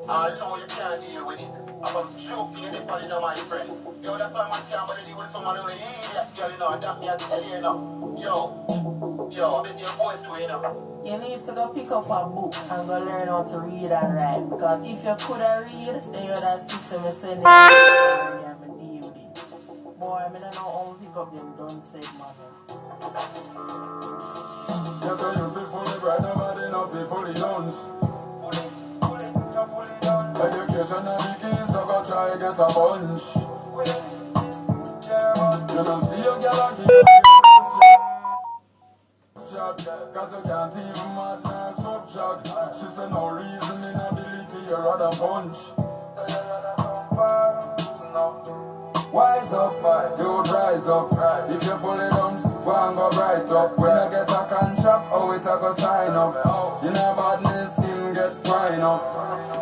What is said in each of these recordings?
I know you can't deal with it. I'm a joke to anybody, know my friend. Yo, that's why man can't bother deal with someone who ain't that girl, you know. That me I tell you, you know. Yo, I bet your boy too, you know. You need to go pick up a book and go learn how to read and write. Because if you could have read, then you'd have system is sending you and me deal with it. Boy, I don't know how to pick up them done said, man. You tell you feel fully bright, nobody know feel fully dance. Education and the keys, so go try get a bunch. You don't see your girl and give you job, cause you can't even madness subject. She said no reasoning ability, you rather punch. Wise up, you rise up. If you fully done, go and go bright up. When you get a contract, oh it a go sign up. You know badness, him get twine up.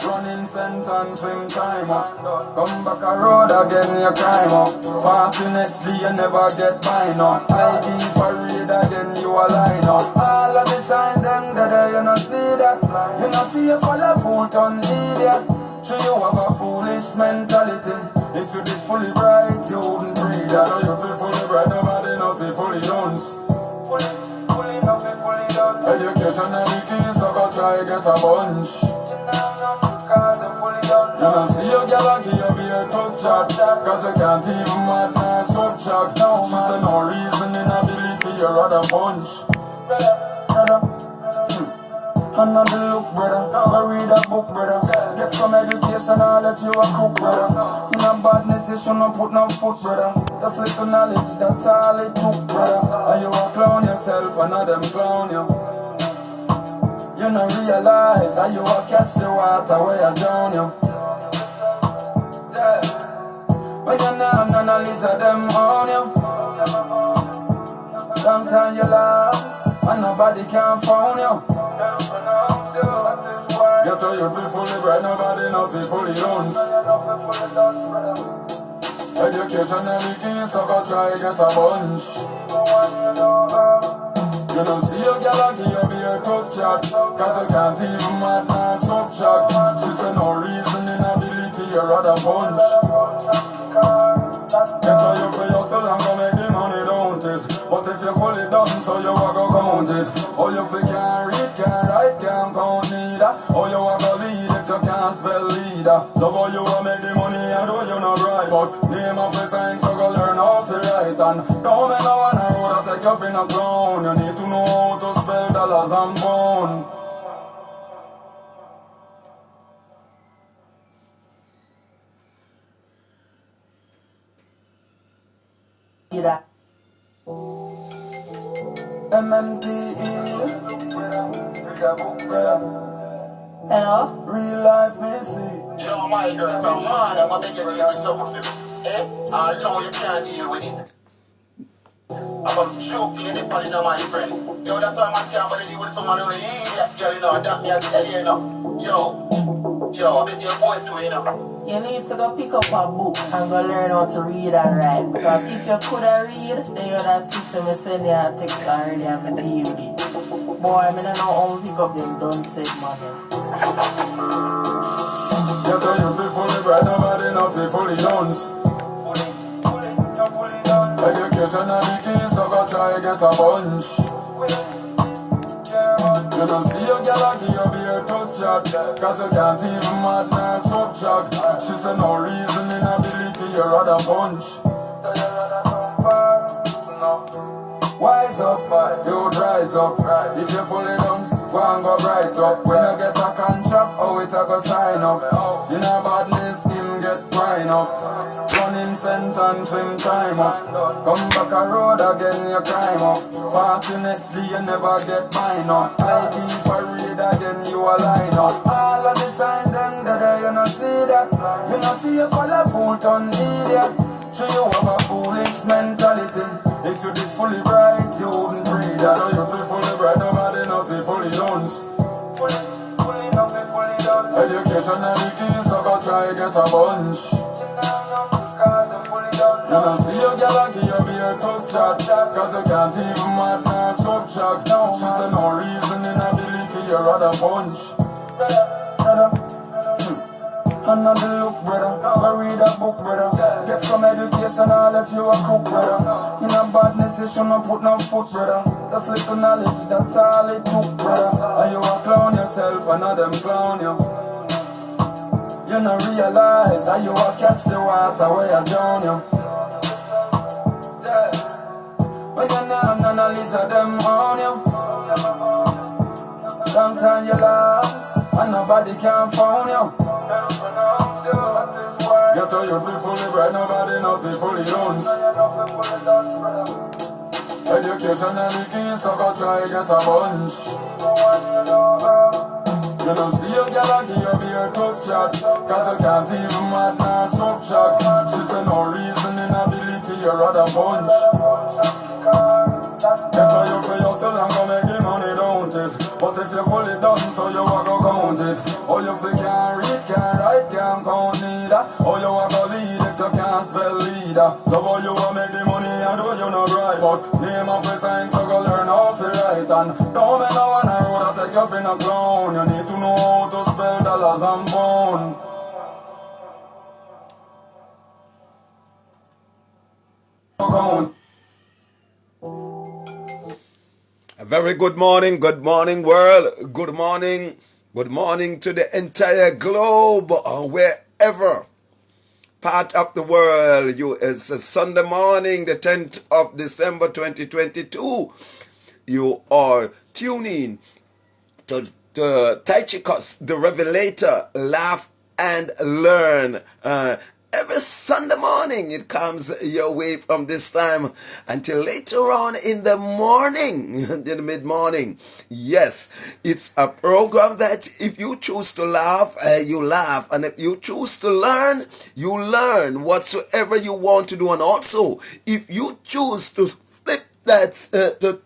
Running sentence, him time up. Come back a road again, you climb up. Fortunately, you never get fine up. ID parade again, you a line up. All of the signs, them that you no see that. You no see you follow full ton idiot. So you have a foolish mentality. If you did fully bright, you wouldn't breathe. I know you feel fully bright, nobody know feel fully dance. Fully dance. Education and the keys, so go try get a bunch. You don't see your girl and give you be a tough chat. Cause you can't even madness subject. She said no reasoning ability, you rather punch. And not the look, brother. Go read a book, brother. Get some education, I'll let you a cook, brother. In a badness, you shouldn't put no foot, brother. That's little knowledge, that's all it took, brother. And you a clown yourself, and not them clown you. You don't realize how you a catch the water where you drown you. But you know no knowledge of them on you. Long time you lost, and nobody can phone you. You tell you feel fully bright, nobody know feel fully dance. Education and the keys, so go try get a bunch. You don't see your girl and give you be a tough chat. Cause you can't even madness subject. She said no reasoning ability, you rather punch. Get how you for yourself and go make the money, don't it? But if you fully done, so you a go count it. Oh, you fi can't read, can't write, can't count neither. Oh, you a go lead if you can't spell leader. Love how you a make the money and do you not right. But name of the sign, so go learn how to write. And don't make no one a road that take you fin a clown. You need to know how to spell dollars and pound. Yeah. MMTE. Hello? Real life missy. Yo, my girl, come on, I'm gonna make you deal with something. I know you can't deal with it. I'm a joke to anybody, know my friend. Yo, that's why man can't bother deal with someone who ain't that girl, you know. That me I tell you, you know. Yo, I bet your boy too, you know. You need to go pick up a book and go learn how to read and write. Because if you could have read, then you'd have system is sending you a text already and me deal with it. Boy, I don't know how to pick up them done said, man. You tell you feel fully bright, nobody know feel fully dance. Education and the keys, so go try get a bunch. You don't see your girl and give you be a tough chat. Cause you can't even madness subject. She said no reasoning ability, you rather punch. Wise up, you rise up. If you fully done, go and go bright up. When you get a contract, oh it a go sign up. You know badness, him get twine up. Running sentence, him time up. Come back a road again, you climb up. Fortunately, you never get mine up. ID parade again, you a line up. All of the signs, them that you no see that. You no see you follow full ton idiot. So you have a foolish mentality. If you did fully bright, you wouldn't breathe. I know you feel fully bright, nobody know feel fully dance. Education and the keys, so go try get a bunch. You don't see your girl and give you be a tough chat, cause you can't even mad now subtract. She said no reasoning ability, you rather punch. And not the look, brother. But read a book, brother. Get some education, all if you a cook, brother. In a badness, you shouldn't put no foot, brother. That's little knowledge, that's all it took, brother. And you a clown yourself, and not them clown you. You don't realize how you a catch the water where you drown you. But you know no knowledge of them on you. Long time you lost, and nobody can find you. Get to you be fully bright, nobody nothing fully owns. Education and the key, so go try get a bunch. You don't see your girl and give you beer tough chat, cause you can't even mad now subtract. She said no reasoning ability, you rather punch. Get to you for yourself and go make the money, don't it? But if you fully done, so you a go count it. Or you can't read, can't write, can't count neither. Or you a go lead if you can't spell leader. Love how you a make the money and do you no bright. But name of the science, so go learn how to write. And don't make no one a road that take you for no clown. You need to know how to spell dollars and pound. A very good morning world, good morning to the entire globe, wherever part of the world you. It's a Sunday morning, the 10th of December 2022. You are tuning to Tychicus, the Revelator, Laugh and Learn. Every Sunday morning it comes your way from this time until later on in the morning, in the mid-morning. Yes, it's a program that if you choose to laugh, you laugh. And if you choose to learn, you learn whatsoever you want to do. And also, if you choose to flip that,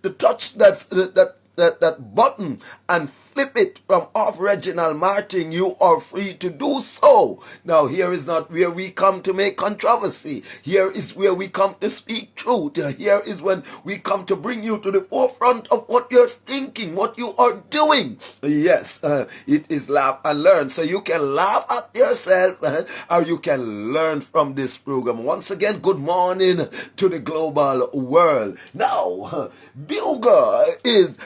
to touch that button and flip it from off Reginald Martin, you are free to do so. Now, here is not where we come to make controversy. Here is where we come to speak truth. Here is when we come to bring you to the forefront of what you're thinking, what you are doing. Yes, it is laugh and learn. So you can laugh at yourself or you can learn from this program. Once again, good morning to the global world. Now, Bugle is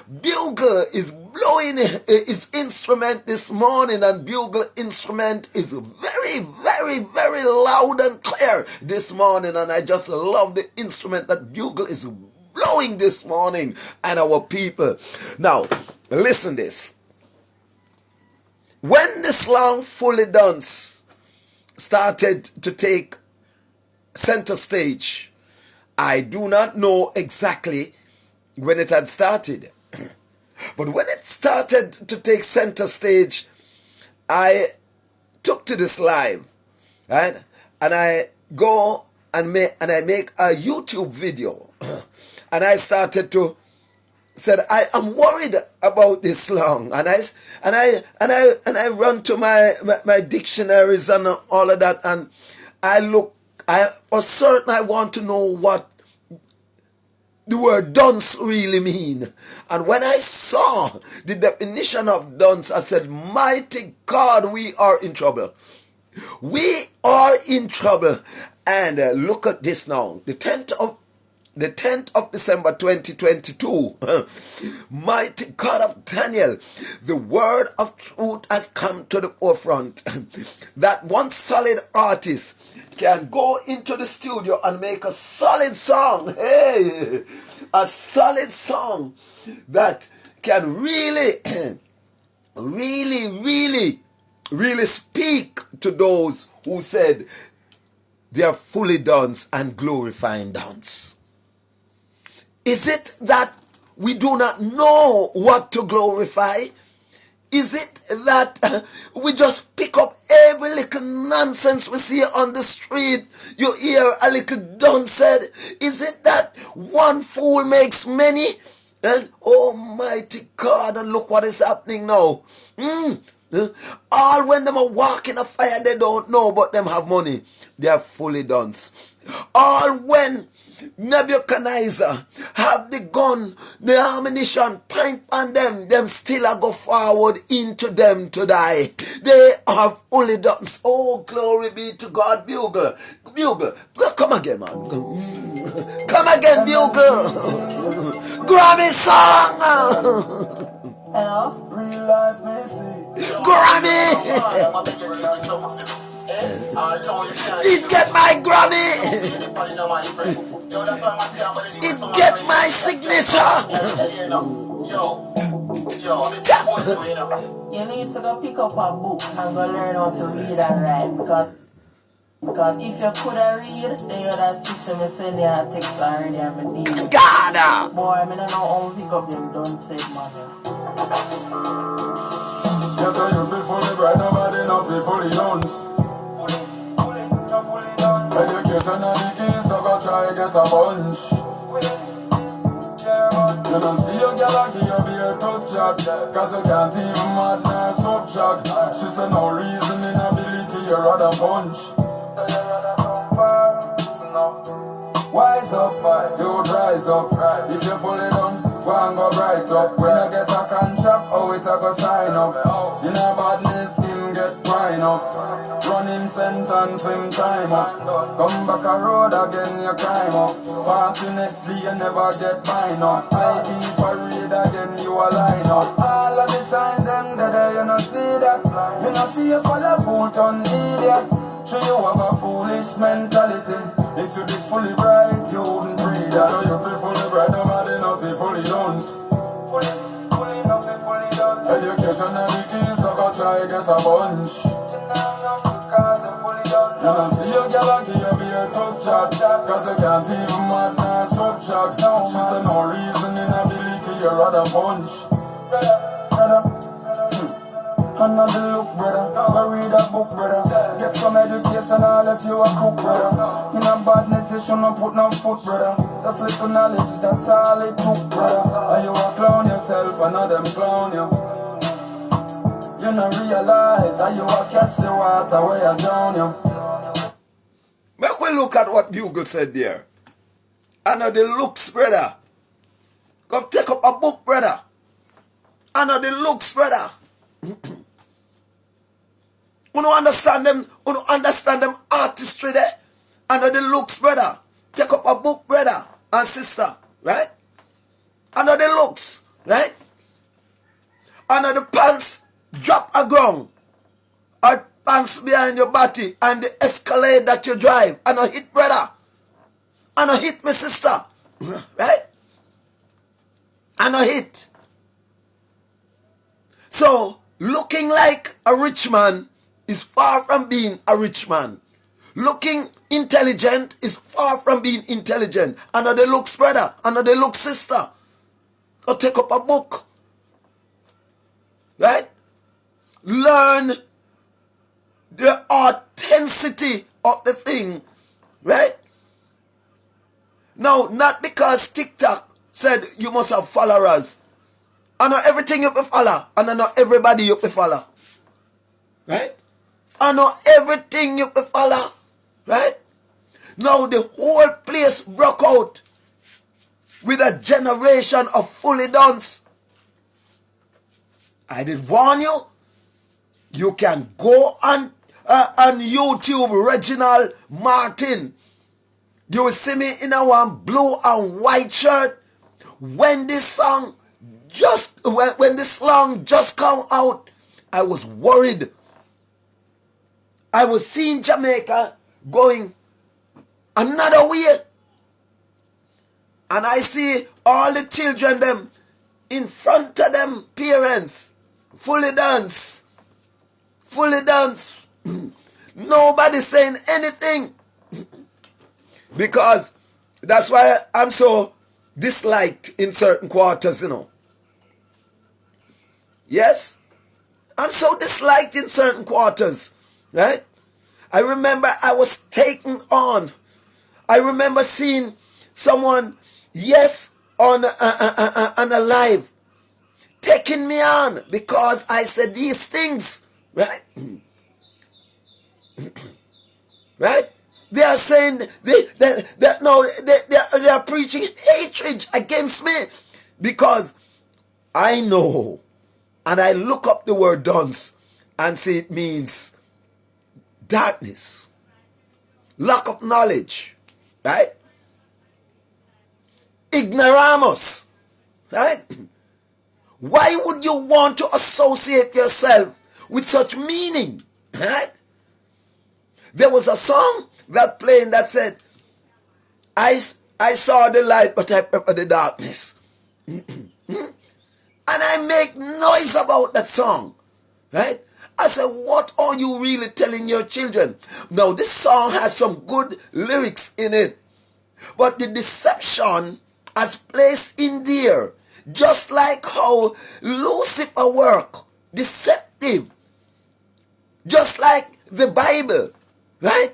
blowing his instrument this morning, and Bugle instrument is very, very, very loud and clear this morning, and I just love the instrument that Bugle is blowing this morning and our people. Now, listen this. When the song Fully Dance started to take center stage, I do not know exactly when it had started. But when it started to take center stage, I took to this live, right? And I go and make a YouTube video, and I started to said I am worried about this song, and I run to my dictionaries and all of that, and I for certain I want to know what the word dunce really mean. And when I saw the definition of dunce, I said, mighty God, we are in trouble. We are in trouble. And look at this now. The 10th of December 2022. Mighty God of Daniel, the word of truth has come to the forefront. That one solid artist can go into the studio and make a solid song. Hey, a solid song that can really, really speak to those who said they are fully dance and glorifying dance. Is it that we do not know what to glorify? Is it that we just pick up every little nonsense we see on the street? You hear a little done said. Is it that one fool makes many? And almighty God, and look what is happening now. All when them are walking a fire, they don't know, but them have money. They are fully done. All when Nebuchadnezzar have the gun, the ammunition, point on them still a go forward into them to die. They have only done, oh glory be to God, bugle, come again man, come again bugle, Grammy song, hello? Real life Messi. Grammy, it get my Grammy, it get my signature. You need to go pick up a book and go learn how to read and write because if you could have read, then you would have system me send you a text already and me deal. God! Boy, I don't know how to pick up them done said man. You tell you feel fully bright, nobody not feel fully dance. Education and the keys, so go try get a bunch. You don't see your girl and give you beer tough chat, cause you can't even madness up chat. She said no reasoning ability, you rather punch. Wise up, you rise up. If you fully done, go and go bright up. When you get a contract, oh it a go sign up. In a badness, him get prime up. Running sentence, him time up. Come back a road again, you climb up. Fortunately, you never get mine up. I be parade again, you a line up. All of the signs, them that you not see that. You not see you follow fool turn idiot. So you have a foolish mentality. If you be fully bright, you wouldn't breathe that. You feel fully bright, nobody not feel fully dance. Education and the keys, so go try get a bunch. You don't see your girl and give you beer tough chat, cause you can't even madness up chat. She said no reasoning ability, you rather punch. Another look, brother. Go read a book, brother. Get some education, I'll if you a cook, brother. In a badness, you shouldn't put no foot, brother. Just little knowledge, that's all it took, brother. And you a clown yourself, and them clown you. You don't realize how you a catch the water where you drown you. Make we look at what Bugle said there. Another looks, brother. Come take up a book, brother. Another looks, brother. You don't understand them artistry there. Another looks, brother. Take up a book, brother and sister, right? Another looks, right? Another pants drop a ground. Or pants behind your body and the escalade that you drive. And a hit, brother. And a hit, my sister. Right? And a hit. So, looking like a rich man is far from being a rich man. Looking intelligent is far from being intelligent. Another looks, brother. Another looks, sister. Go take up a book. Right? Learn the authenticity of the thing. Right? Now, not because TikTok said you must have followers. I know everything you have to follow. And I know everybody you have to follow. Right? I know everything you have to follow. Right? Now the whole place broke out with a generation of fully dons. I did warn you. You can go on YouTube, Reginald Martin. You will see me in a one blue and white shirt. When this song when this song just come out, I was worried. I was seeing Jamaica going another way. And I see all the children them in front of them parents fully dance. Fully dance. Nobody saying anything. Because that's why I'm so disliked in certain quarters, you know. Yes? I'm so disliked in certain quarters. Right? I remember I was taken on. I remember seeing someone, yes, on a live, taking me on because I said these things. Right? Right? They are saying they are preaching hatred against me because I know, and I look up the word dunce and see it means darkness, lack of knowledge, right? Ignoramus, right? Why would you want to associate yourself with such meaning, right? There was a song that playing that said, I saw the light, but I prefer the darkness. And I make noise about that song, right? I said, what are you really telling your children? Now, this song has some good lyrics in it, but the deception has placed in there, just like how Lucifer work, deceptive, just like the Bible, right?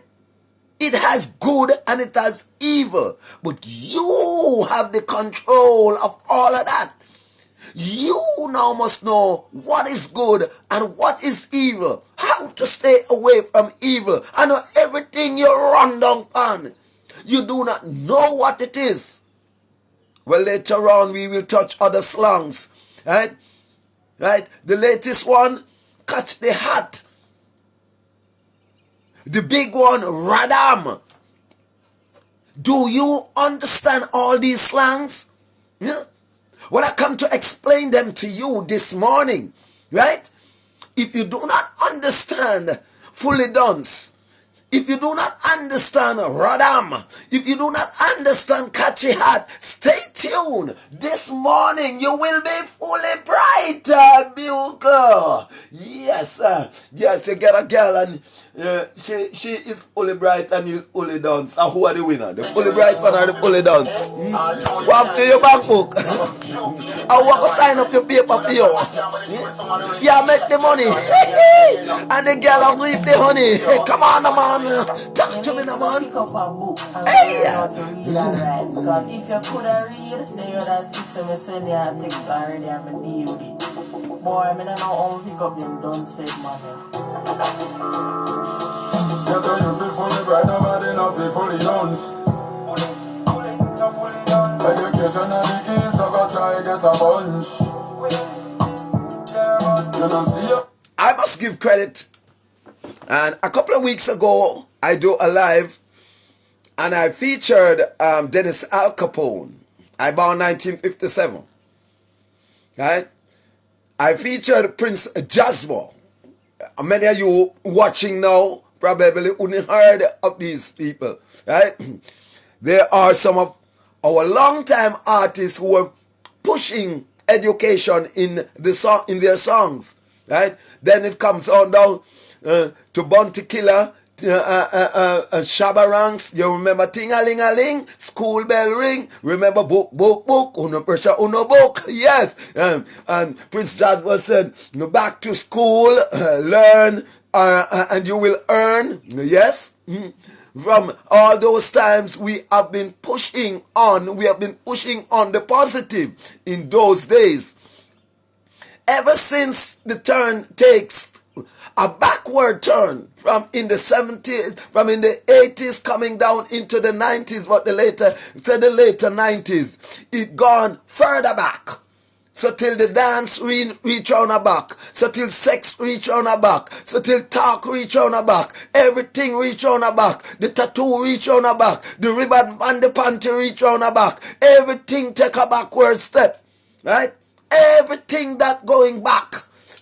It has good and it has evil, but you have the control of all of that. You now must know what is good and what is evil, how to stay away from evil. I know everything you run down on, you do not know what it is. Well, later on we will touch other slangs, right? Right? The latest one, catch the hat. The big one, radam. Do you understand all these slangs? Yeah? Well, I come to explain them to you this morning, right? If you do not understand fully dunce, if you do not understand radam, if you do not understand catchy hat, stay tuned. This morning you will be fully bright, Bugle. Yes, yes, you get a girl and she is fully bright and you fully dance. And who are the winner? The fully bright one or the fully dance? Walk to your back book. I want to sign up your paper for you. Yeah, make the money. And the girl will reap the honey. Hey, come on, man. Talk to me, man. Pick up a book and Hey, learn how to read and write. Because if you could have read, then you would have seen me send you a text already and me deal with it. Boy, I don't know how to pick up them dunce man. Get a youth is fully bright, nobody not feel fully dance. Education and the keys, so go try get a bunch. You don't see you. I must give credit. And a couple of weeks ago, I do a live and I featured Dennis Al Capone. I born 1957. Right? I featured Prince Jasper. Many of you watching now probably wouldn't heard of these people. Right? There are some of our longtime artists who are pushing education in their songs. Right? Then it comes on down to Bounty Killer, Shabba Ranks. You remember Ting-a-ling-a-ling, School Bell Ring. Remember book, uno pressure, uno book. Yes. And Prince Jasper said, back to school, learn, and you will earn. Yes. From all those times we have been pushing on the positive in those days. Ever since the turn takes a backward turn from in the 70s, from in the 80s coming down into the 90s, but the later 90s, it gone further back. So till the dance reach on a back, so till sex reach on a back, so till talk reach on a back, everything reach on a back, the tattoo reach on a back, the ribbon and the panty reach on a back, everything take a backward step, right? Everything that going back,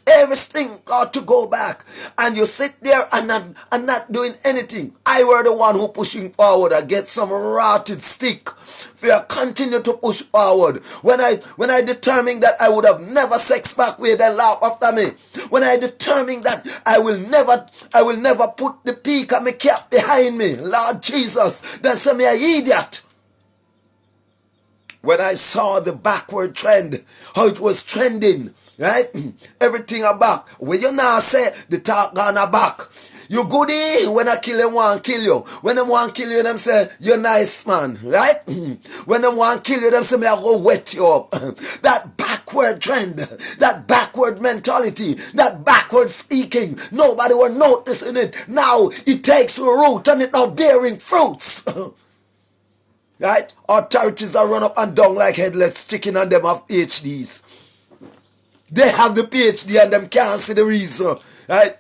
everything got to go back, and you sit there and not doing anything. I were the one who pushing forward. I get some rotted stick. For you continue to push forward. When I determined that I would have never sex back with, they laugh after me. When I determined that I will never put the peak of my cap behind me, Lord Jesus, then say me an idiot. When I saw the backward trend, how it was trending, right? Everything are back. When you now say the talk gone back, You goody when I kill them want kill you. When them want kill you, them say you're nice man, right? When them want kill you, them say me I go wet you up. That backward trend, that backward mentality, that backward speaking, nobody will noticing it. Now it takes root and it now bearing fruits. Right? Authorities are run up and down like headless chicken and them have PhDs. They have the PhD and them can't see the reason. Right?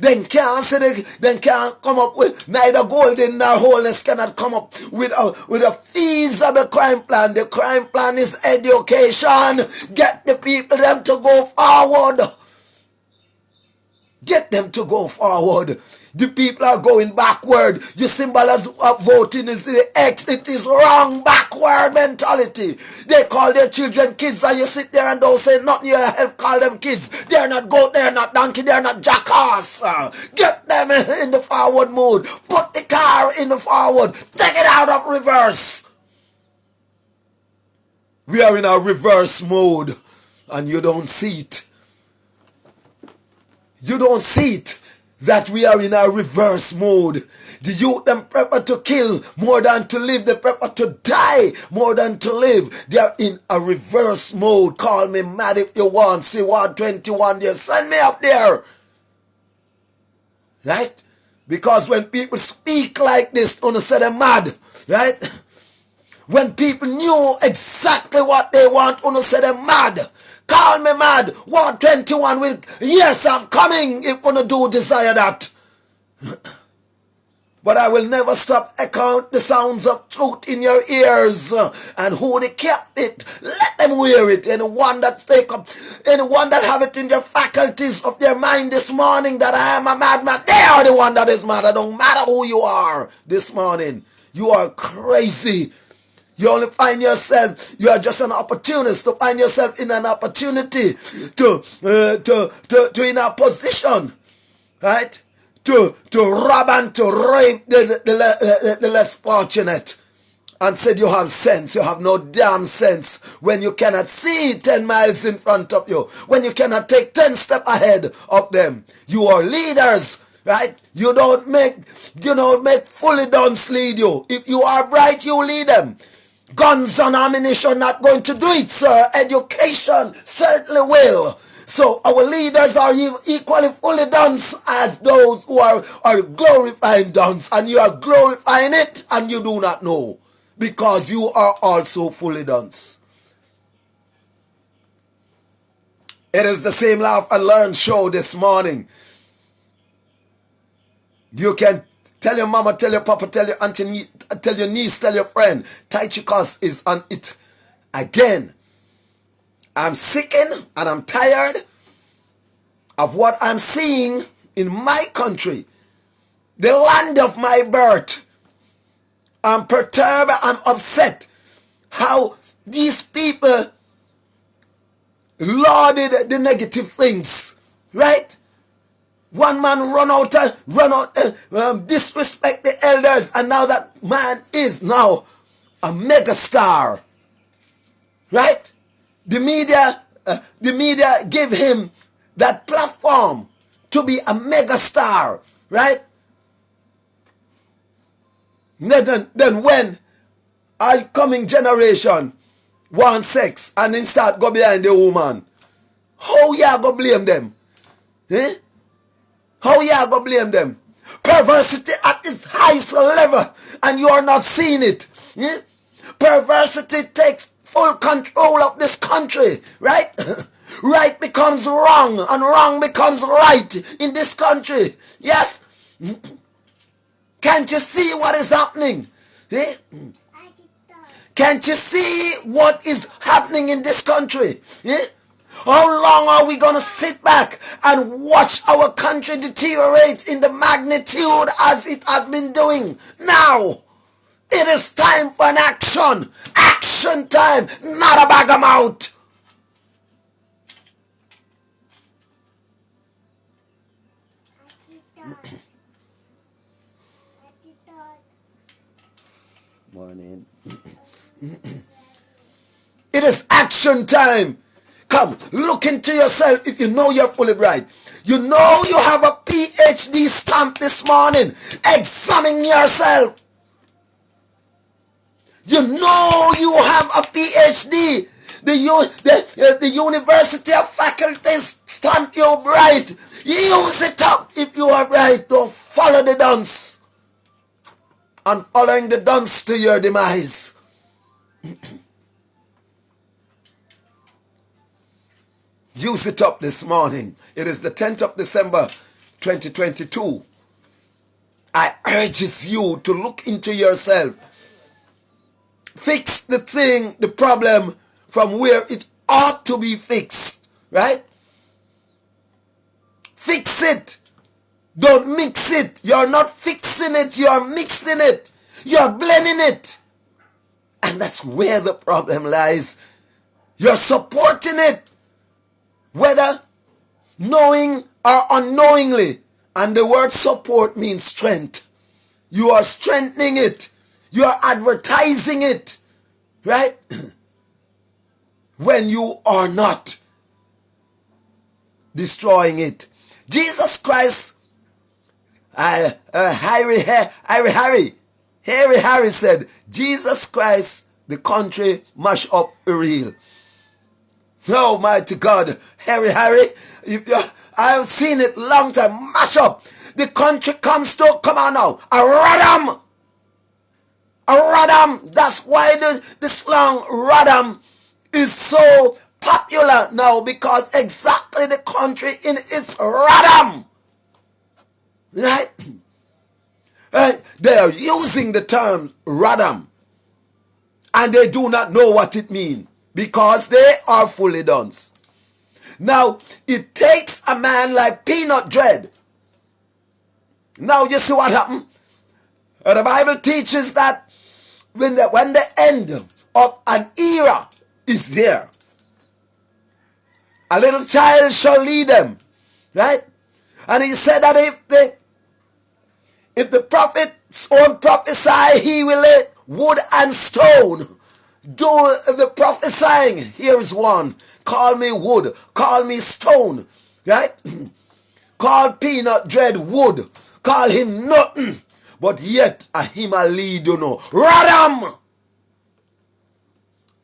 Then can't come up with neither golden nor wholeness cannot come up with a feasible crime plan. The crime plan is education. Get the people them to go forward. Get them to go forward. The people are going backward. Your symbol of voting is the X. It is wrong. Backward mentality. They call their children kids and you sit there and don't say nothing. You help call them kids. They're not goat. They're not donkey. They're not jackass. Get them in the forward mode. Put the car in the forward. Take it out of reverse. We are in a reverse mode and you don't see it. You don't see it. That we are in a reverse mode. The youth them prefer to kill more than to live. They prefer to die more than to live. They are in a reverse mode. Call me mad if you want. See 121 there. Send me up there. Right? Because when people speak like this, don't say they're mad. Right? When people knew exactly what they want, don't say they're mad. Call me mad. 121 will, yes, I'm coming if you do desire that. But I will never stop echoing the sounds of truth in your ears. And who they kept it, let them wear it. Anyone that have it in their faculties of their mind this morning that I am a madman, they are the one that is mad. It don't matter who you are this morning. You are crazy. You only find yourself, you are just an opportunist to find yourself in an opportunity to in a position, right? To rob and to rape the less fortunate. And said you have sense. You have no damn sense when you cannot see 10 miles in front of you. When you cannot take 10 steps ahead of them. You are leaders, right? You don't make fully dunce lead you. If you are bright, you lead them. Guns and ammunition not going to do it, sir. Education certainly will. So our leaders are equally fully dunce as those who are glorifying dunce. And you are glorifying it and you do not know. Because you are also fully dunce. It is the same Laugh and Learn show this morning. You can tell your mama, tell your papa, tell your auntie, tell your niece, tell your friend. Tai Chi Cos is on it again. I'm sickened and I'm tired of what I'm seeing in my country, the land of my birth. I'm perturbed, I'm upset how these people lauded the negative things, right? One man disrespect the elders, and now that man is now a megastar, right? The media give him that platform to be a megastar, right? Then when our coming generation want sex and then start go behind the woman, how ya go blame them? Eh? How ya go blame them? Perversity at its highest level and you are not seeing it. Eh? Perversity takes full control of this country, right? Right becomes wrong and wrong becomes right in this country. Yes? Can't you see what is happening? Eh? Can't you see what is happening in this country? Eh? How long are we going to sit back and watch our country deteriorate in the magnitude as it has been doing? Now, it is time for an action. Action time, not a bag of mouth. Morning. It is action time. Come, look into yourself if you know you're fully bright. You know you have a PhD stamp this morning. Examine yourself. You know you have a PhD. The University of Faculties stamp you bright. Use it up if you are bright. Don't follow the dunce. And following the dunce to your demise. Use it up this morning. It is the 10th of December 2022. I urge you to look into yourself. Fix the thing, the problem from where it ought to be fixed. Right? Fix it. Don't mix it. You're not fixing it. You're mixing it. You're blending it. And that's where the problem lies. You're supporting it. Whether knowing or unknowingly. And the word support means strength. You are strengthening it. You are advertising it. Right? When you are not destroying it. Jesus Christ, Harry said, Jesus Christ, the country mash up the real. Almighty God, Harry, I've seen it long time, mash up. The country comes to, come on now, a radam. That's why the slang radam is so popular now, because exactly the country in its radam. Right? They are using the term radam. And they do not know what it means. Because they are fully dunce. Now, it takes a man like Peanut Dread. Now, you see what happened? The Bible teaches that when the end of an era is there, a little child shall lead them. Right? And he said that if the prophet's own prophesy, he will lay wood and stone. Do the prophesying. Here is one. Call me wood. Call me stone. Right? Call Peanut Dread wood. Call him nothing. But yet him a lead, you know. Radam!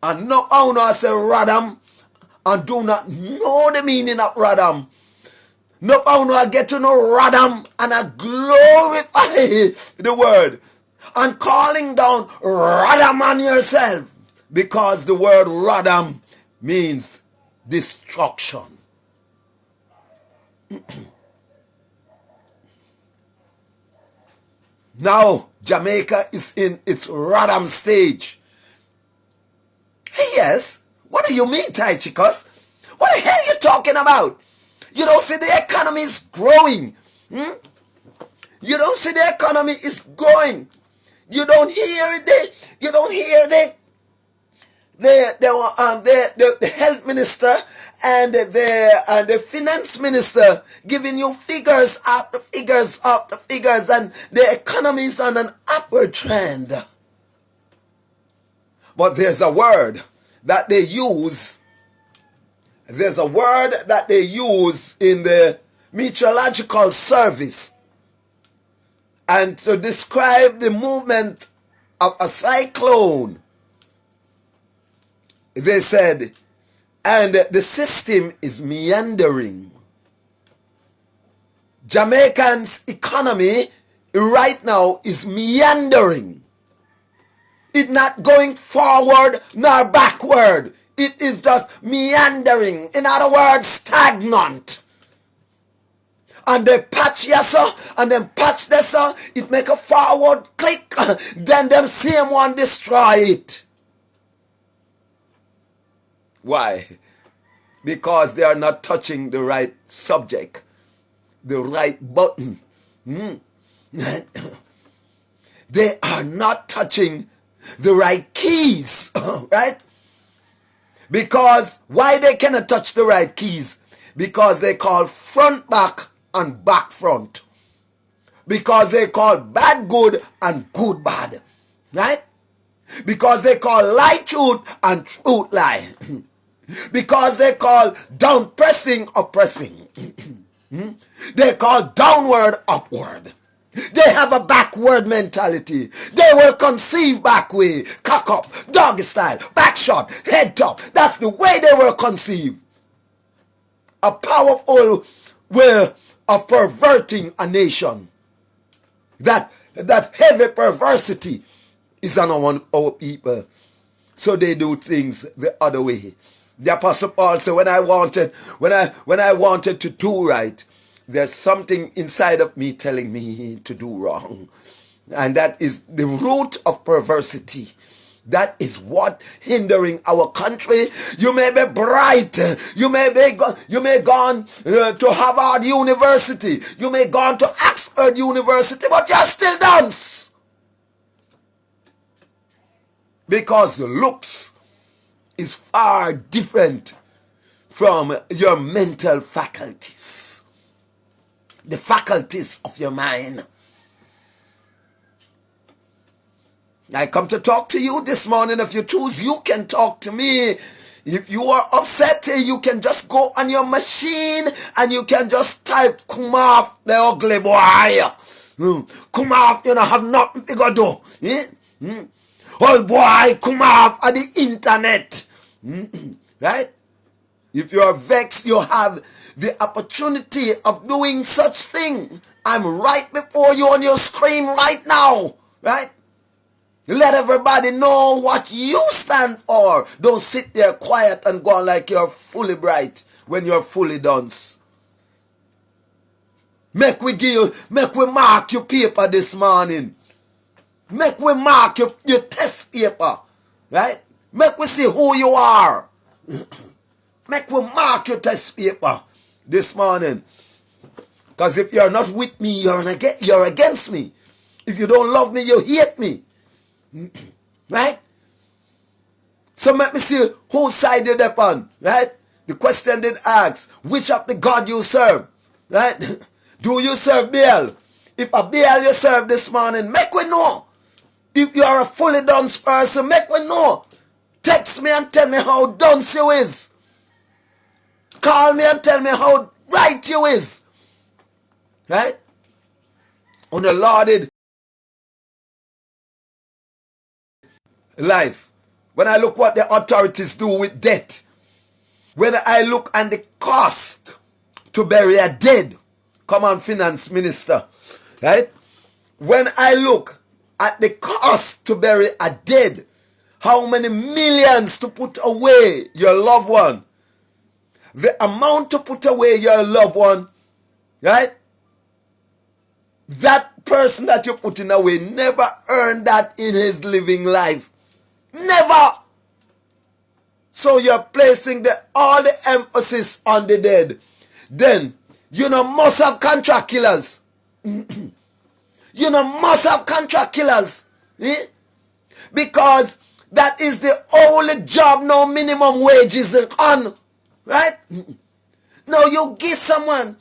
And no owner say radam. And do not know the meaning of radam. No owner get to know radam. And I glorify the word. And calling down radam on yourself. Because the word radam means destruction. Now, Jamaica is in its radam stage. Yes, what do you mean, Tai Chicos? What the hell are you talking about? You don't see the economy is growing. You don't see the economy is growing. You don't hear it. You don't hear the health minister and the finance minister giving you figures after figures after figures, and the economy is on an upward trend. But there's a word that they use. There's a word that they use in the meteorological service, and to describe the movement of a cyclone. They said, and the system is meandering. Jamaican's economy right now is meandering. It's not going forward nor backward. It is just meandering. In other words, stagnant. And they patch yes sir, and then patch this sir, it make a forward click, then them same one destroy it. Why? Because they are not touching the right subject, the right button. They are not touching the right keys, right? Because why they cannot touch the right keys? Because they call front back and back front. Because they call bad good and good bad, right? Because they call lie truth and truth lie. Because they call down pressing oppressing. They call downward upward. They have a backward mentality. They were conceived back way. Cock up, doggy style, back shot, head top. That's the way they were conceived. A powerful way of perverting a nation. That heavy perversity is on our people. So they do things the other way. The Apostle Paul said, when I wanted to do right, there's something inside of me telling me to do wrong. And that is the root of perversity. That is what hindering our country. You may be bright. You may gone to Harvard University. You may gone to Oxford University, but you're still dunce. Because looks is far different from your mental faculties. The faculties of your mind. I come to talk to you this morning. If you choose, you can talk to me. If you are upset, you can just go on your machine and you can just type, come off the ugly boy. Come off, you don't have nothing to go do. Old boy, come off at the internet. Right? If you are vexed, you have the opportunity of doing such thing. I'm right before you on your screen right now. Right? Let everybody know what you stand for. Don't sit there quiet and go on like you're fully bright when you're fully dunce. Make we mark your paper this morning. Make we mark your test paper. Right? Make we see who you are. Make we mark your test paper this morning. Because if you're not with me, you're against me. If you don't love me, you hate me. Right? So let me see whose side you're upon. Right? The question did ask, which of the God you serve? Right? Do you serve Baal? If a Baal you serve this morning, make we know. If you are a fully dunce person, make we know. Text me and tell me how dunce you is. Call me and tell me how right you is. Right? On the Lorded life. When I look what the authorities do with death. When I look at the cost to bury a dead. Come on, finance minister. Right? When I look at the cost to bury a dead. How many millions to put away your loved one. The amount to put away your loved one. Right? That person that you're putting away never earned that in his living life. Never. So you're placing all the emphasis on the dead. Then, must have contract killers. Must have contract killers. Because that is the only job no minimum wages on. Right? Now you give someone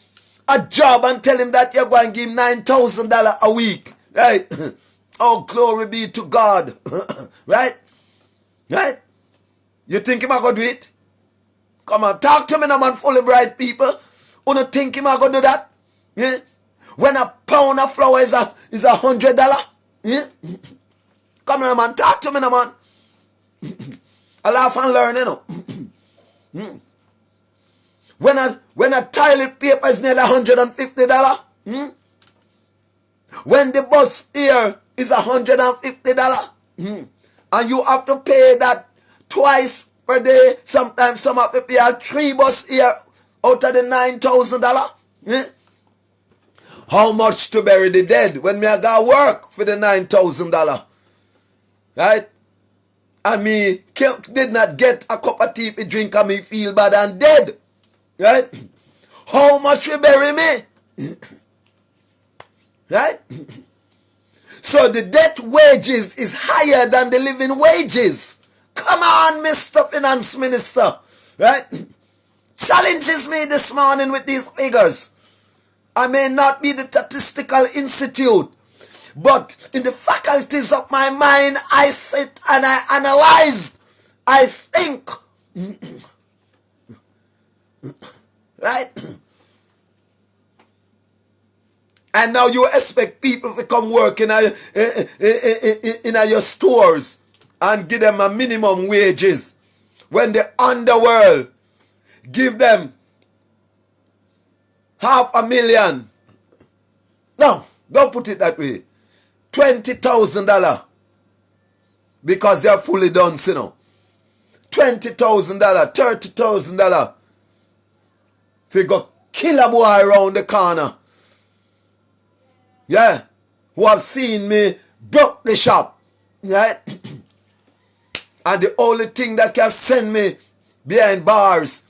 a job and tell him that you're going to give him $9,000 a week. Right? Oh, glory be to God. Right? Right? You think him going to do it? Come on, talk to me now, man, fully bright people. You don't think him going to do that? Yeah? When a pound of flour is $100? Yeah? Come on, man, talk to me now, man. I laugh and learn, When a toilet paper is nearly $150, when the bus fare is $150, and you have to pay that twice per day, sometimes some have to pay 3 bus fare out of the $9,000. How much to bury the dead when me I got work for the $9,000? Right? And me did not get a cup of tea to drink and me feel bad and dead. Right? How much you bury me? Right? So the death wages is higher than the living wages. Come on, Mr. Finance Minister. Right? Challenges me this morning with these figures. I may not be the statistical institute, but in the faculties of my mind, I sit and I analyze. I think. And now you expect people to come work in your stores and give them a minimum wages when the underworld give them $500,000. No, don't put it that way. $20,000 because they are fully done, you know. $20,000, $30,000 if you go kill a boy around the corner. Yeah, who have seen me broke the shop. Yeah. And the only thing that can send me behind bars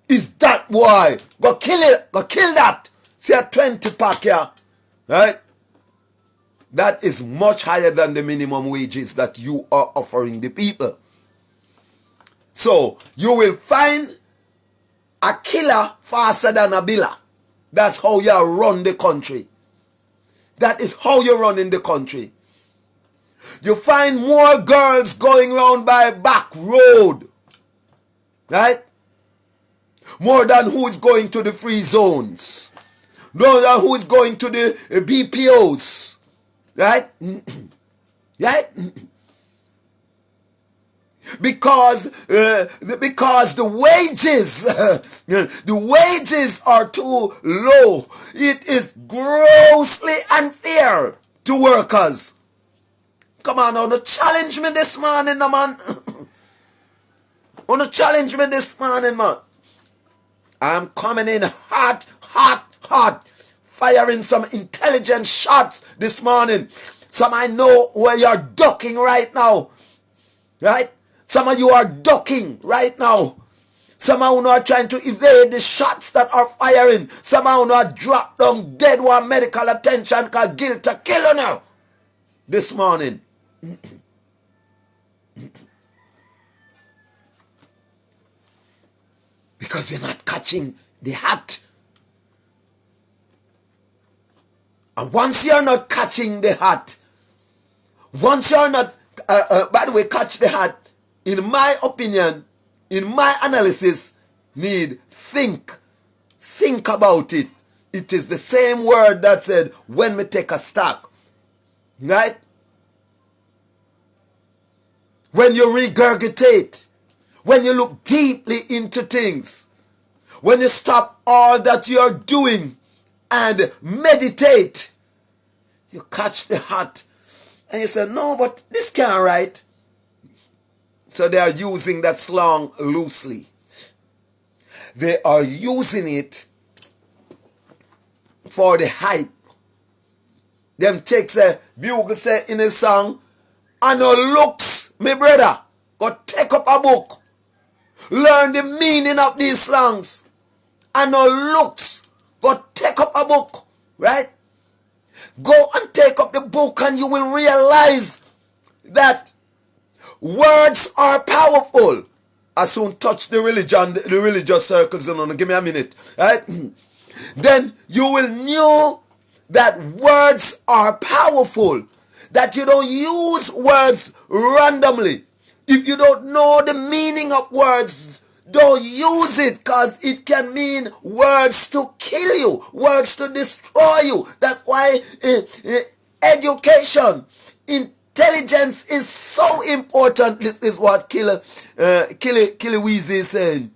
is that boy. Go kill it. Go kill that. See a 20 pack here. Right? That is much higher than the minimum wages that you are offering the people. So you will find a killer faster than a biller. That's how you run the country. That is how you run in the country. You find more girls going around by back road. Right? More than who is going to the free zones. More than who is going to the BPOs. Right? Right? Because the wages are too low. It is grossly unfair to workers. Come on now, don't challenge me this morning, man. Don't challenge me this morning, man. I'm coming in hot, firing some intelligent shots this morning. Some I know where you're ducking right now. Right? Some of you are ducking right now. Some of you are trying to evade the shots that are firing. Some of you are dropped down dead one medical attention because guilt to kill now. This morning. Because you're not catching the hat. And once you're not catching the hat, once you're not, by the way, catch the hat, in my opinion, in my analysis, need think about it. It is the same word that said, when we take a stock. Right? When you regurgitate, when you look deeply into things, when you stop all that you're doing and meditate, you catch the hat and you say, no, but this can't write. So they are using that slang loosely. They are using it for the hype. Them takes a bugle say in a song, I know looks, me brother, go take up a book. Learn the meaning of these slangs. I know looks, go take up a book. Right? Go and take up the book and you will realize that words are powerful. I soon touch the religious circles. Give me a minute. Right? Then you will know that words are powerful. That you don't use words randomly. If you don't know the meaning of words, don't use it because it can mean words to kill you, words to destroy you. That's why education, intelligence is so important. This is what Kiliweezy said.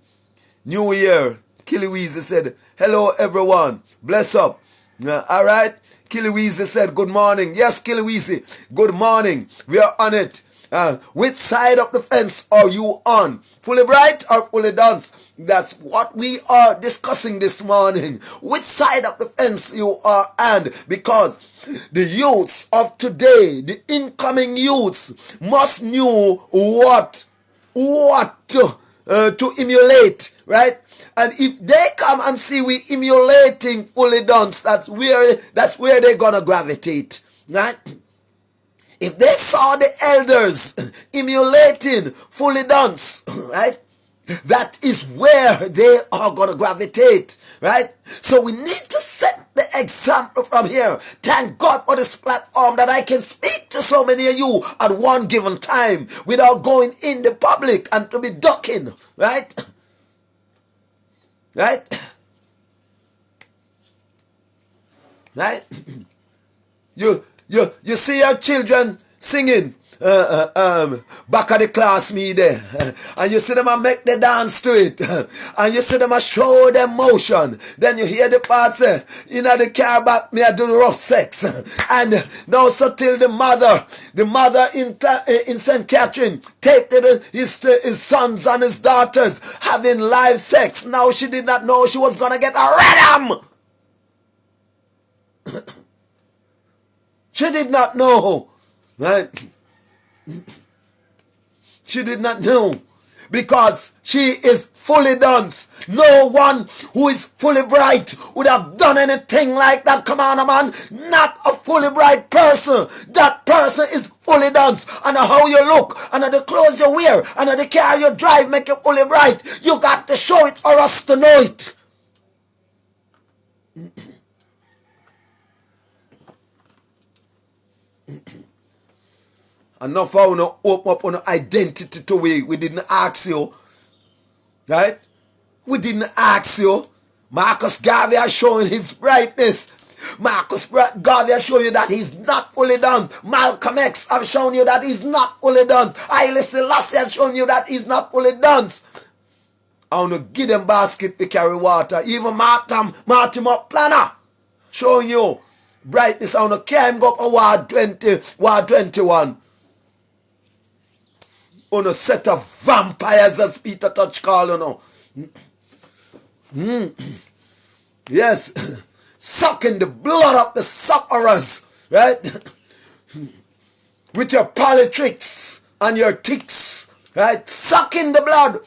New Year, Kiliweezy said, hello everyone, bless up. All right, Kiliweezy said, good morning. Yes, Kiliweezy, good morning. We are on it. Which side of the fence are you on? Fully bright or fully dance? That's what we are discussing this morning. Which side of the fence you are on? Because the youths of today, the incoming youths, must know what to emulate, right? And if they come and see we emulating fully dance, that's where they're gonna gravitate, right? If they saw the elders emulating fully dance, right? That is where they are going to gravitate, right? So we need to set the example from here. Thank God for this platform that I can speak to so many of you at one given time without going in the public and to be ducking, right? Right? Right? You see your children singing back at the class me there, and you see them a make the dance to it, and you see them a show them motion. Then you hear the part say, you know, the car back me a do rough sex, and now so till the mother in St. Catherine take his sons and his daughters having live sex. Now she did not know she was gonna get a rhythm. She did not know, right? She did not know, because she is fully done. No one who is fully bright would have done anything like that. Come on, man. Not a fully bright person. That person is fully done. And how you look, and the clothes you wear, and the car you drive make you fully bright. You got to show it for us to know it. Enough how we open up on identity to we didn't ask you. Right? We didn't ask you. Marcus Garvey is showing his brightness. Marcus Garvey has shown you that he's not fully done. Malcolm X have shown you that he's not fully done. Haile Selassie has shown you that he's not fully done. I want to give them basket to carry water. Even Martin Planner showing you brightness. I want to carry him go up a Ward 21. On a set of vampires, as Peter Touch call, you know. Yes. Sucking the blood of the sufferers, right? With your politics and your ticks, right? Sucking the blood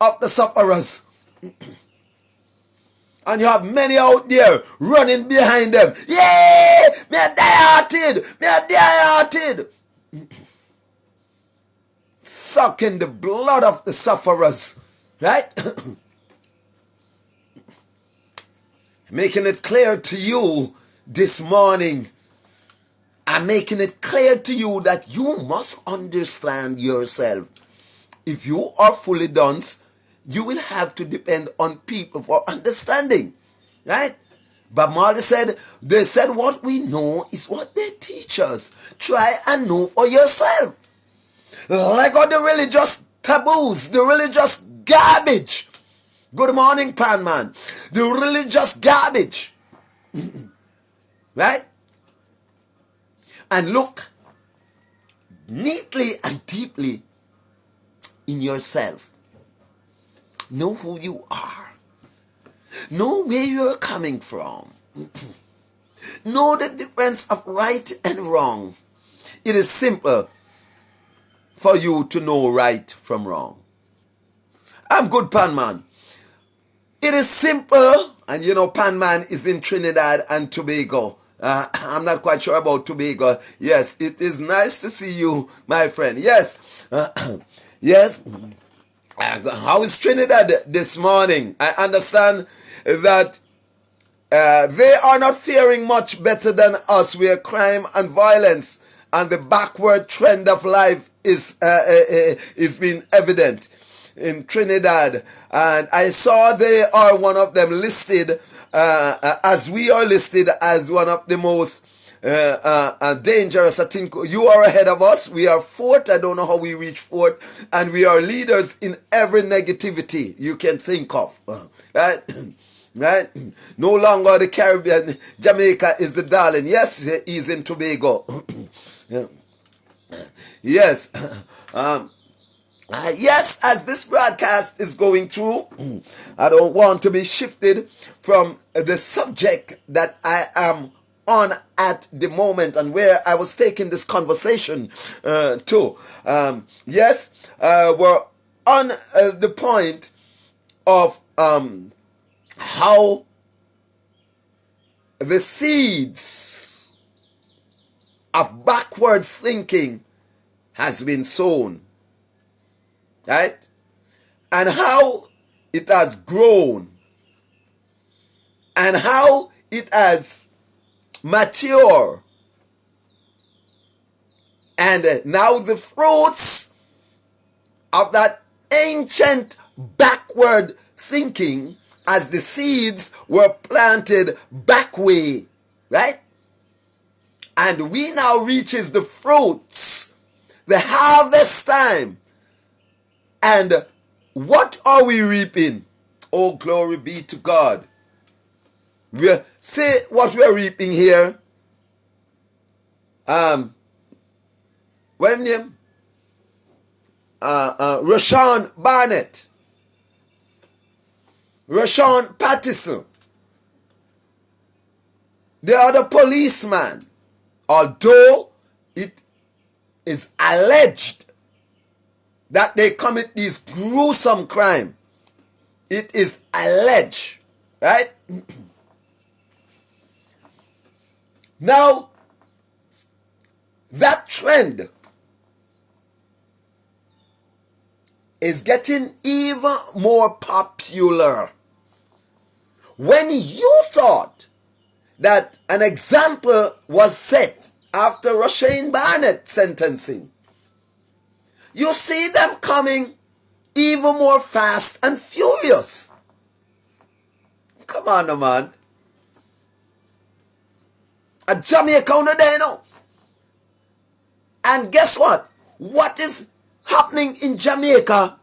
of the sufferers. And you have many out there running behind them. Yeah! Me a die-hearted! Sucking the blood of the sufferers, right? Making it clear to you this morning. I'm making it clear to you that you must understand yourself. If you are fully done, you will have to depend on people for understanding, right? Bob Marley said, they said what we know is what they teach us. Try and know for yourself. Let go the religious taboos, the religious garbage. Good morning, Pan Man. The religious garbage. Right? And look neatly and deeply in yourself. Know who you are. Know where you're coming from. Know the difference of right and wrong. It is simple for you to know right from wrong. I'm good, Pan Man. It is simple, and you know Pan Man is in Trinidad and Tobago. I'm not quite sure about Tobago. Yes, it is nice to see you, my friend. Yes, yes. How is Trinidad this morning? I understand that they are not faring much better than us, where crime and violence and the backward trend of life is being evident in Trinidad. And I saw they are one of them listed, as we are listed as one of the most dangerous. I think you are ahead of us. We are fourth. I don't know how we reach fourth. And we are leaders in every negativity you can think of. Right? Right? No longer the Caribbean. Jamaica is the darling. Yes, he's in Tobago. Yes. Yes, as this broadcast is going through, I don't want to be shifted from the subject that I am on at the moment and where I was taking this conversation to. Yes, we're on the point of how the seeds of backward thinking has been sown, right? And how it has grown, and how it has matured, and now the fruits of that ancient backward thinking, as the seeds were planted back way, right? And we now reaches the fruits, the harvest time. And what are we reaping? Oh, glory be to God. See what we're reaping here. What name? Rashawn Barnett. Rashawn Pattison. The other policeman. Although it is alleged that they commit this gruesome crime. It is alleged. Right? Now, that trend is getting even more popular. When you thought that an example was set after Rashawn Barnett sentencing, you see them coming even more fast and furious. Come on, man. A Jamaica on the day now. And guess what? What is happening in Jamaica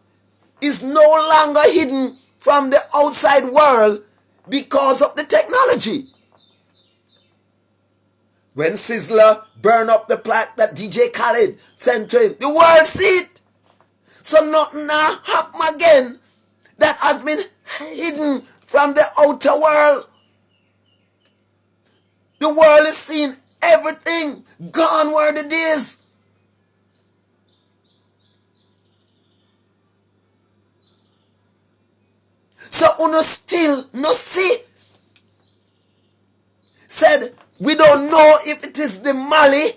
is no longer hidden from the outside world because of the technology. When Sizzler burned up the plaque that DJ Khaled sent to him, the world see it. So nothing now happen again that has been hidden from the outer world. The world is seeing everything. Gone were the days. So uno still no see. Said we don't know if it is the Mali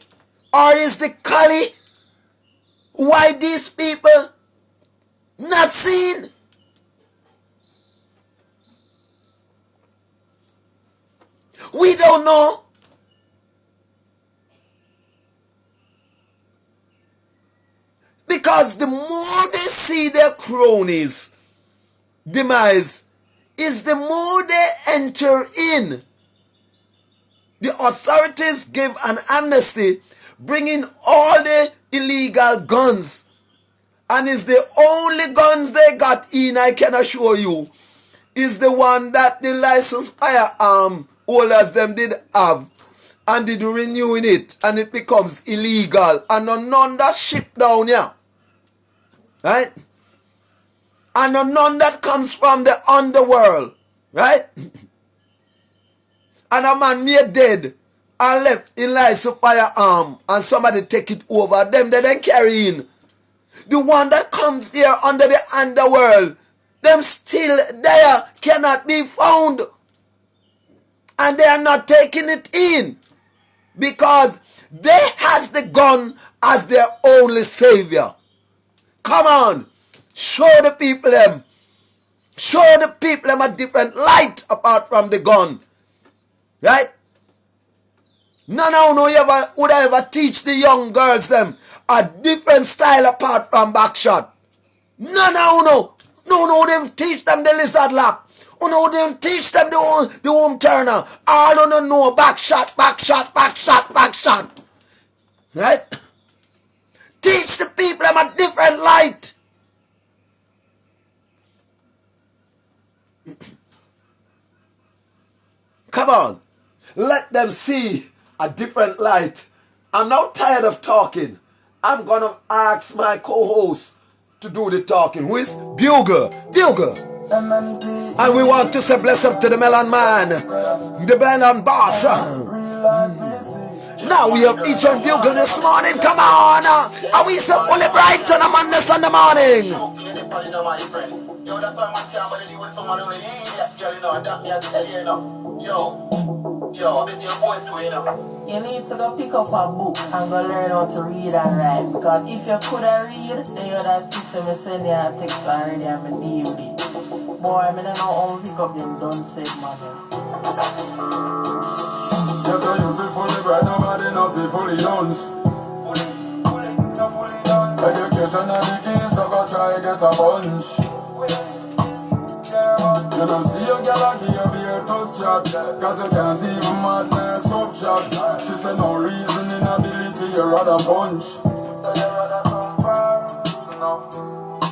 or is the Kali. Why these people not seen? We don't know. Because the more they see their cronies' demise, is the more they enter in. The authorities give an amnesty, bringing all the illegal guns. And it's the only guns they got in, I can assure you, is the one that the licensed firearm holders them did have and did renewing it, and it becomes illegal and none that shipped down here. Right? And none that comes from the underworld. Right? And a man made dead and left in licensed firearm and somebody take it over. Them they then carry in. The one that comes here under the underworld, them still there cannot be found. And they are not taking it in. Because they has the gun as their only savior. Come on. Show the people them. Show the people them a different light apart from the gun. Right? None of you would ever teach the young girls them a different style apart from backshot. None of you. No, them teach them the lizard lap. No, them teach them the home turner. All of them know backshot. Right? Teach the people them a different light. Come on. Let them see a different light. I'm now tired of talking. I'm going to ask my co-host to do the talking. Who is Bugle? And we want to say bless up to the Melon Man, the Melon Boss. Now we have each one Bugle this morning. Come on. Are we so fully bright on a Monday, Sunday morning? Yo, that's why man can't bother deal with someone who ain't girl, you know, that me I tell you, you know. Yo, I bet you're going to, you know. You need to go pick up a book and go learn how to read and write. Because if you could have read, then you would have system you send you a text already and me deal with it. Boy, I don't know how to pick up them done said, man. You tell you feel fully bright, nobody know feel fully dance. Education and the keys, so go try get a bunch. You You don't see your girl and give you beer tough chat, cause you can't even madness up chat. She said no reason inability, you rather punch. So you rather come far,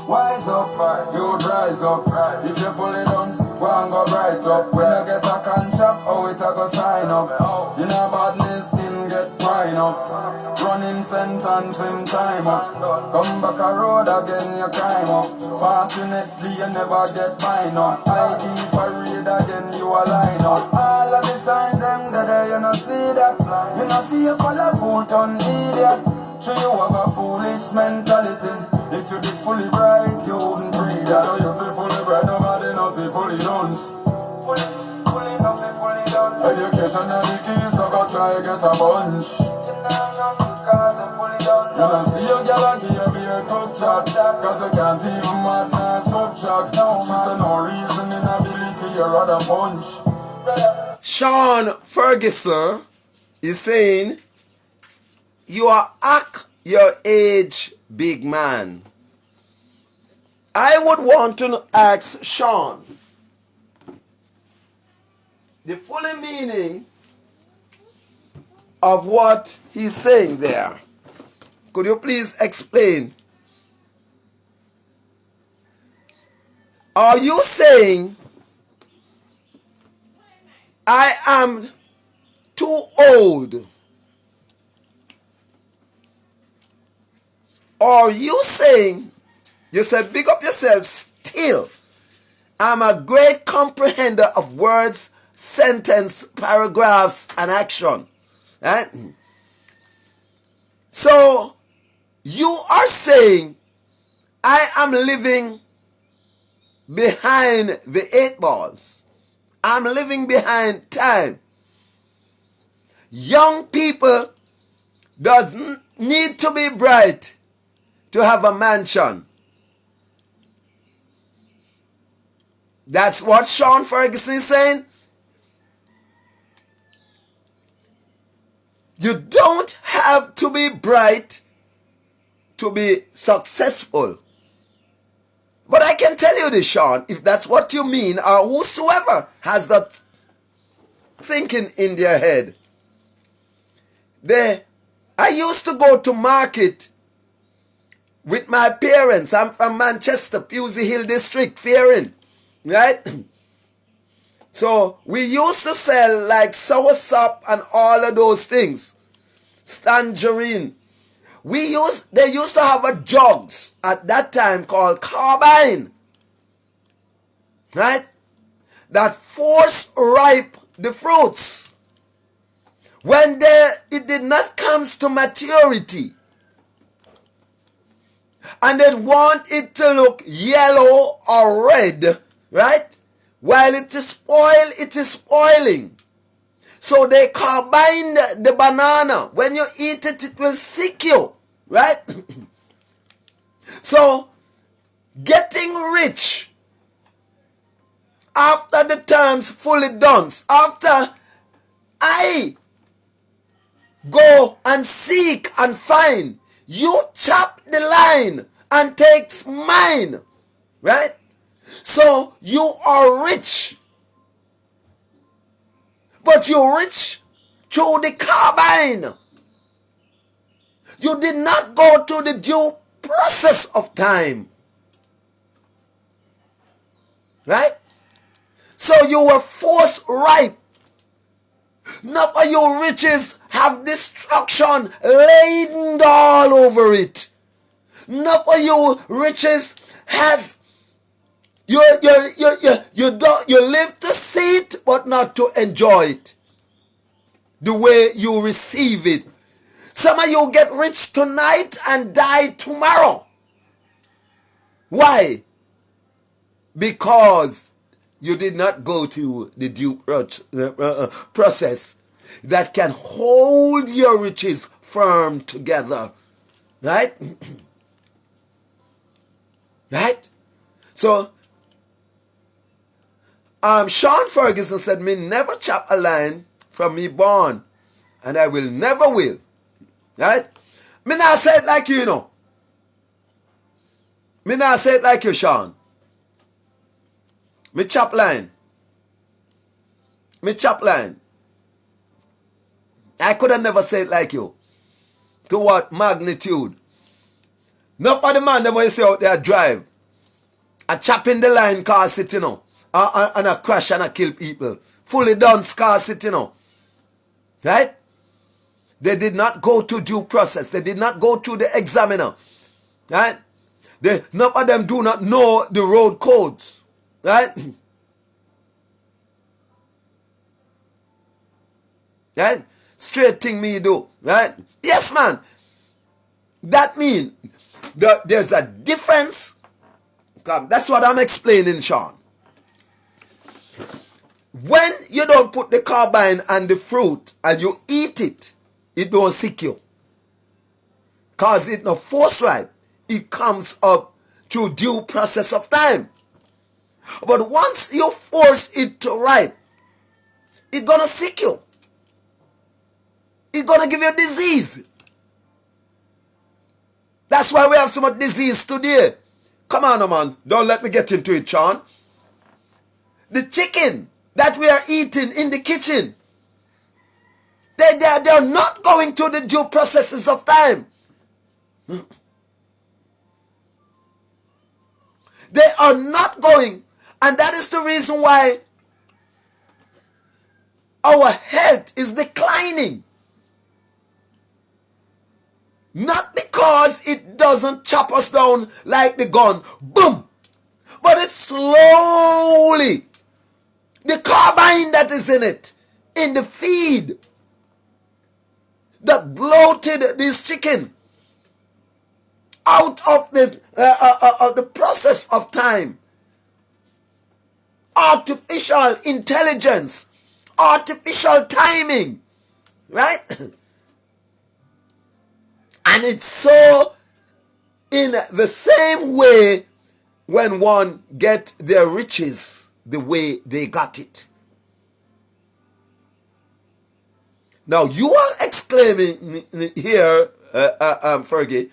wise up, you rise up. If you fully done, go and go bright up. When you get a contract, oh it a go sign up. In a badness, in get pine up. Running sentence in time up. Come back a road again, you climb up. Fortunately, you never get mine up. ID parade again, you a line up. All of the signs them that you no see that. You no see you full of fool turn idiot. So you have a foolish mentality. If you did fully bright, you wouldn't breathe. I know you feel fully bright, nobody knows you fully done. Fully done. Education and the keys, so go try get a bunch. You don't see your girl and give you beer tough chat, cause you can't even madness up chat. She said no reason inability, you rather punch. Sean Ferguson is saying, you are act your age, big man. I would want to ask Sean the full meaning of what he's saying there. Could you please explain? Are you saying I am too old? Or you saying, you said, big up yourself, still, I'm a great comprehender of words, sentence, paragraphs, and action. Right? So, you are saying, I am living behind the 8 balls. I'm living behind time. Young people doesn't need to be bright to have a mansion. That's what Sean Ferguson is saying. You don't have to be bright to be successful. But I can tell you this, Sean, if that's what you mean, or whosoever has that thinking in their head. I used to go to market with my parents. I'm from Manchester, Pusey Hill District, Fearing, right? So we used to sell like soursop and all of those things. Tangerine. They used to have a jugs at that time called carbine, right? That force ripe the fruits. When it did not come to maturity, and they want it to look yellow or red, right? While it is spoiling. So they carbine the banana. When you eat it, it will sick you, right? So, getting rich after the terms fully done, after I go and seek and find, you chop the line and takes mine, right? So you are rich, but you're rich through the carbine. You did not go through the due process of time, right? So you were force ripe. None of your riches have destruction laden all over it. None of your riches have you live to see it but not to enjoy it the way you receive it. Some of you get rich tonight and die tomorrow. Why? Because you did not go through the due process that can hold your riches firm together. Right? Right? So, Sean Ferguson said, me never chop a line from me born, and I will never will. Right? Me not say it like you, know. Me not say it like you, Sean. Me chop line. Me chop line. I could have never said it like you. To what magnitude? Not for the man them when you say out there drive. A chop in the line car sit, you know. And a crash and a kill people. Fully done car sit, you know. Right? They did not go to due process. They did not go to the examiner. Right? None of them do not know the road codes. Right? Right? Straight thing me do. Right? Yes, man. That means there's a difference. That's what I'm explaining, Sean. When you don't put the carbine and the fruit and you eat it, it don't sick you. Because it's not force ripe. It comes up through due process of time. But once you force it to ripe, it's gonna sick you. It's gonna give you a disease. That's why we have so much disease today. Come on, man. Don't let me get into it, Sean. The chicken that we are eating in the kitchen, they're not going through the due processes of time. They are not going. And that is the reason why our health is declining. Not because it doesn't chop us down like the gun. Boom! But it's slowly. The carbine that is in it, in the feed, that bloated this chicken out of the process of time. Artificial intelligence, artificial timing, right? And it's so in the same way when one get their riches the way they got it. Now you are exclaiming here, Fergie,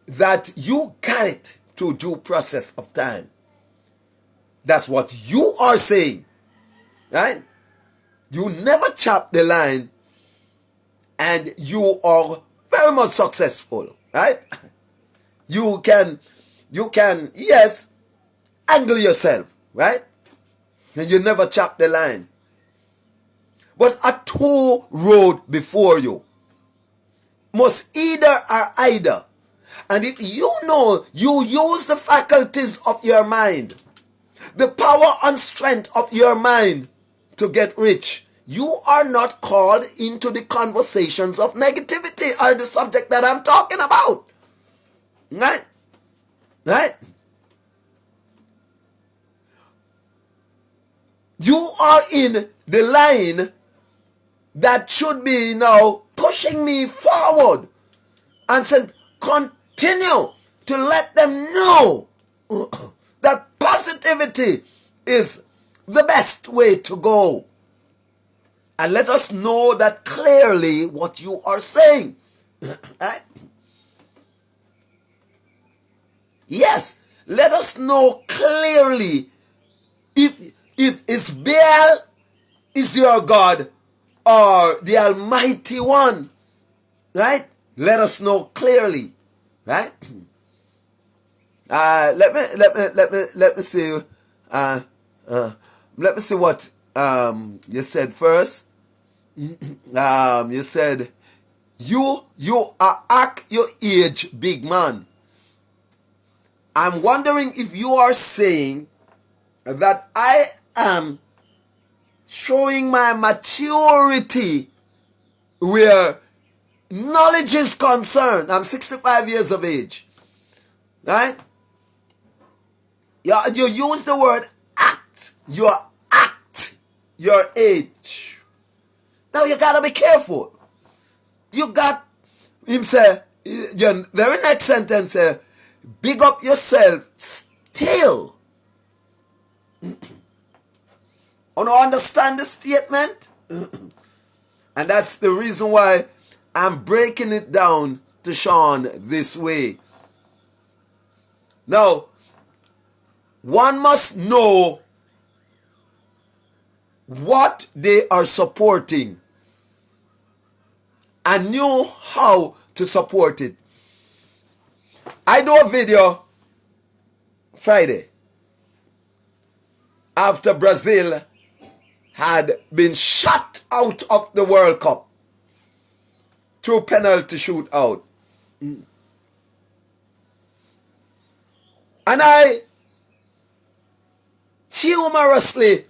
that you got it through due process of time. That's what you are saying, right? You never chop the line and you are very much successful, right? You can, yes, angle yourself, right? And you never chop the line. But a two road before you must either or either. And if you know you use the faculties of your mind, the power and strength of your mind to get rich, you are not called into the conversations of negativity or the subject that I'm talking about. Right? Right? You are in the line that should be now pushing me forward and said, continue to let them know that positivity is the best way to go. And let us know that clearly what you are saying. Right? Yes, let us know clearly if it's Baal is your God or the Almighty One. Right? Let us know clearly. Right? Let me see. Let me see what you said first. You said you are act your age, big man. I'm wondering if you are saying that I am showing my maturity where knowledge is concerned. I'm 65 years of age. Right? You use the word act. You act your age. Now you gotta be careful. You got him say, your very next sentence say, big up yourself still. You don't understand the statement? And that's the reason why I'm breaking it down to Sean this way. Now, one must know what they are supporting and know how to support it. I do a video Friday after Brazil had been shut out of the World Cup through penalty shootout. And I humorously,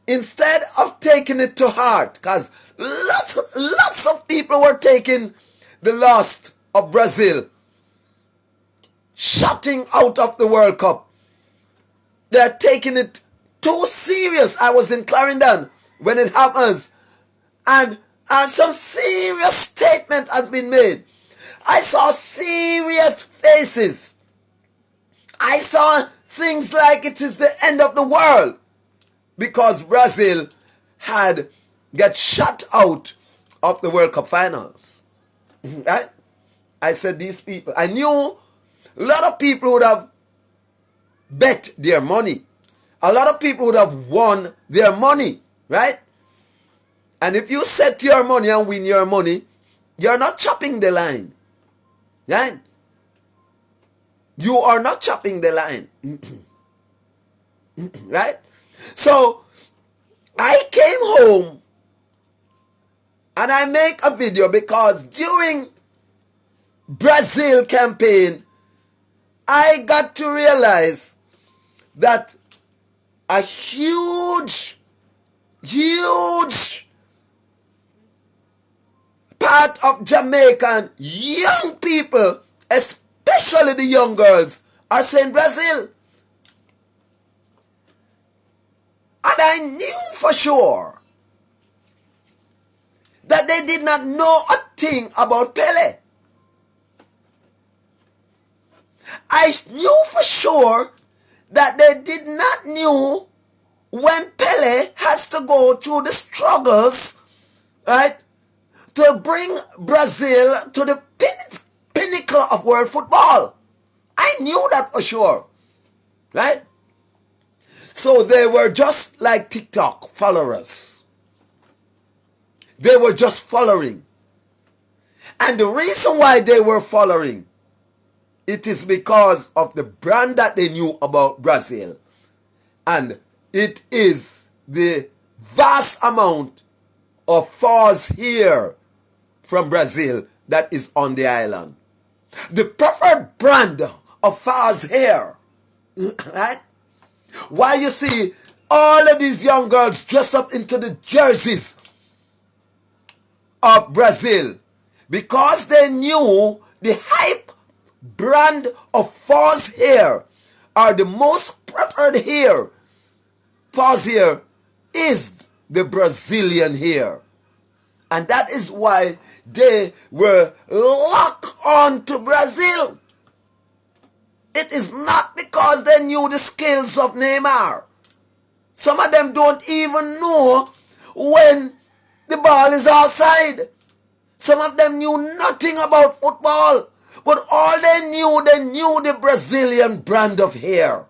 instead of taking it to heart, because lots of people were taking the loss of Brazil shutting out of the World Cup, they're taking it too serious. I was in Clarendon when it happens, and some serious statement has been made. I saw serious faces. I saw things like it is the end of the world because Brazil had got shut out of the World Cup finals. Right? I said these people, I knew a lot of people would have bet their money. A lot of people would have won their money, right? And if you set your money and win your money, you're not chopping the line. Right? You are not chopping the line. Right? So, I came home and I make a video because during Brazil campaign, I got to realize that a huge part of Jamaican young people, especially the young girls, are saying Brazil. And I knew for sure that they did not know a thing about Pele. I knew for sure that they did not know when Pele has to go through the struggles, right, to bring Brazil to the pinnacle of world football. I knew that for sure, right? So they were just like TikTok followers. They were just following. And the reason why they were following, it is because of the brand that they knew about Brazil. And it is the vast amount of furs here from Brazil that is on the island. The preferred brand of furs here, right? Why you see all of these young girls dressed up into the jerseys of Brazil, because they knew the hype brand of false hair are the most preferred hair. False hair is the Brazilian hair. And that is why they were locked on to Brazil. It is not because they knew the skills of Neymar. Some of them don't even know when the ball is outside. Some of them knew nothing about football. But all they knew the Brazilian brand of hair.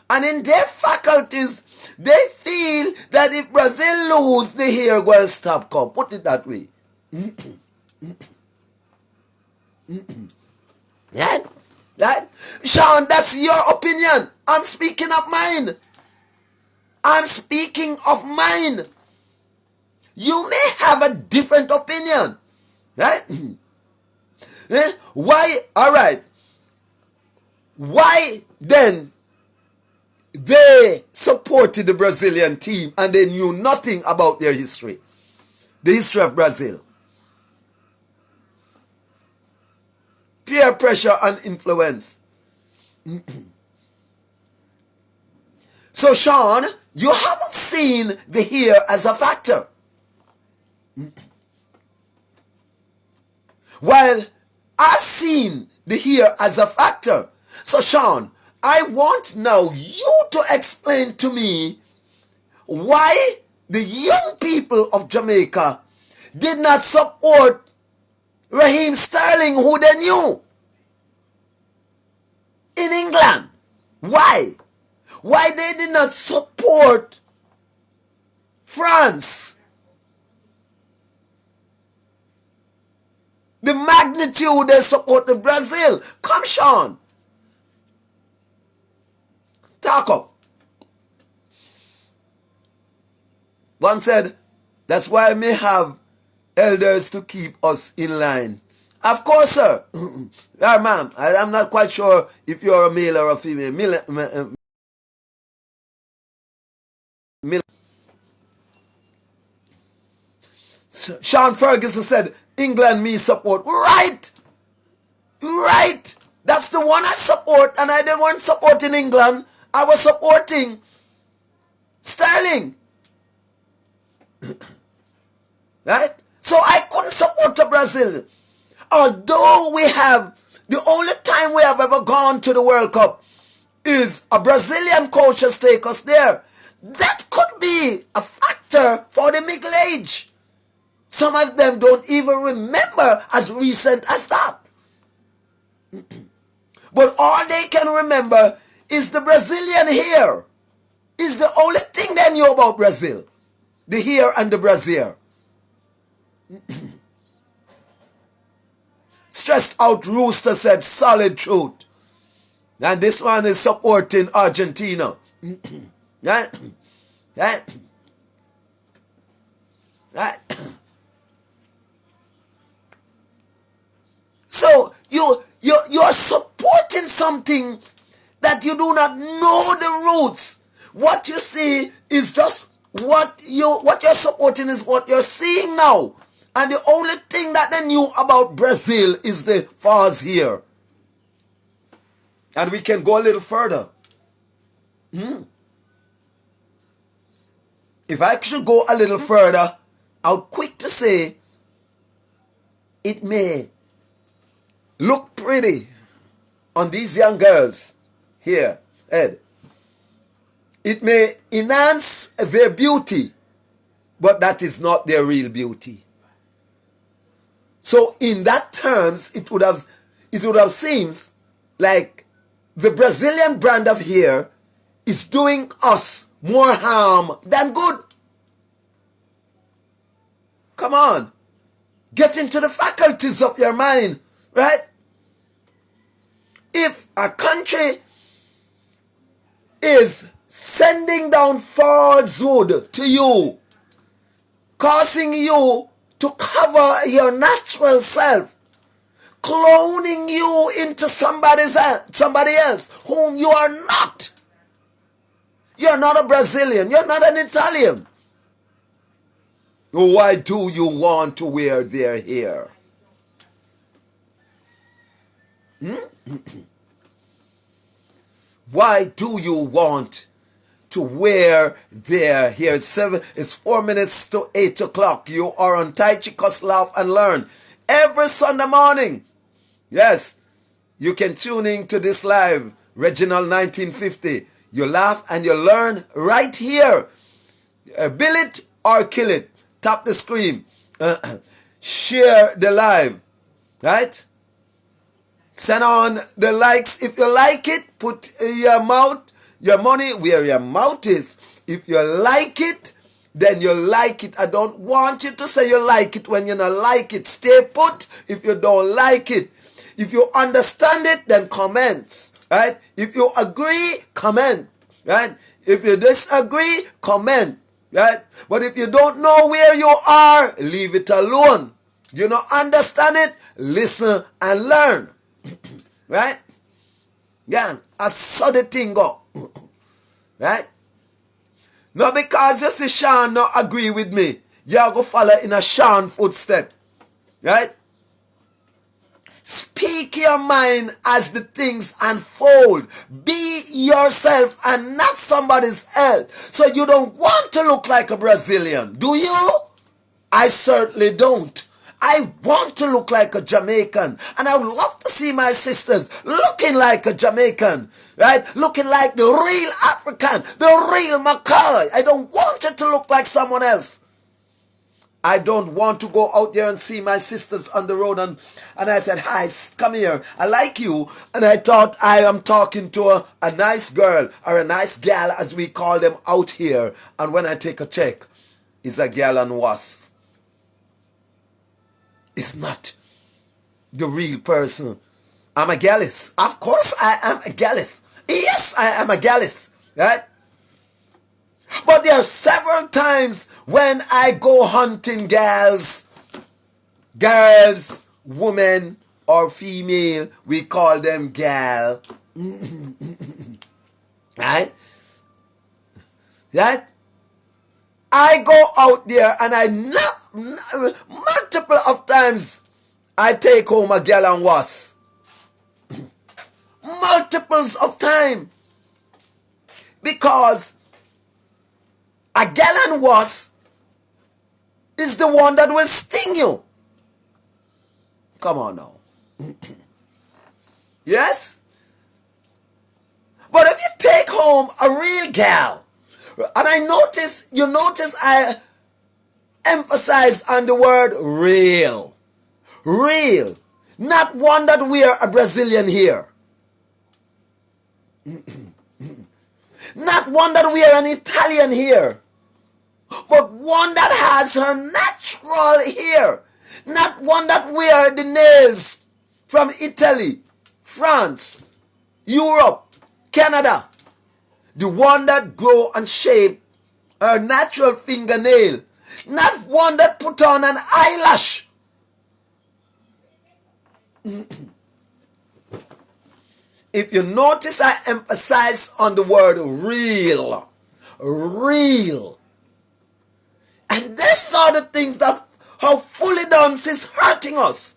And in their faculties, they feel that if Brazil lose, the hair will stop come. Put it that way. Yeah? Right? Sean, that's your opinion. I'm speaking of mine. I'm speaking of mine. You may have a different opinion. Right? Why? Alright. Why then they supported the Brazilian team and they knew nothing about their history? The history of Brazil. Peer pressure and influence. So Sean, you haven't seen the hair as a factor. While I've seen the hair as a factor. So Sean, I want now you to explain to me why the young people of Jamaica did not support Raheem Sterling, who they knew in England. Why? Why they did not support France? The magnitude they supported Brazil. Come, Sean. Talk up. One said, that's why I may have elders to keep us in line. Of course, sir. Yeah, ma'am. I'm not quite sure if you're a male or a female. Sean Ferguson said, England me support. Right. Right. That's the one I support. And I didn't want supporting England. I was supporting Sterling. Right? So I couldn't support Brazil. Although we have, the only time we have ever gone to the World Cup is a Brazilian coach has taken us there. That could be a factor for the middle age. Some of them don't even remember as recent as that. But all they can remember is the Brazilian hair. Is the only thing they knew about Brazil. The hair and the brassiere. Stressed out Rooster said solid truth. And this one is supporting Argentina. Right? Right? Right? So you're supporting something that you do not know the roots. What you see is just what you're supporting is what you're seeing now. And the only thing that they knew about Brazil is the falls here. And we can go a little further. If I should go a little further, I'll quick to say it may look pretty on these young girls here, Ed. It may enhance their beauty, but that is not their real beauty. So in that terms, it would have seemed like the Brazilian brand of hair is doing us more harm than good. Come on. Get into the faculties of your mind, right? If a country is sending down falsehood to you, causing you to cover your natural self, cloning you into somebody else whom you are not. You're not a Brazilian. You're not an Italian. Why do you want to wear their hair? Why do you want to wear their hair? It's 4 minutes to 8 o'clock. You are on Tai Chi Cuss Laugh and Learn every Sunday morning. Yes, you can tune in to this live, Reginald 1950. You laugh and you learn right here. Bill it or kill it. Tap the screen. Share the live. Right? Send on the likes if you like it. Put your money where your mouth is. If you like it, then you like it. I don't want you to say you like it when you don't like it. Stay put if you don't like it. If you understand it, then comment. Right? If you agree, comment. Right? If you disagree, comment. Right? But if you don't know where you are, leave it alone. You don't understand it, listen and learn. Right? Yeah, I saw the thing go. Right? Not because you see Sean not agree with me, you go follow in a Sean footstep. Right? Speak your mind as the things unfold. Be yourself and not somebody else. So you don't want to look like a Brazilian, do you? I certainly don't. I want to look like a Jamaican. And I would love to see my sisters looking like a Jamaican. Right? Looking like the real African. The real Makai. I don't want it to look like someone else. I don't want to go out there and see my sisters on the road. And I said, hi, come here. I like you. And I thought I am talking to a nice girl or a nice gal, as we call them out here. And when I take a check, it's a gal and was. It's not the real person. I'm a gallus. Of course I am a gallus. Yes, I am a gallus. Right? But there are several times when I go hunting girls, women, or female, we call them gal. Right? Right? I go out there and multiple of times I take home a gal and was. Multiples of time. Because a gal and was is the one that will sting you. Come on now. Yes? But if you take home a real gal, and you notice I emphasize on the word real. Real. Not one that wear a Brazilian hair. Not one that wear an Italian hair. But one that has her natural hair. Not one that wear the nails from Italy, France, Europe, Canada. The one that grow and shape her natural fingernail. Not one that put on an eyelash. If you notice, I emphasize on the word real. Real. And these are the things that how fully dance is hurting us.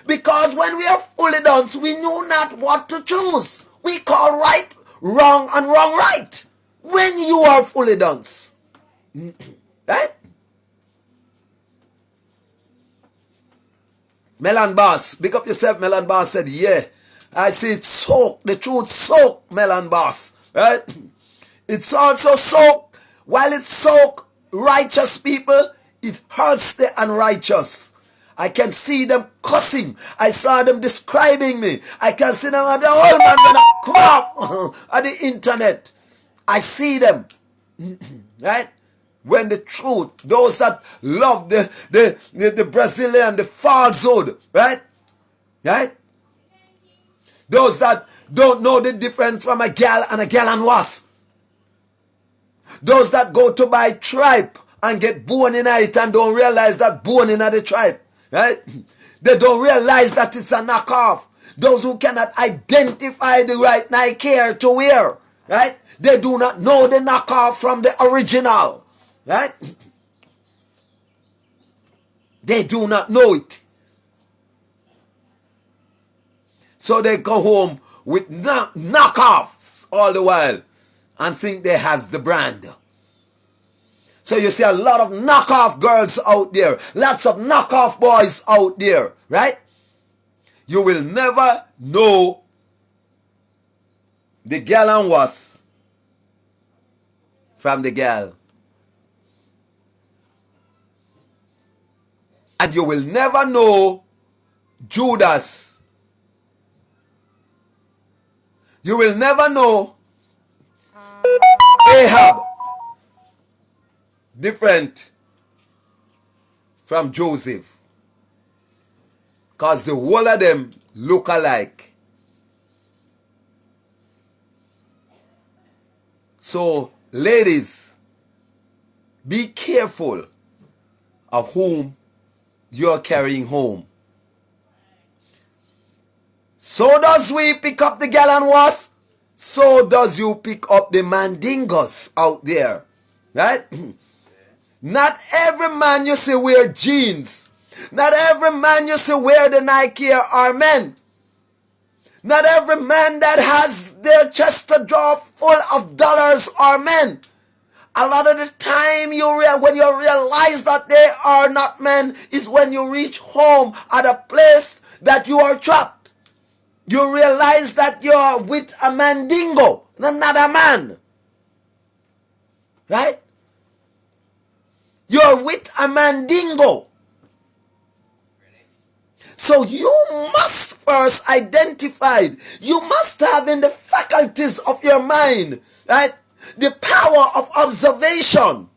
Because when we are fully dance, we know not what to choose. We call right wrong and wrong right. When you are fully dance. Right? Melon Boss, pick up yourself. Melon Boss said, yeah, I see it soak, the truth soak, Melon Boss. Right? It's also soak. While it soak righteous people, it hurts the unrighteous. I can see them cussing. I saw them describing me. I can see them and the old man gonna come off at the internet. I see them. Right? When the truth, those that love the Brazilian, the falsehood, right? Right? Those that don't know the difference from a gal and a gal and was. Those that go to buy tripe and get bone in it and don't realize that bone in the tripe. Right? They don't realize that it's a knockoff. Those who cannot identify the right Nike Air to wear. Right? They do not know the knockoff from the original. Right? They do not know it. So they go home with knockoffs all the while and think they have the brand. So you see a lot of knockoff girls out there. Lots of knockoff boys out there. Right? You will never know the gal and was from the gal. And you will never know Judas. You will never know Ahab. Different from Joseph. Because the whole of them look alike. So, ladies, be careful of whom you're carrying home. So does we pick up the gal and was, so does you pick up the mandingos out there. Right? Not every man you see wear jeans. Not every man you see wear the Nike are men. Not every man that has their chest drawer full of dollars are men. A lot of the time when you realize that they are not men is when you reach home at a place that you are trapped. You realize that you are with a mandingo, not a man. Right? You're with a mandingo. So you must first identify, you must have in the faculties of your mind, right, the power of observation.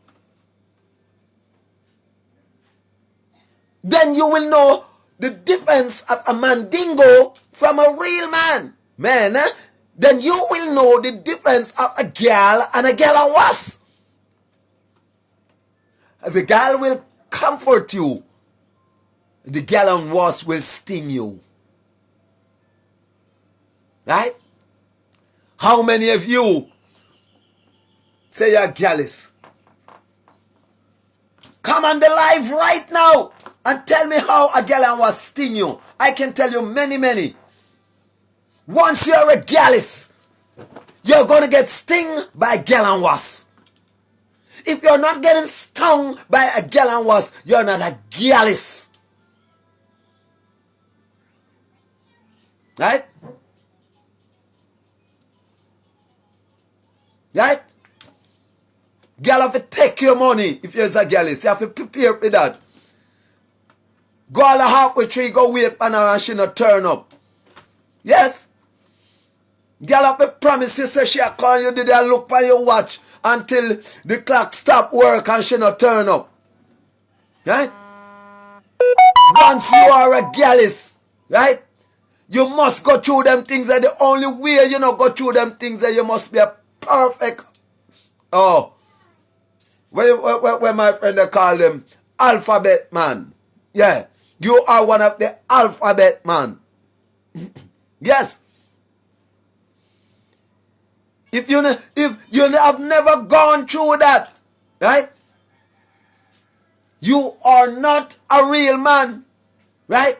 Then you will know the difference of a mandingo from a real man. Then you will know the difference of a gal and a gal and was. The gal will comfort you. The gal and was will sting you. Right? How many of you say you're gallus? Come on the live right now and tell me how a gal and was sting you. I can tell you many. Once you're a gallus, you're going to get stung by a gal and was. If you're not getting stung by a gal and was, you're not a gallus. Right? Right? Girl have to take your money if you're a gallus. You have to prepare for that. Go all the halfway tree, go wait for her and she not turn up. Yes? Girl have to promise you, say she'll call you, did they look for your watch until the clock stop work and she not turn up. Right? Once you are a gallus, right? You must go through them things. And the only way you not go through them things that you must be a perfect. Oh. Where my friend they call them alphabet man. Yeah. You are one of the alphabet man. Yes. If you have never gone through that, right? You are not a real man. Right?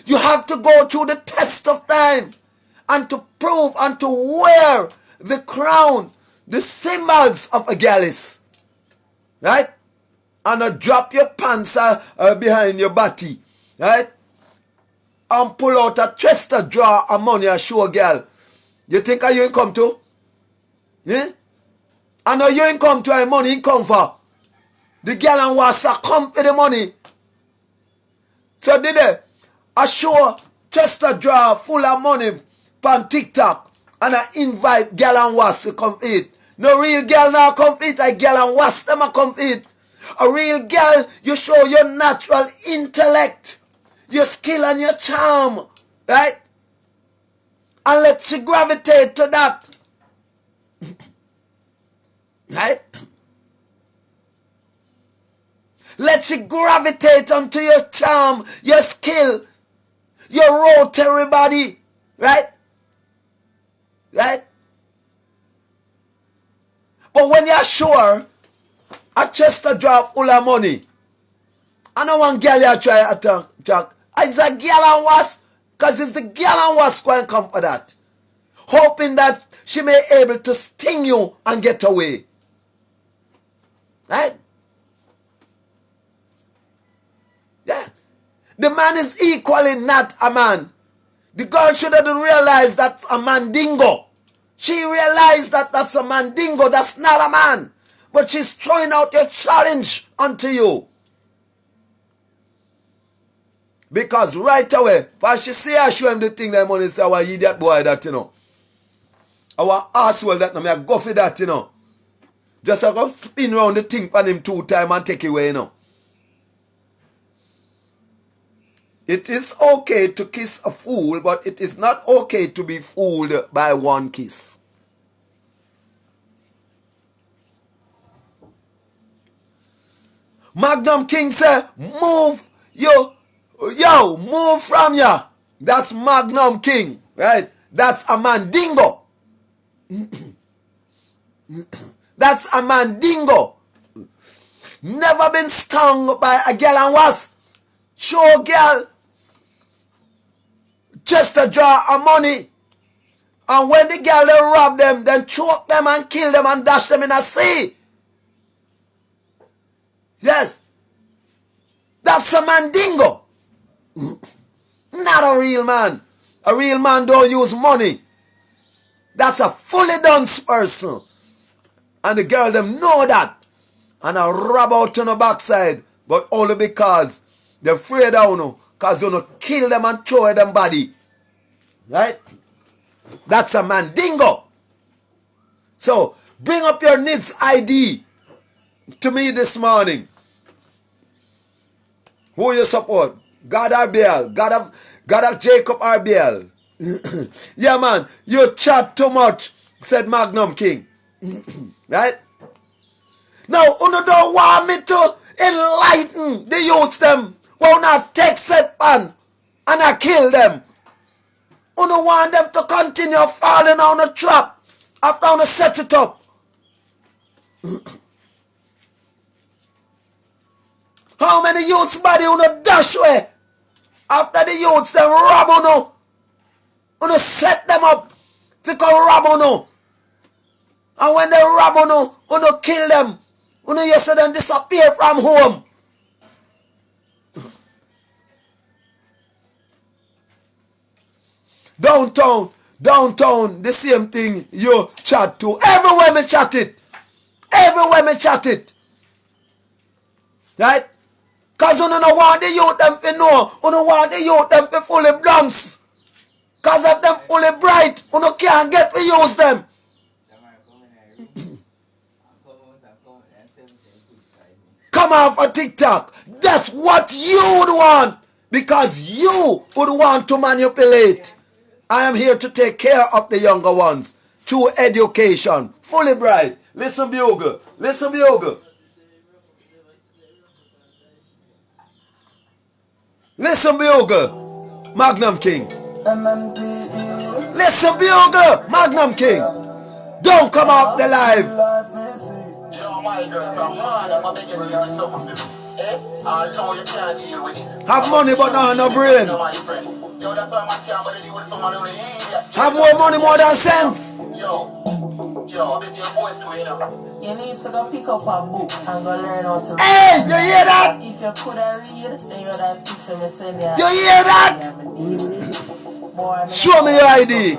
You have to go through the test of time and to prove and to wear the crown, the symbols of a gallus. Right? And drop your pants behind your body. Right? And pull out a chest drawer of money and show a girl. You think you ain't come to? Yeah? I know you ain't come to a money you come for. The girl and was come for the money. So did they? I show chest drawer full of money on TikTok and I invite girl and was to come eat. No real girl now come eat, like girl and was them a come eat. A real girl, you show your natural intellect, your skill and your charm, right? And let she gravitate to that. Right? Let she gravitate onto your charm, your skill, your rotary body. Right? Right? But when you're sure, a chest drop full of money, I know one girl you try to attack. It's a girl and was, because it's the girl and was going to come for that. Hoping that she may be able to sting you and get away. Right? Yeah. The man is equally not a man. The girl should have realized that's a mandingo. She realized that that's a mandingo, that's not a man. But she's throwing out your challenge onto you. Because right away, when she see her show him the thing that money say, our idiot boy that, you know. Our asshole that, no, me a go for that, you know. Just go spin around the thing on him 2 times and take it away, you know. It is okay to kiss a fool, but it is not okay to be fooled by one kiss. Magnum King say, move, move from ya. That's Magnum King, right? That's a mandingo. That's a mandingo. Never been stung by a girl and was. Show girl just a draw of money. And when the girl they rob them, then choke them and kill them and dash them in a sea. Yes. That's a mandingo. Not a real man. A real man don't use money. That's a fully done person. And the girl them know that. and I rob out on the backside, but only because they're afraid of you, because you kill them and throw away them body. Right? That's a mandingo. So, bring up your NIDS ID to me this morning. Who you support? God or Baal? God of Jacob or Baal? Yeah, man, you chat too much, said Magnum King. Right? Now, you don't want me to enlighten the youths them. Well, not take set pan and I kill them. You don't want them to continue falling on the trap after you set it up. How many youths body you dash away after the youths them rob you set them up to come rob you. And when they rob you kill them. You see them disappear from home. Downtown, the same thing you chat to. Everywhere me chat it. Right? Because you don't want the youth them to know. You don't want the youth them to fully blanks. Because if them fully bright, you can't get to use them. Come off a TikTok. That's what you would want. Because you would want to manipulate. I am here to take care of the younger ones. Through education. Fully bright. Listen, Bugle. Listen, Bugle. Magnum King. Listen, Bugle. Magnum King. Don't come off the live. Have money but not no brain. Have more money more than sense. You need to go pick up a book and go learn how to read. Hey, you hear that? If you could read, then you're that system is sending you. You hear that? Show me your ID.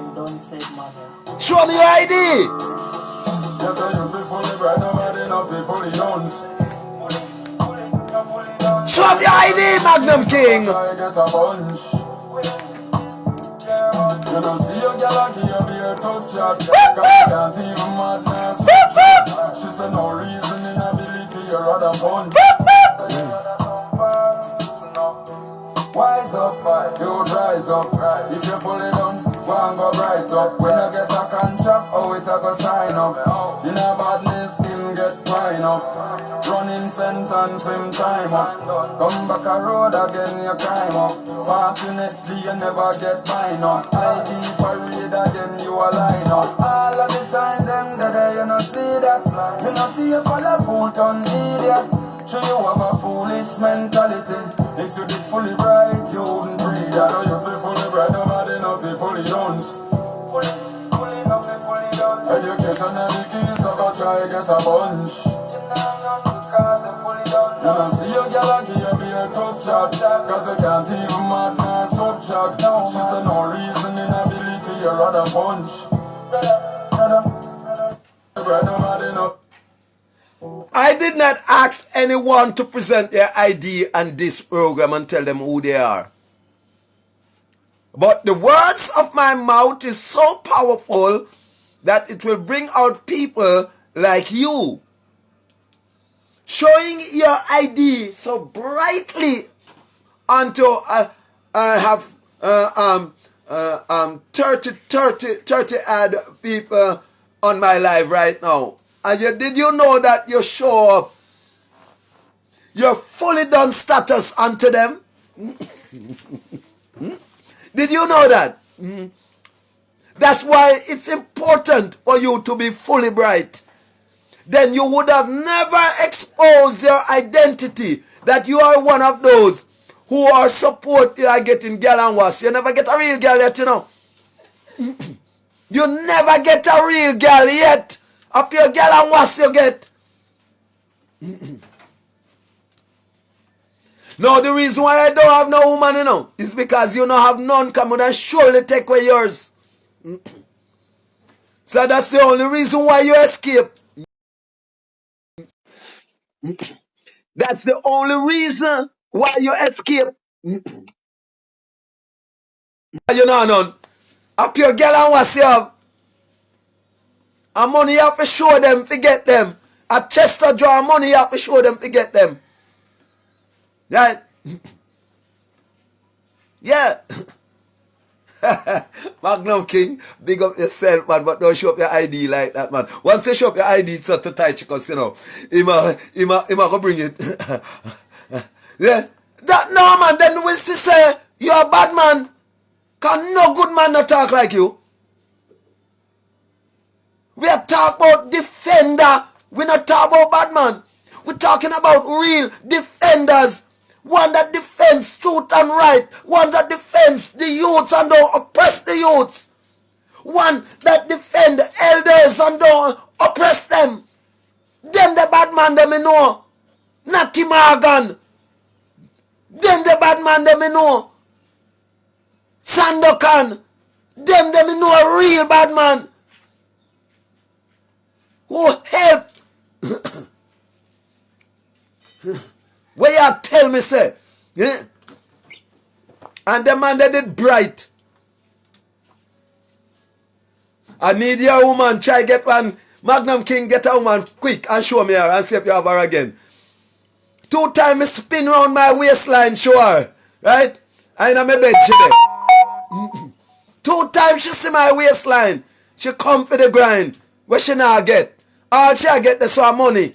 Show me your ID. Show me your ID, Magnum King. You don't see your girl give you beer tough chat. Cause you can't even madness. She said no reason inability, you rather punch. Wise up, you rise up. If you fully done, go and go bright up. When you get a contract, oh it a go sign up. In a badness, him get pine up. Running sentence, him time up. Come back a road again, you climb up. Fortunately, you never get mine up. ID parade again, you a line up. All of the signs, them that you no see that. You no see you follow full ton idiot. So you have a foolish mentality. If you did fully bright, you wouldn't breathe. I know you feel fully bright, nobody know feel fully dance. Education and the keys, so go try get a bunch. You don't see your girl give you be a tough chat. Cause you can't even madness subject. She said no reason inability, you rather punch. Nobody know. I did not ask anyone to present their ID on this program and tell them who they are. But the words of my mouth is so powerful that it will bring out people like you. Showing your ID so brightly until I have 30 odd people on my live right now. And did you know that you show up your fully done status unto them? Did you know that? That's why it's important for you to be fully bright. Then you would have never exposed your identity that you are one of those who are supporting are getting girl and was. You never get a real girl yet, you know. You never get a real girl yet. Up your girl and was you get. No, the reason why I don't have no woman, you know, is because you don't have none coming and surely take away yours. So that's the only reason why you escape. That's the only reason why you escape. You know none. Up your girl and what's you have. And money you have to show them to get them. A Chester draw money you have to show them to get them. Right? Yeah. Magnum King, big up yourself, man, but don't show up your ID like that, man. Once you show up your ID, it's not too tight, because, you know, he go bring it. Yeah. That, no, man, then we still say, you're a bad man. Can no good man not talk like you? We are talking about defender. We're not talking about bad man. We're talking about real defenders. One that defends truth and right. One that defends the youths and don't oppress the youths. One that defends elders and don't oppress them. Them the bad man them me know. Natty Morgan. Them the bad man them me know. Sandokan. Them me know a real bad man. Who help. Where you tell me say, yeah? And the man that did bright. I need your woman, try get one. Magnum King, get a woman quick and show me her and see if you have her again. 2 times spin round my waistline, show her. Right? I in my bed today. 2 times she see my waistline. She come for the grind. What she not get? All she get is some money.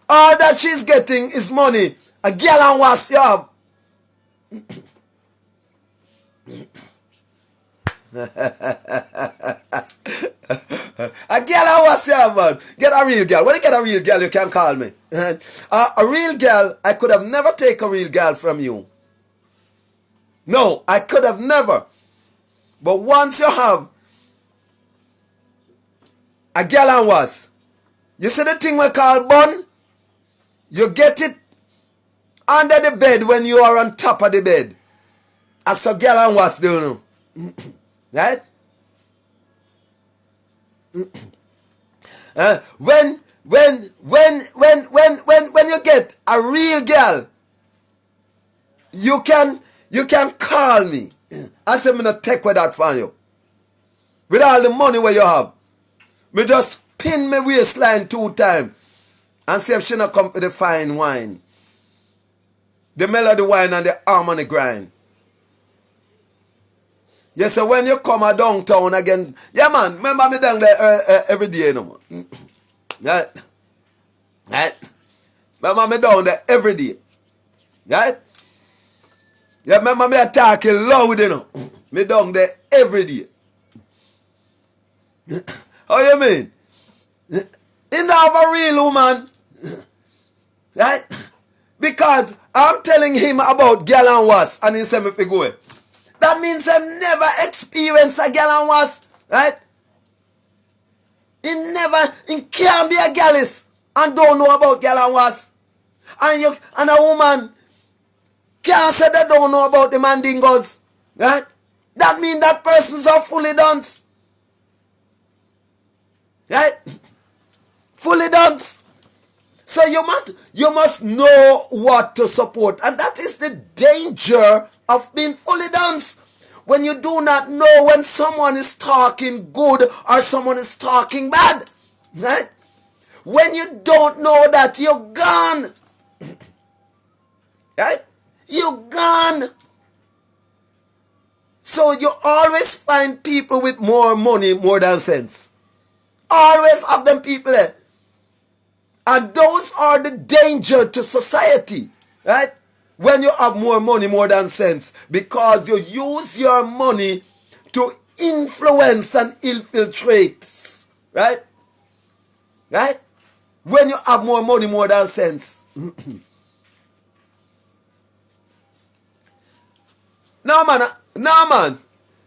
All that she's getting is money. A girl and what's you have. A girl and what's you have, man. Get a real girl. When you get a real girl, you can call me. A real girl, I could have never taken a real girl from you. No, I could have never. But once you have a girl and what's, you see the thing we call bun? You get it under the bed when you are on top of the bed. As a girl and what's doing. Right? When you get a real girl, you can call me and say, I'm going to take with that from you. With all the money where you have. Me just pin my waistline 2 times and see if she not come with the fine wine. The melody wine and the harmony grind. Yes, so when you come a downtown again, yeah man, remember me down there every day no more. Right? Right? Remember me down there every day. Right? Yeah, remember me talking loud, you know. Me down there every day. How you mean? You not have a real woman. Right? Because I'm telling him about girl and was, and he said me fi go. That means I've never experienced a girl and was. Right? He can't be a girlist and don't know about girl and was. And a woman can't say they don't know about the mandingos. Right? That means that person's a fully dance. Right? Fully dance. So you must know what to support. And that is the danger of being fully dance. When you do not know when someone is talking good or someone is talking bad. Right? When you don't know that, you're gone. Right? You're gone. So you always find people with more money, more than sense. Always have them people there. And those are the danger to society. Right? When you have more money, more than sense. Because you use your money to influence and infiltrate. Right? Right? When you have more money, more than sense. No man.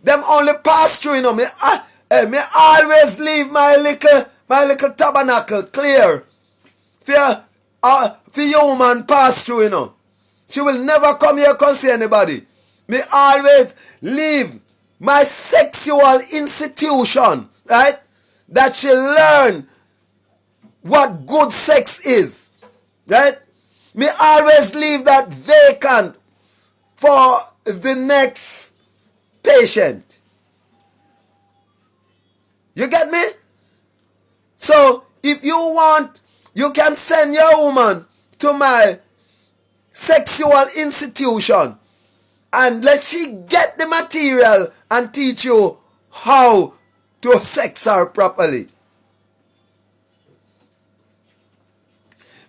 Them only pass through, you know. Me always leave my little tabernacle clear. For you man pass through, you know. She will never come here and see anybody. Me always leave my sexual institution, right? That she learn what good sex is. Right? Me always leave that vacant for the next patient. You get me? So if you want, you can send your woman to my sexual institution and let she get the material and teach you how to sex her properly.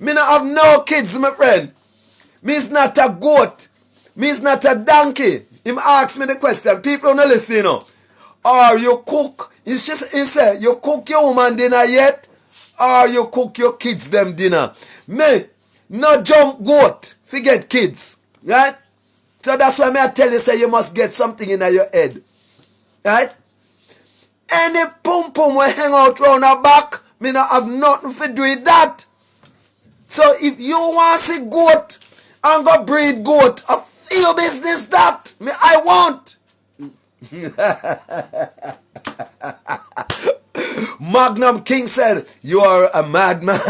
Me not have no kids, my friend. Me is not a goat. Me is not a donkey. Him ask me the question. People don't listen, you know. Or you cook, he say, you cook your woman dinner yet? Or you cook your kids them dinner? Me, no jump goat, forget kids. Right? So that's why I tell you, say you must get something in your head. Right? Any pum pum will hang out round her back, me not have nothing to do with that. So if you want to see goat and go breed goat, a few business that me I want. Magnum King said, you are a madman.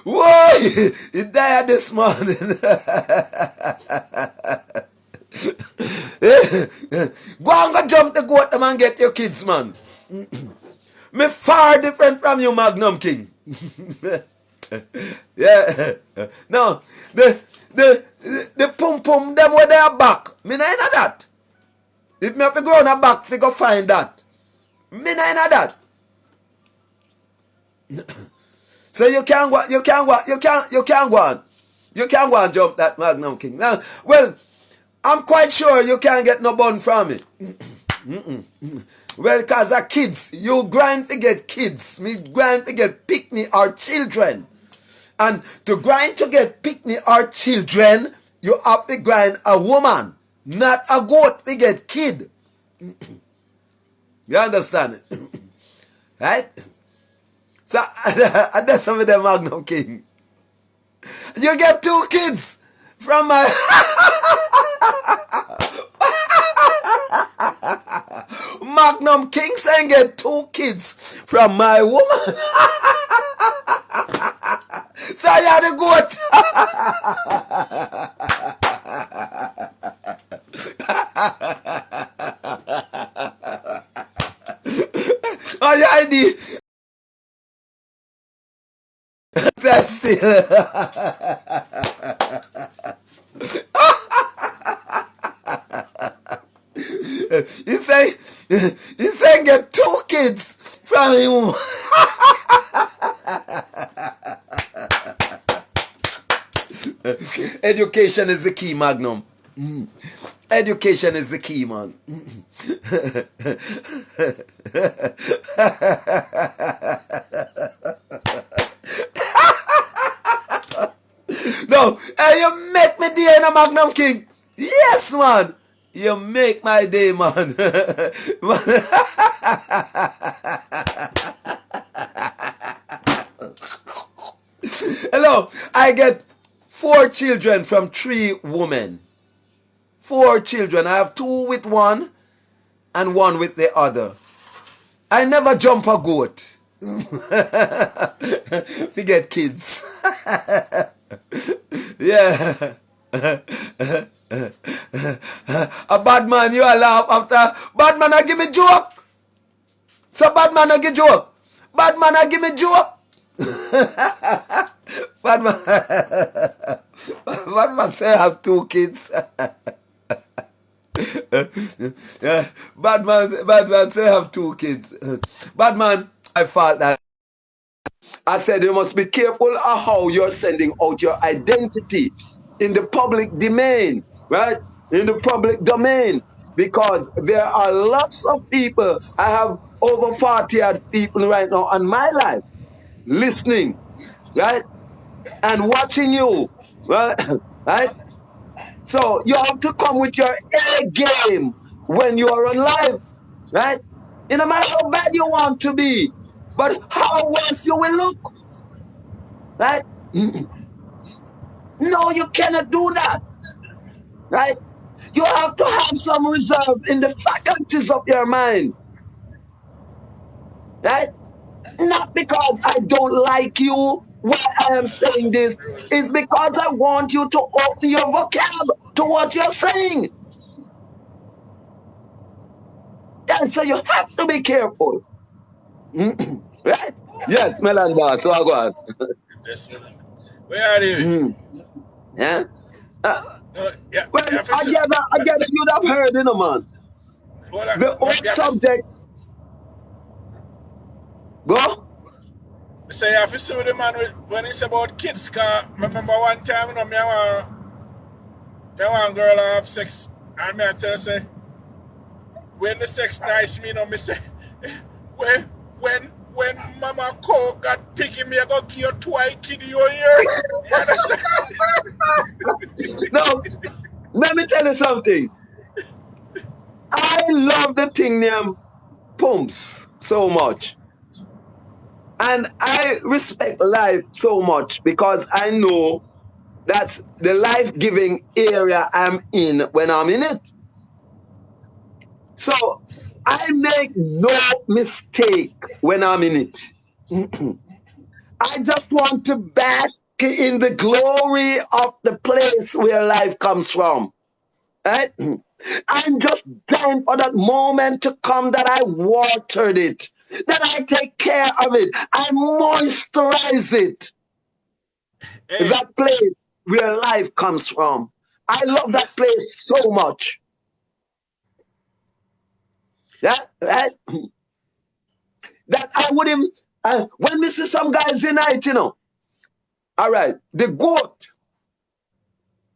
Whoa, he died this morning. Go and go jump the goat and get your kids, man. Me far different from you, Magnum King. Yeah. No, the pum pum them where they are back. Me not in that. If me have to go on a back, fi go find that. Me not in that. So you can't go and jump that Magnum King. Now, well, I'm quite sure you can't get no bun from it. Well, cause of kids, you grind to get kids. Me grind to get picnic or children. And to grind to get picnic or children, you have to grind a woman, not a goat to get kid. You understand it? Right? So, that's some of the Magnum King. You get 2 kids from my... Magnum King saying get 2 kids from my woman. So you are the goat. Oh, you are the... That's still... He say get 2 kids from him. Education is the key, Magnum. Education is the key, man. No, you make me day in a Magnum King. Yes, man. You make my day, man. Hello, I get 4 children from 3 women. 4 children. I have 2 with one and 1 with the other. I never jump a goat. Forget kids. Yeah. A bad man, you a laugh after. Bad man, I give me joke. So bad man, I give joke. Bad man, I give me joke. Bad man say I have 2 kids. Yeah. Bad man say I have 2 kids. Bad man, I thought that. I said you must be careful of how you're sending out your identity in the public domain, right? In the public domain, because there are lots of people. I have over 40 odd people right now on my life listening, right? And watching you, right? Right? So you have to come with your A game when you are on live, right? It no matter how bad you want to be, but how worse you will look, right? No, you cannot do that. Right? You have to have some reserve in the faculties of your mind. Right? Not because I don't like you why I am saying this. It's because I want you to open your vocab to what you're saying. And so you have to be careful. Right? Yes, Melon Boss. So I was. Where are you? Yeah? Yeah, Well, I gather you'd have heard, you know, man. The whole subject. Go? Say, you have to see with the man when it's about kids. Cause remember one time, you know, me want girl have sex, and me I tell her, say, when the sex nice, me, you know, me say, when Mama Cole got picky, me I go give you twice kid your ear. You understand? No, let me tell you something. I love the thing named pumps so much. And I respect life so much because I know that's the life-giving area I'm in when I'm in it. So I make no mistake when I'm in it. I just want to bask in the glory of the place where life comes from. Right? I'm just dying for that moment to come that I watered it, that I take care of it, I moisturize it. Hey. That place where life comes from. I love that place so much. Yeah, right? That I wouldn't, when we see some guys in it, you know, all right, the goat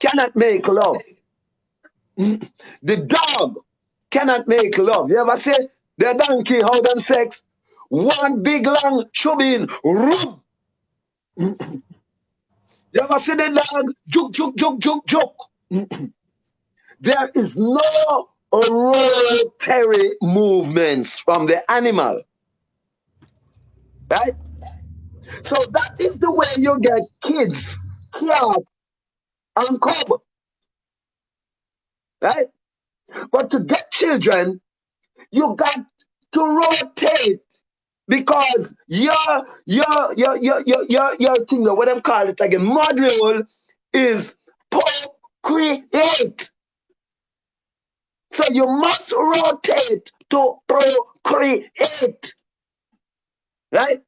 cannot make love. The dog cannot make love. You ever say the donkey how them sex? One big long shubin, rub. You ever see the dog juk juk juk juk juk? There is no rotary movements from the animal. Right? So that is the way you get kids, cat, and cub. Right? But to get children, you got to rotate because your thing, what them call it like a module is procreate. So you must rotate to procreate. Right?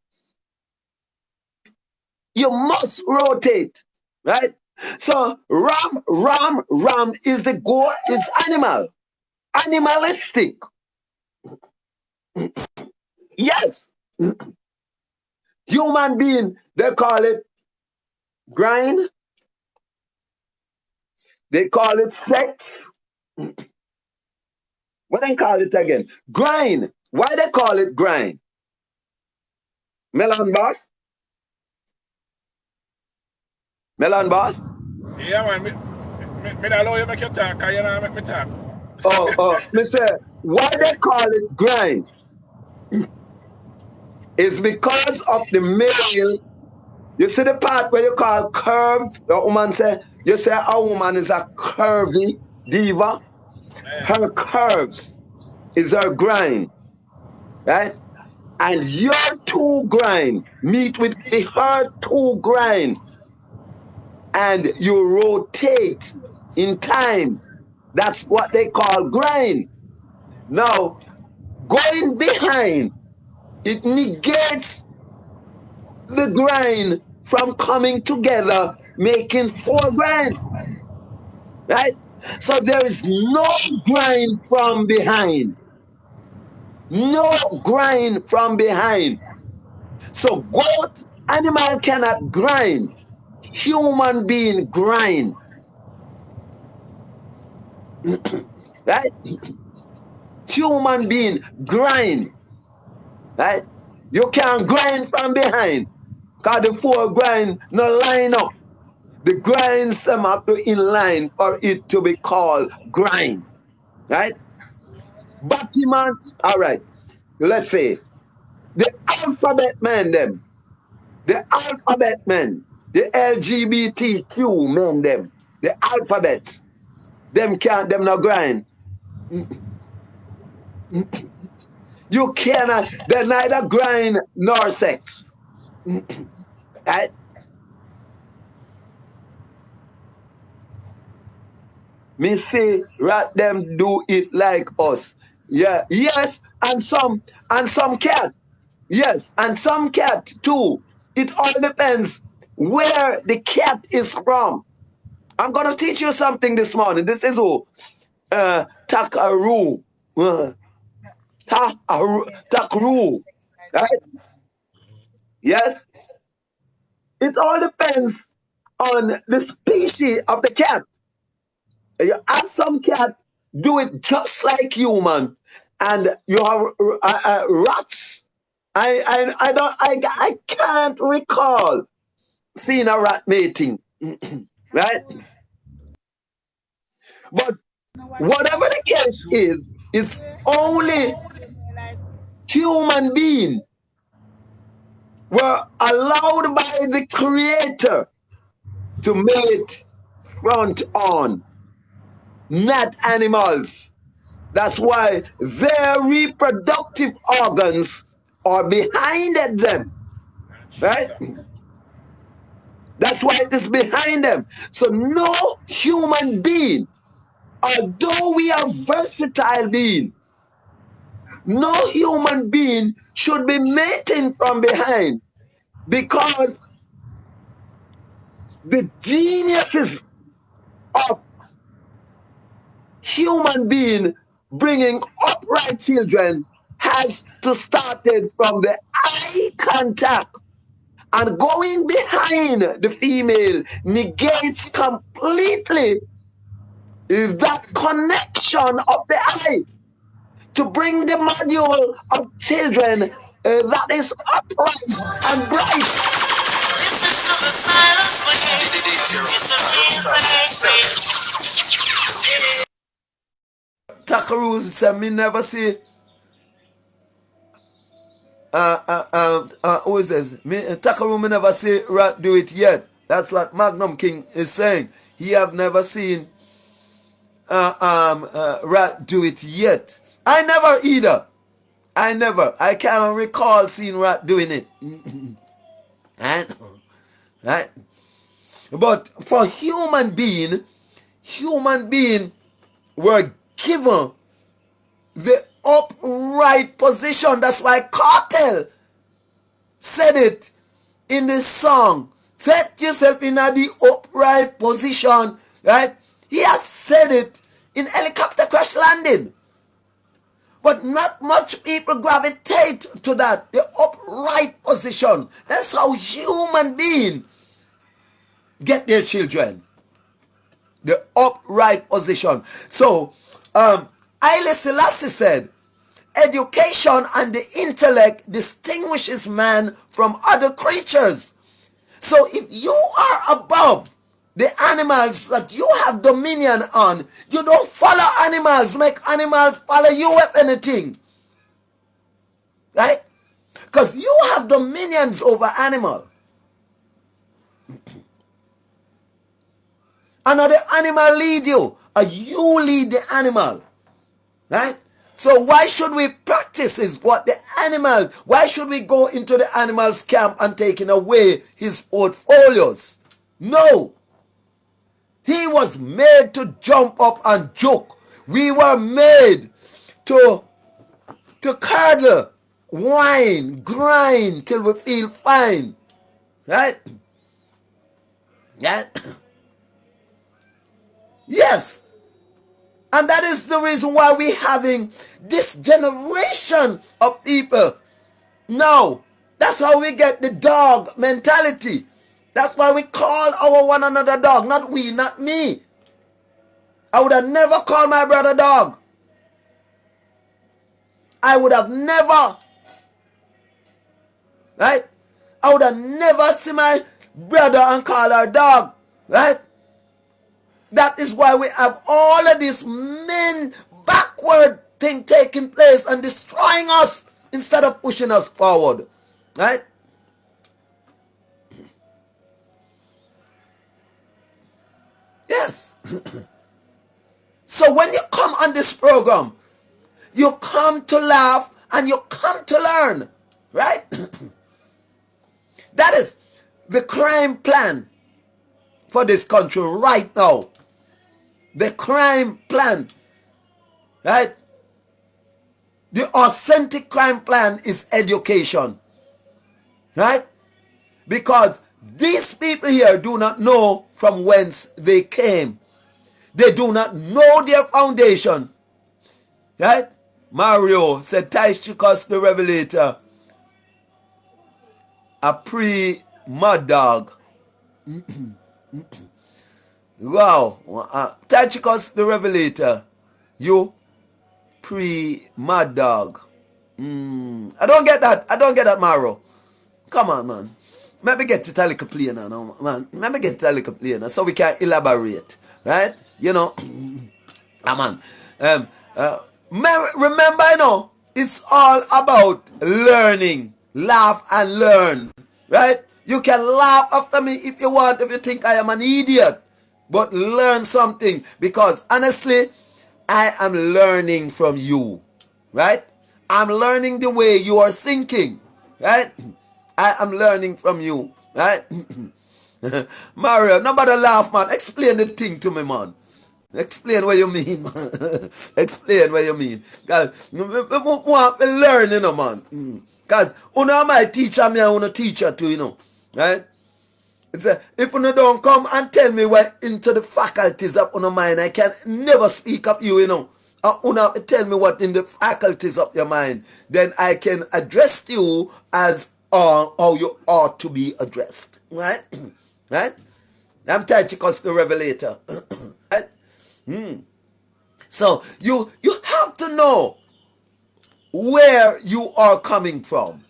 You must rotate. Right? So ram is the goat, it's animal. Animalistic. Yes. Human being, they call it grind. They call it sex. What they call it again? Grind. Why they call it grind? Melon boss? Melon boss? Yeah, man. Me not allow you make you talk, because you know make me talk. Me say, why they call it grind? It's because of the male. You see the part where you call curves? The woman say, you say a woman is a curvy diva. Her curves is her grind. Right? And your two grind meet with her two grind. And you rotate in time. That's what they call grind. Now, going behind, it negates the grind from coming together, making four grind. Right? So there is no grind from behind. No grind from behind. So goat animal cannot grind. Human being grind. Right? Human being grind. Right? You can't grind from behind. Because the four grind no line up. The grinds them have to inline for it to be called grind. Right? Batman, all right. Let's say the alphabet man them. The alphabet man. The LGBTQ men them, the alphabets, them not grind. You cannot, they're neither grind nor sex. Right? Me say rat them do it like us. Yeah, yes, and some cat. Yes, and some cat too. It all depends where the cat is from. I'm gonna teach you something this morning. This is who? Takaru. Takaru. Right? Yes? It all depends on the species of the cat. You have some cat do it just like human, and you have rats. I can't recall seeing a rat mating, right? But whatever the case is, it's only human being were allowed by the Creator to mate front on, not animals. That's why their reproductive organs are behind them, right? That's why it is behind them. So no human being, although we are versatile being, no human being should be mating from behind, because the geniuses of human being bringing upright children has to start from the eye contact, and going behind the female negates completely is that connection of the eye to bring the module of children that is upright and bright. Takaru said me never see who is this? Takaru me never see rat do it yet. That's what Magnum King is saying. He have never seen rat do it yet. I never either. I can't recall seeing rat doing it. Right? But for human being were given the upright position. That's why Cartel said it in this song. Set yourself in the upright position. Right? He has said it in Helicopter Crash Landing. But not much people gravitate to that, the upright position. That's how human beings get their children. The upright position. So, Haile Selassie said, education and the intellect distinguishes man from other creatures. So if you are above the animals that you have dominion on, you don't follow animals, make animals follow you if anything. Right? Because you have dominions over animal. Another animal lead you, or you lead the animal. Right? So why should we practice is what the animal, why should we go into the animal's camp and taking away his portfolios? No. He was made to jump up and joke. We were made to cuddle, whine, grind till we feel fine. Right? Yeah. Yes. And that is the reason why we're having this generation of people. Now, that's how we get the dog mentality. That's why we call our one another dog. Not we, not me. I would have never called my brother dog. I would have never. Right? I would have never seen my brother and call her dog. Right? That is why we have all of this men backward thing taking place and destroying us instead of pushing us forward. Right? So when you come on this program, you come to laugh and you come to learn, right? That is the crime plan for this country right now. The crime plan, right? The authentic crime plan is education, right? Because these people here do not know from whence they came. They do not know their foundation, right? Mario said, Tychicus the Revelator, a pre-mud dog. Wow. Tychicus the Revelator, you pre-mud dog. I don't get that, Mario. Come on, man. Maybe get to Talica Plana now, man. Maybe get to Talica Plana so we can elaborate, right? You know, man. Remember, you know, it's all about learning. Laugh and learn, right? You can laugh after me if you want, if you think I am an idiot. But learn something, because honestly, I am learning from you, right? I'm learning the way you are thinking, right? I am learning from you, right? Mario, nobody laugh, man. Explain the thing to me, man. Explain what you mean, man. Explain what you mean. Because we want to learn, you know, man. Because you know my teacher, me and you teacher too, you know, right? It's if you don't come and tell me what into the faculties of your mind, I can never speak of you, you know. You have to tell me what in the faculties of your mind, then I can address you as how you ought to be addressed, right? Right? I'm Tychicus the Revelator, right? So you have to know where you are coming from.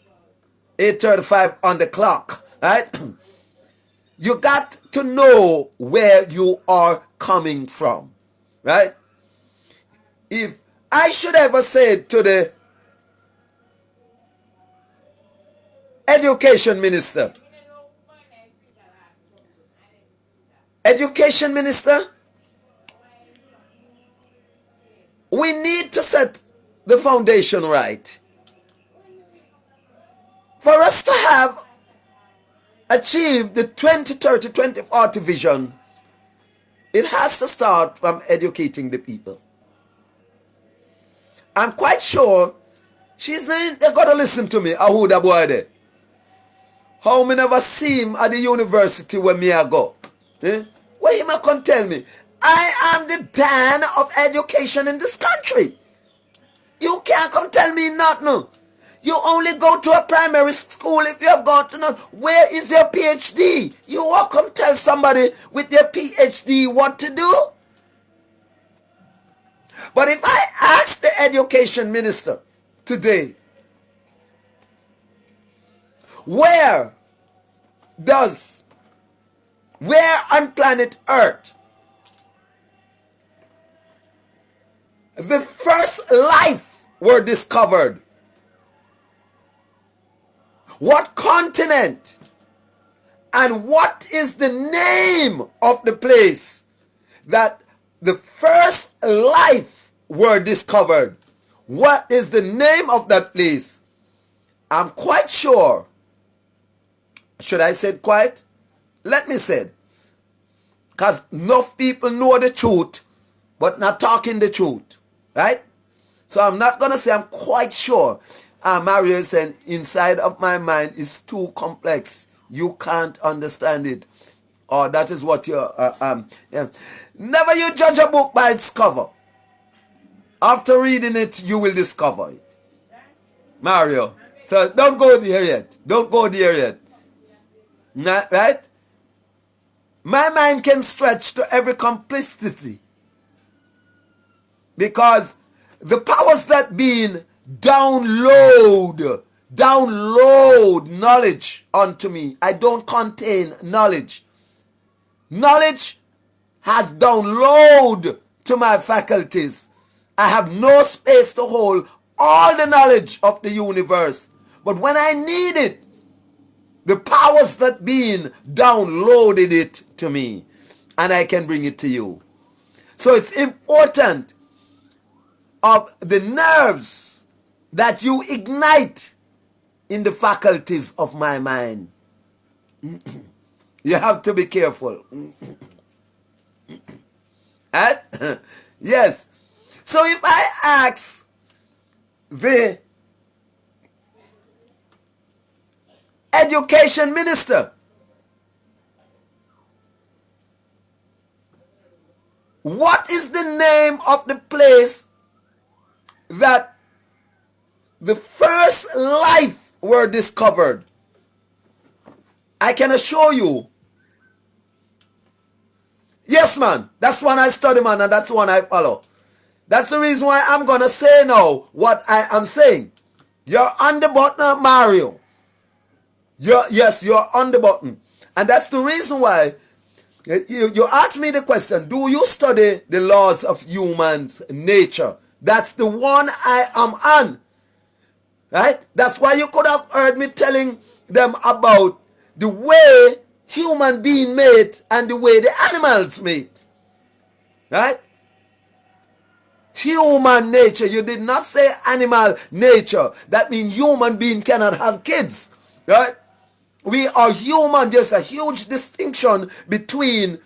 8:35 on the clock, right? You got to know where you are coming from, right? If I should ever say to the education minister, we need to set the foundation right. For us to have achieved the 2030, 2040 vision, it has to start from educating the people. I'm quite sure they're going to listen to me, Ahuda boy there. How me never see him at the university where me I go. Where him can tell me, I am the Dan of education in this country. You can't come tell me nothing. You only go to a primary school if you have got to know where is your PhD. You won't come tell somebody with their PhD what to do. But if I ask the education minister today, where on planet Earth the first life were discovered? What continent? And what is the name of the place that the first life were discovered? What is the name of that place? I'm quite sure. Should I say it quite? Let me say it. Because enough people know the truth, but not talking the truth. Right? So I'm not going to say I'm quite sure. Mario said, inside of my mind is too complex. You can't understand it. Or that is what you're... yeah. Never you judge a book by its cover. After reading it, you will discover it. Mario. So don't go there yet. Don't go there yet. Right? My mind can stretch to every complicity. Because the powers that being download knowledge unto me. I don't contain knowledge. Knowledge has download to my faculties. I have no space to hold all the knowledge of the universe. But when I need it, the powers that being downloaded it to me, and I can bring it to you. So it's important of the nerves that you ignite in the faculties of my mind. You have to be careful. Yes. So if I ask the education minister, what is the name of the place that the first life were discovered? I can assure you. Yes, man. That's one I study, man, and that's one I follow. That's the reason why I'm going to say now what I am saying. You're on the button, Mario. Yes, you're on the button. And that's the reason why you asked me the question, do you study the laws of human nature? That's the one I am on. Right? That's why you could have heard me telling them about the way human being made and the way the animals made. Right? Human nature. You did not say animal nature. That means human being cannot have kids. Right? We are human. There's a huge distinction between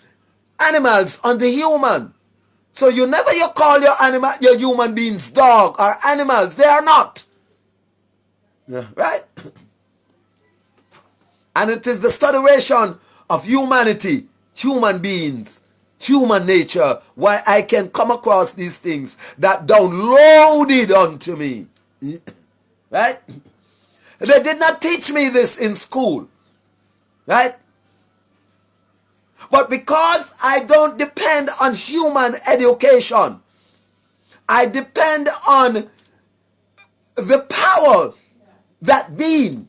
animals and the human. So you never call your human beings dog or animals. They are not. Right? And it is the studiation of humanity, human beings, human nature, why I can come across these things that downloaded onto me. Right? They did not teach me this in school. Right? But because I don't depend on human education, I depend on the power that being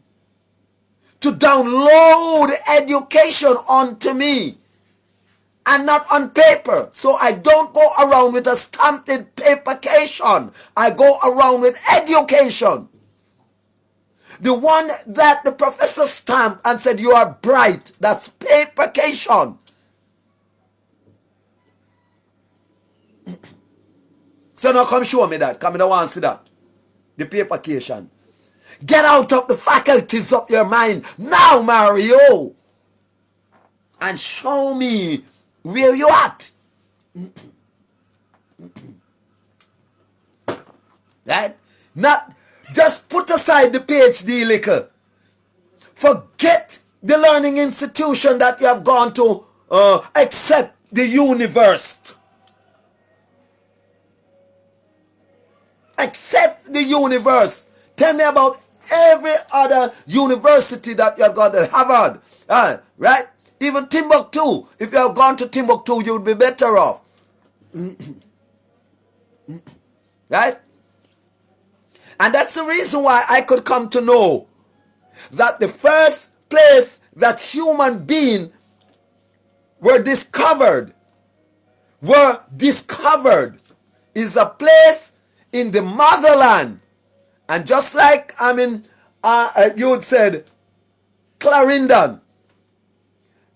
to download education onto me and not on paper. So I don't go around with a stamped papercation. I go around with education. The one that the professor stamped and said you are bright, that's papercation. So now come show me that. Come in, I want to see that. The papercation. Get out of the faculties of your mind now, Mario, and show me where you at. Right? Not just put aside the PhD liquor. Forget the learning institution that you have gone to, accept the universe. Accept the universe. Tell me about every other university that you have gone to. Harvard, right? Even Timbuktu. If you have gone to Timbuktu, you would be better off. Right? And that's the reason why I could come to know that the first place that human beings were discovered is a place in the motherland. And just like you had said, Clarendon,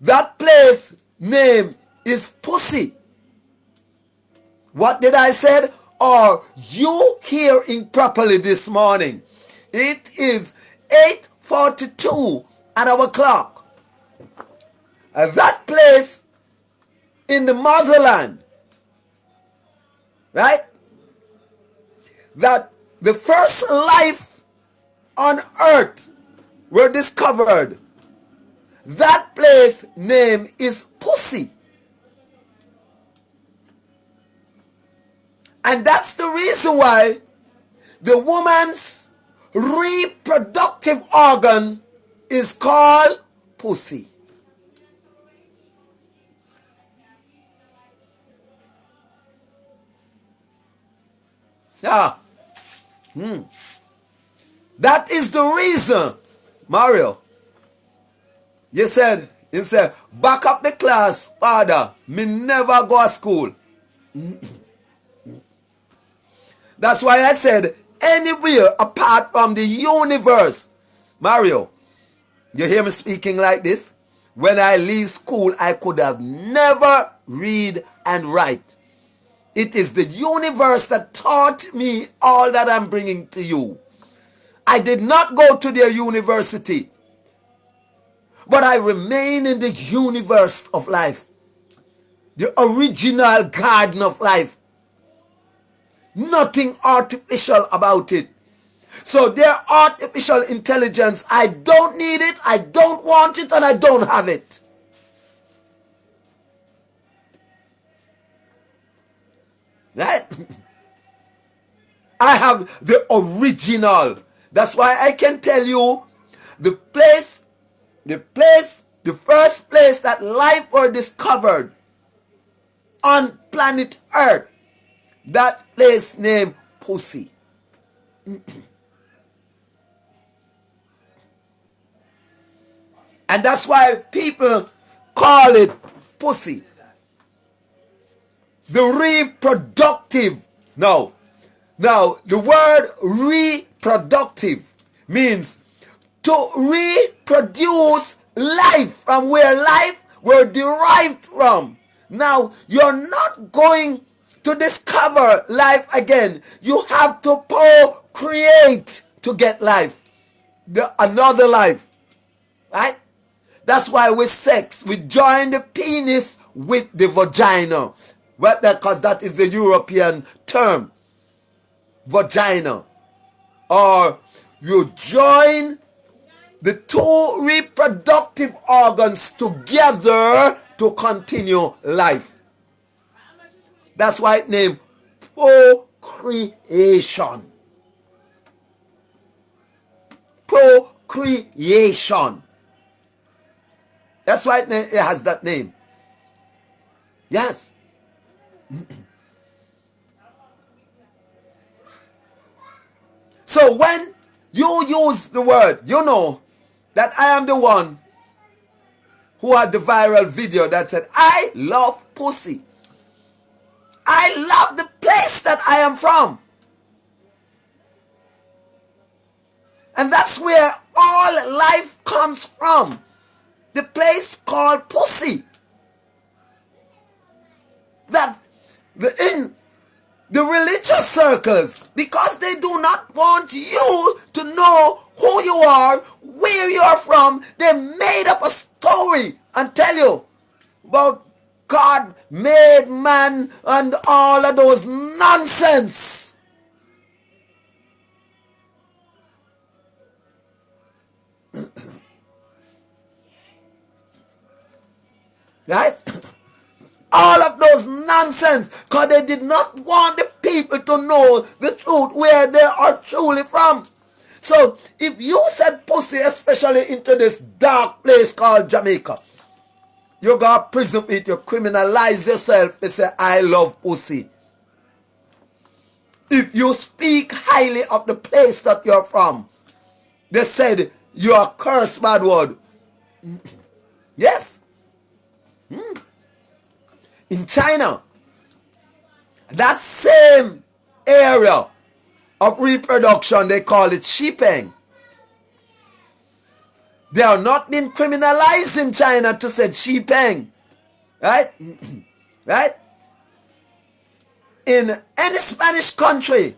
that place name is Pussy. What did I say? Are you hearing properly this morning? It is 8:42 at our clock. That place in the motherland, right? That the first life on earth were discovered. That place name is Pussy. And that's the reason why the woman's reproductive organ is called pussy. Yeah. That is the reason, Mario. You said, back up the class, father. Me never go to school. That's why I said, anywhere apart from the universe. Mario, you hear me speaking like this? When I leave school, I could have never read and write. It is the universe that taught me all that I'm bringing to you. I did not go to their university, but I remain in the universe of life, the original garden of life. Nothing artificial about it. So their artificial intelligence, I don't need it, I don't want it, and I don't have it. Right? I have the original. That's why I can tell you the first place that life were discovered on planet Earth, that place named Pussy. And that's why people call it Pussy. The reproductive. Now, the word reproductive means to reproduce life from where life were derived from. Now, you're not going to discover life again. You have to procreate to get life. Another life. Right? That's why with sex, we join the penis with the vagina. Because that is the European term. Vagina. Or you join the two reproductive organs together to continue life. That's why it's named procreation. Procreation. That's why it has that name. Yes. So when you use the word, you know that I am the one who had the viral video that said, I love pussy. I love the place that I am from. And that's where all life comes from. The place called Pussy. That in the religious circles, because they do not want you to know who you are, where you are from, they made up a story and tell you about God made man and all of those nonsense. Right? All of those nonsense, because they did not want the people to know the truth, where they are truly from. So if you said pussy, especially into this dark place called Jamaica, you got prison it, you criminalize yourself, you say, I love pussy. If you speak highly of the place that you're from, they said you are cursed bad word. Yes. In China, that same area of reproduction, they call it Xipeng. They are not being criminalized in China to say Xipeng. Right? Right? In any Spanish country,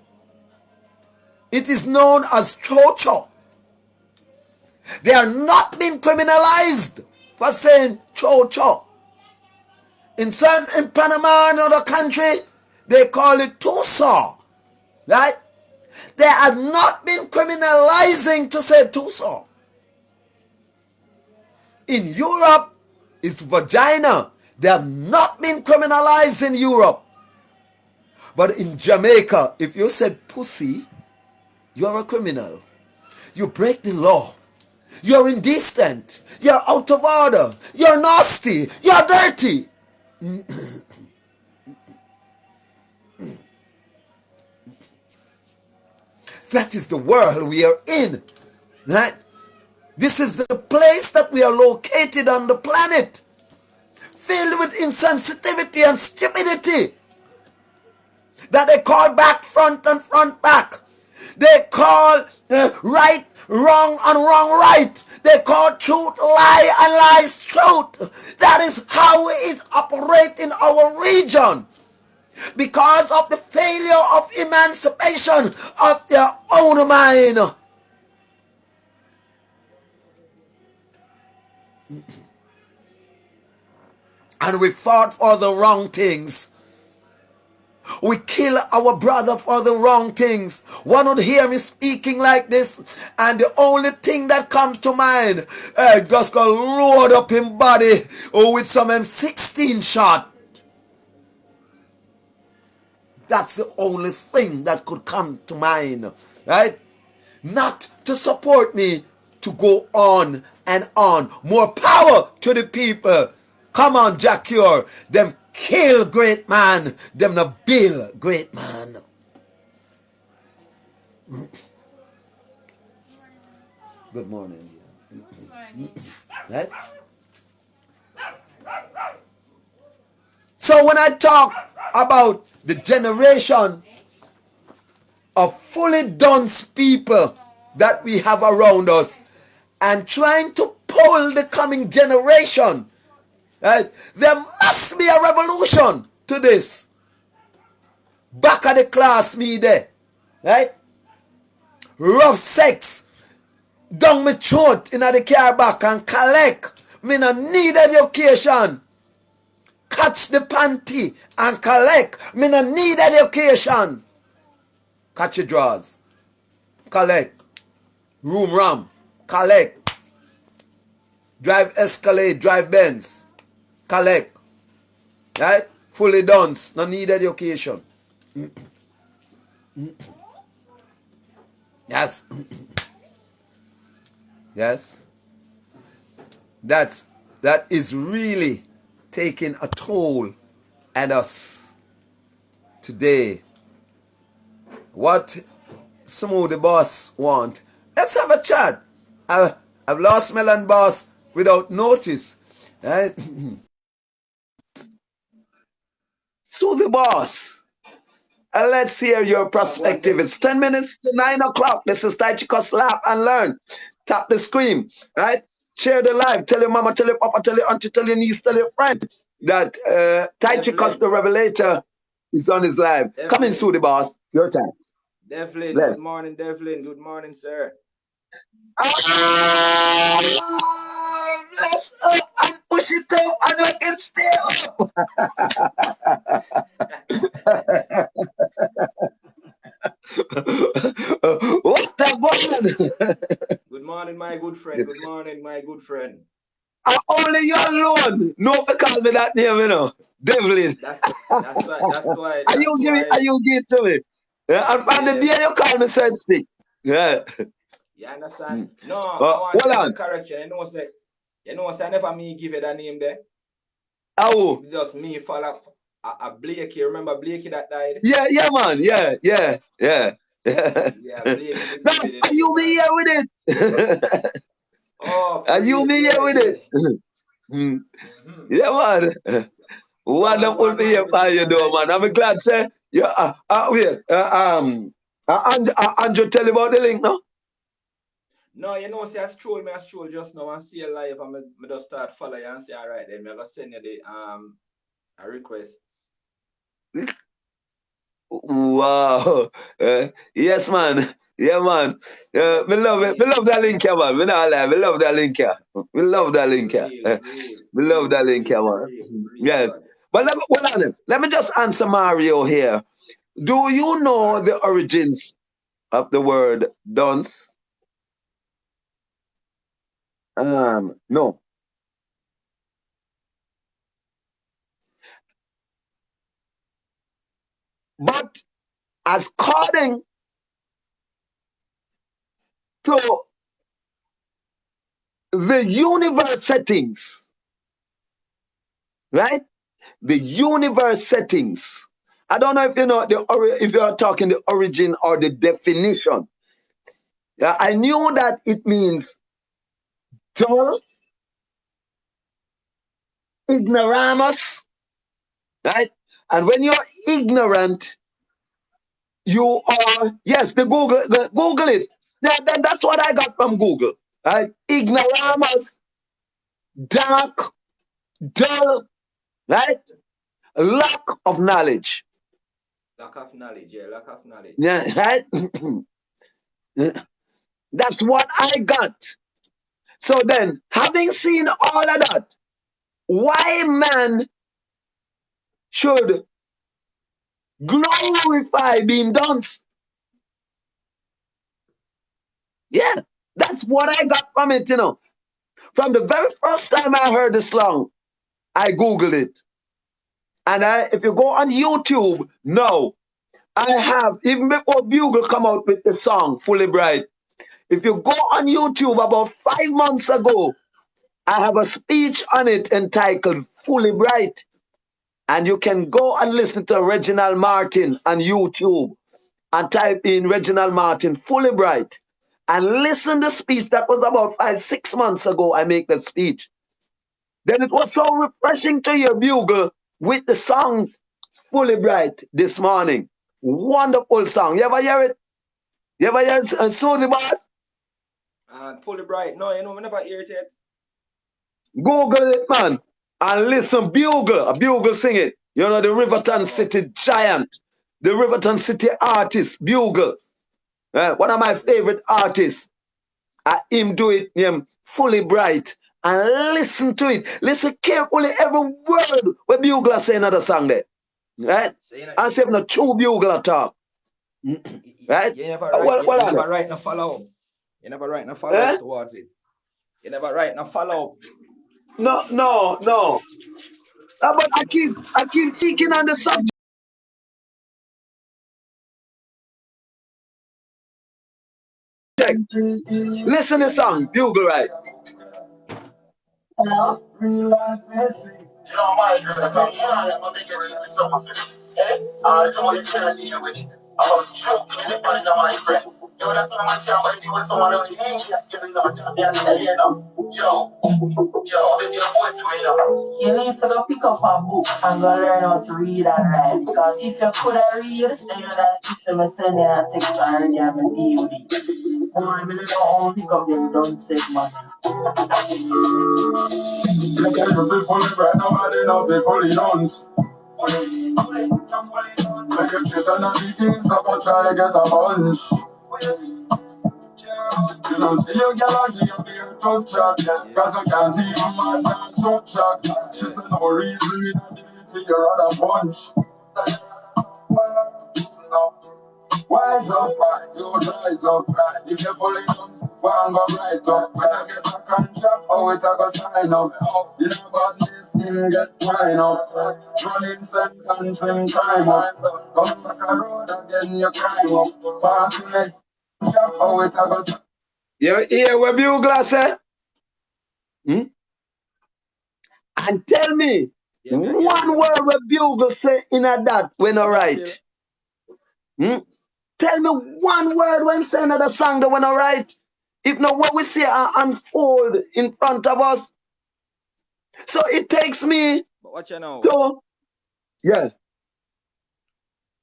it is known as chocho. They are not being criminalized for saying chocho. In Panama and other country, they call it tuso. Right? They have not been criminalizing to say tuso. In Europe, it's vagina. They have not been criminalized in Europe. But in Jamaica, if you said pussy, you're a criminal. You break the law. You're indecent. You're out of order. You're nasty. You're dirty. That is the world we are in. Right? This is the place that we are located on the planet, filled with insensitivity and stupidity, that they call back front and front back. They call right wrong and wrong right. They call truth lie and lies truth. That is how it operates in our region. because of the failure of emancipation of their own mind. And we fought for the wrong things. We kill our brother for the wrong things. One would hear me speaking like this, and the only thing that comes to mind, just go load up him body with some M16 shot. That's the only thing that could come to mind, right? Not to support me to go on and on. More power to the people. Come on, Jack Cure. Them kill great man. Them not build great man. Good morning. Right? So when I talk about the generation of fully done people that we have around us and trying to pull the coming generation, right? There must be a revolution to this. Back at the class me there, right? Rough sex down my throat in the car back and collect. Me no need education. Catch the panty and collect. Me no need education. Catch your drawers. Collect. Room ram. Collect. Drive Escalade. Drive Benz. Collect. Right? Fully done. No need education. Yes. Yes. That is really taking a toll at us today. What Smoothie Boss want? Let's have a chat. I've lost Melon Boss without notice. Right? Smoothie Boss. Let's hear your perspective. It's 10 minutes to 9 o'clock. This is Tai Chico Slap and Learn. Tap the screen, right? Share the live. Tell your mama, tell your papa, tell your auntie, tell your niece, tell your friend that Tai Chico the Revelator is on his live. Definitely. Come in, Smoothie Boss. Your time. Definitely. Good morning, Devlin. Good morning, sir. Bless up and push it up and make it stay up. What the one? Good morning, my good friend. Good morning, my good friend. Only you alone. No, for call me that name, you know. Devlin. That's why. Are you give it to me? Yeah, and from the day you call me said stick. Yeah. You understand? No, I want a correction. You know, say never me give it a name there. Oh. Just me follow a Blakey. Remember Blakey that died? Yeah, man. Yeah. Yeah, Blakey. No, are you me here with it? Oh, are you me here with it? Yeah, man. Wonderful to hear how you do, man. I'm glad, say. Yeah, wait. Andrew, tell you about the link, no? No, you know, say I stroll just now and see a live and I just start follow you and say, all right, then I'm gonna send you the a request. Wow. Yes, man. Yeah, man. We love it. We love that link here, man. We not lie. We love that link here. We love that link here. We love that link here, man. Yes. But let me just answer Mario here. Do you know the origins of the word done? No. But according to the universe settings, right? The universe settings. I don't know if you know if you are talking the origin or the definition. Yeah, I knew that it means dull, ignoramus, right? And when you're ignorant, you are, yes, Google it. That's what I got from Google, right? Ignoramus, dark, dull, right? Lack of knowledge. Lack of knowledge, yeah, lack of knowledge. Yeah, right? That's what I got. So then, having seen all of that, why man should glorify being dunce? Yeah, that's what I got from it, you know. From the very first time I heard the song, I Googled it. And if you go on YouTube, no, I have, even before Bugle come out with the song, Fully Bright, if you go on YouTube about 5 months ago, I have a speech on it entitled Fully Bright. And you can go and listen to Reginald Martin on YouTube and type in Reginald Martin Fully Bright and listen to the speech that was about 5-6 months ago. I make that speech. Then it was so refreshing to hear Bugle with the song Fully Bright this morning. Wonderful song. You ever hear it? You ever hear Susie Boss? Fully Bright. No, you know, we never hear it yet. Google it, man. And listen, Bugle sing it. You know, the Riverton City giant, the Riverton City artist, Bugle. One of my favorite artists. Him do it, Fully Bright. And listen to it. Listen carefully every word when Bugle say another song there. Right? And say no true Bugle talk. Right? You never write no follow. You never write no follow towards it. You never write no follow. No. But I keep seeking on the subject. Listen to the song, Bugle right. Hello? Real life messy. You know my girl, I'm a big with someone. I told you can't deal with it. I'm joking in the body of my friend. Yo, that's what I can't believe with someone else. You ain't just giving up. Yo, big your boy to me now. You need to go pick up a book and go learn how to read and write. Because if you could have read, then you would have system and send you a text already and deal with it. Boy, I don't only pick up them don't say man. You can feel fully bright, nobody know feel fully dance. Make a kiss and a beating, stop and try to get a bunch. You don't see your girl and give me a tough chat. Cause I can't even mad and stop chat. She said no reason in a delete your other bunch. Wise up, you rise up. If you're fully done, go and go right up. When I get a contract, it I go sign up. You know badness, him get wine up. Running sentence, him time up. Come back a road again, you climb up. Party next it I go sign up. You hear what Bugle say? And tell me, one word where Bugle say in a that when I write. Tell me one word when say another song that when I write. If not what we see unfold in front of us. So it takes me But watch you now. to yeah.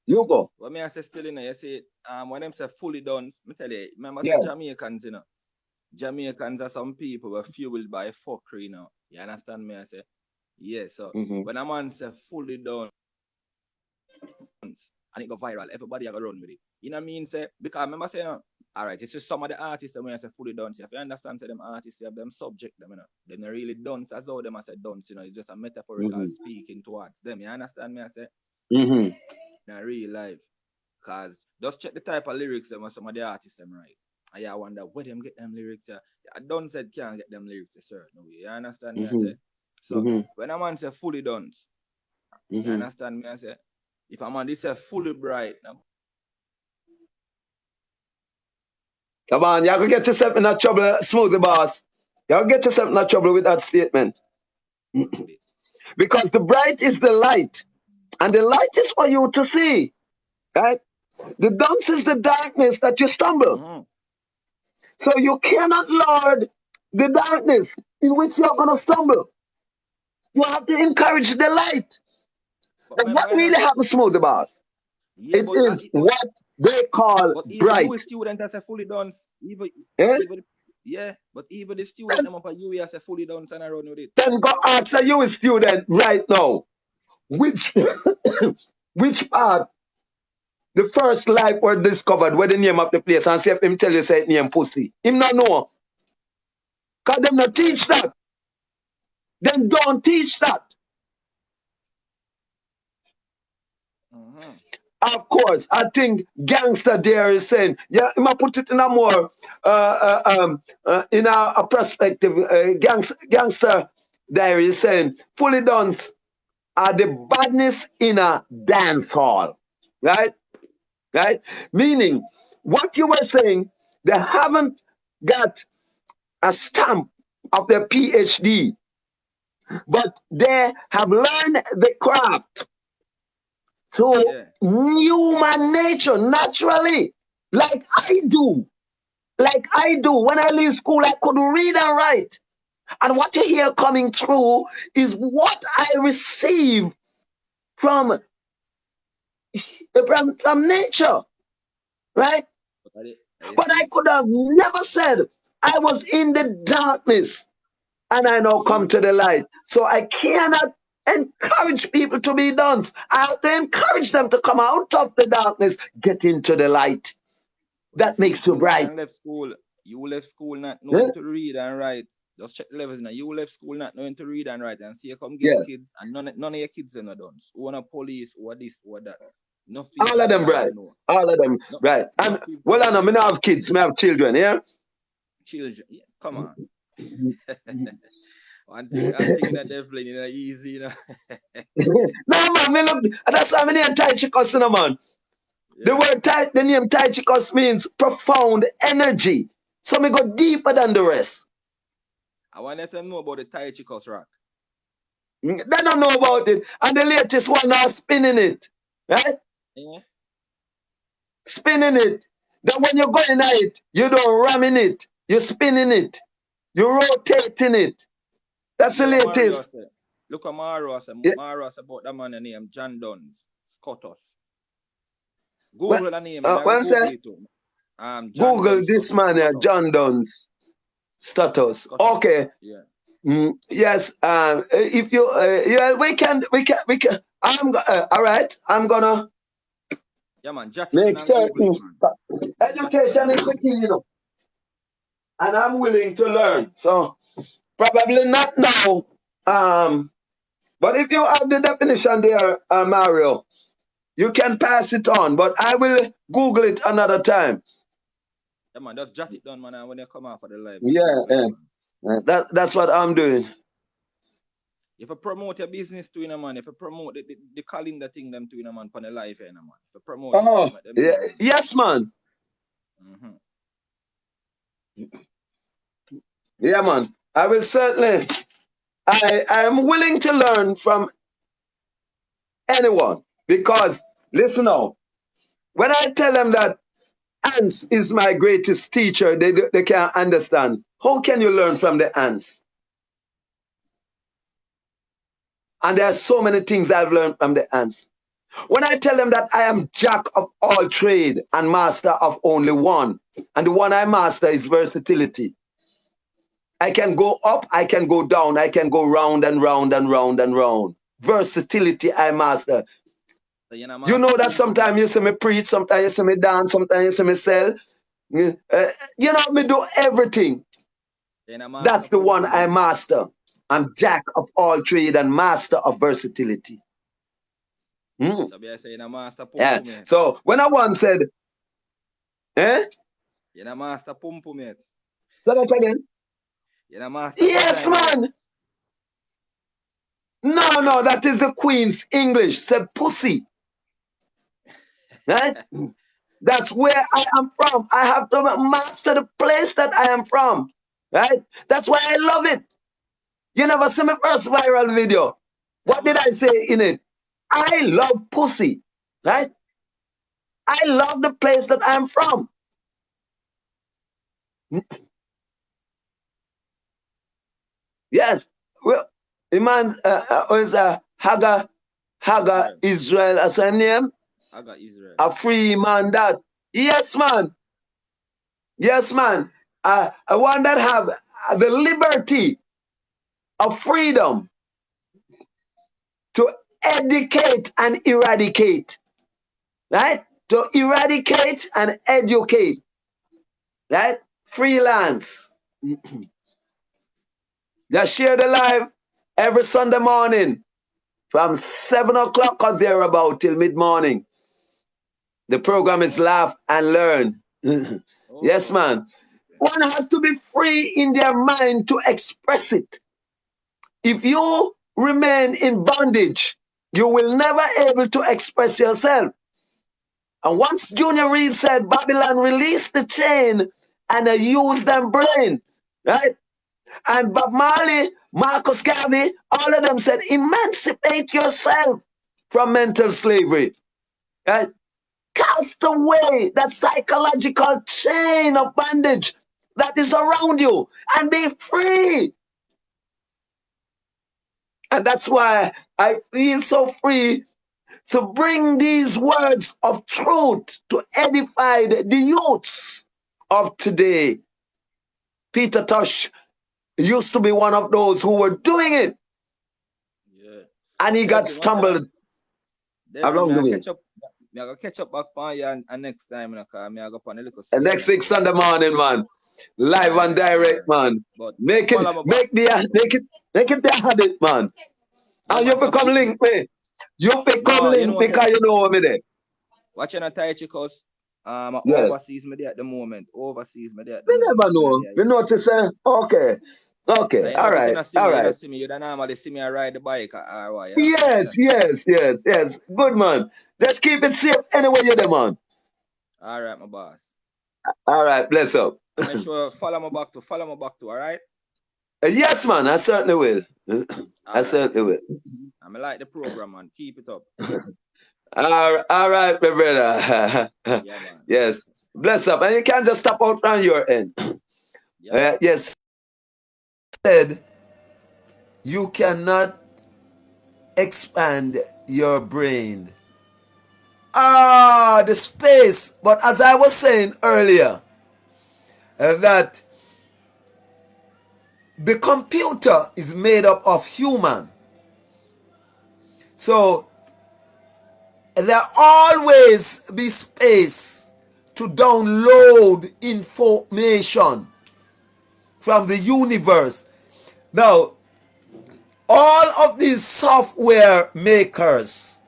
You go. What me I say still in there, you see when them say fully done, me tell you, remember Yeah. Jamaicans, you know. Jamaicans are some people who are fueled by fuckery, you know. You understand me? I say, yeah, so when a man say fully done and it go viral, everybody are gonna run with it. You know what I mean? Say, because I remember saying, alright, this is some of the artists that when I say fully done, if you understand, say them artists, you have them subject them, you know. They're not really done as though them I said done, you know, it's just a metaphorical speaking towards them. You understand me? I say, in real life. Cause just check the type of lyrics them some of the artists them right. And I wonder where them get them lyrics. I done said can't get them lyrics a certain way. You understand me? I say. So when a man say fully done, you understand me? I say, if a man this say fully bright now. Come on, you're gonna get yourself in a trouble, Smoothie Boss. You're gonna get yourself in a trouble with that statement. Because the bright is the light. And the light is for you to see. Right? The dunce is the darkness that you stumble. So you cannot lord the darkness in which you're gonna stumble. You have to encourage the light. And what really happens, Smoothie Boss? Yeah, it is what they call bright. Even student as a fully done. Even but even the student them up at UE as a fully done and around with it. Then go ask a student right now. Which part the first life were discovered, where the name of the place, and see if him tell you say it name Pussy. Him not know. Because them not teach that. Them don't teach that. Of course, I think Gangster there is saying, yeah, I might put it in a more, in a perspective, Gangster Diary is saying, Fully Duns are the badness in a dance hall, right? Right? Meaning, what you were saying, they haven't got a stamp of their PhD, but they have learned the craft to human nature naturally, like I do. Like I do. When I leave school, I could read and write. And what you hear coming through is what I receive from nature, right? But I could have never said I was in the darkness and I now come to the light. So I cannot encourage people to be dunce. I have to encourage them to come out of the darkness, get into the light. That makes you bright. You left school not knowing to read and write. Just check the levels now. You left school not knowing to read and write, and see you come get kids, and none of your kids are not done. Who want a police, or this, or that. Nothing. All of them bright. All of them right. And well, I know, me not have kids, me have children, yeah? Children, yeah, come on. One thing that definitely easy, you know. No, man, me look, that's how many Tai Chicos, man. The word the name Tai Chicos means profound energy. So me go deeper than the rest. I want to let them know about the Tai Chicos rock. They don't know about it. And the latest one now spinning it. Right? Yeah. Spinning it. That when you're going at it, you don't ramming it. You're spinning it. You're rotating it. That's the latest. Look at Maro said. Maro said about that man named John Duns. Scottus. Google the name. Google this man here, John Duns. Status. Okay. Yeah. Yes. If you, yeah, we can. All right. I'm gonna. Yeah, man. Make certain. Education is the key, you know. And I'm willing to learn. So probably not now. But if you have the definition there, Mario, you can pass it on. But I will Google it another time. Yeah, man, just jot it down, man, when you come out for the live. Yeah. That's what I'm doing. If you promote your business to, you know, man, if you promote the calendar thing them to, you know, man, on the live, you know, man. If you promote yes, man. Yeah, man. I will certainly. I am willing to learn from anyone because, listen now, when I tell them that ants is my greatest teacher, they can't understand. How can you learn from the ants? And there are so many things I've learned from the ants. When I tell them that I am jack of all trade and master of only one, and the one I master is versatility. I can go up, I can go down, I can go round and round and round and round. Versatility I master. You know that sometimes you see me preach, sometimes you see me dance, sometimes you see me sell. You know, me do everything. That's the one I master. I'm jack of all trade and master of versatility. Yeah. So when I once said, you're a master pumpu, mate. Say that again. You're a master. Yes, man. No, that is the Queen's English. Said pussy. Right? That's where I am from. I have to master the place that I am from. Right? That's why I love it. You never see my first viral video. What did I say in it? I love pussy. Right? I love the place that I'm from. Yes. Well, the man was Hagar Israel as her name. Hagar Israel. A free man that. Yes, man. Yes, man. One that have the liberty of freedom to educate and eradicate. Right? to eradicate and educate. Right? Freelance. Just share the live every Sunday morning from 7 o'clock or thereabout till mid-morning. The program is Laugh and Learn. Yes, man. One has to be free in their mind to express it. If you remain in bondage, you will never able to express yourself. And once Junior Reid said, Babylon released the chain and use them brain, right? And Bob Marley, Marcus Garvey, all of them said, emancipate yourself from mental slavery, right? Cast away that psychological chain of bondage that is around you and be free. And that's why I feel so free to bring these words of truth to edify the youths of today. Peter Tosh used to be one of those who were doing it. Yeah. And he got stumbled along the way. I'm going to catch up back on you and next time. I'm going to go on a little and next week Sunday morning, man. Live and direct, man. But Make it the habit, man. And you become link me. You become link because you know me there. Watching a Tai Chicos. Yes. Overseas me there at the moment. Overseas me there at We the never know. We know to say, okay. Okay, all right, all right. You don't normally see me ride the bike or what? Yes. Good, man. Let's keep it safe anyway you're there, man. All right, my boss. All right, bless up. Make sure follow me back to, all right? Yes, man, I certainly will. Certainly will. I like the program, man. Keep it up. All right, my brother. Yeah, man. Yes. Bless up. And you can't just stop out on your end. Yeah. Yes. Said you cannot expand your brain. The space. But as I was saying earlier, that the computer is made up of human. So there always be space to download information from the universe. Now, all of these software makers,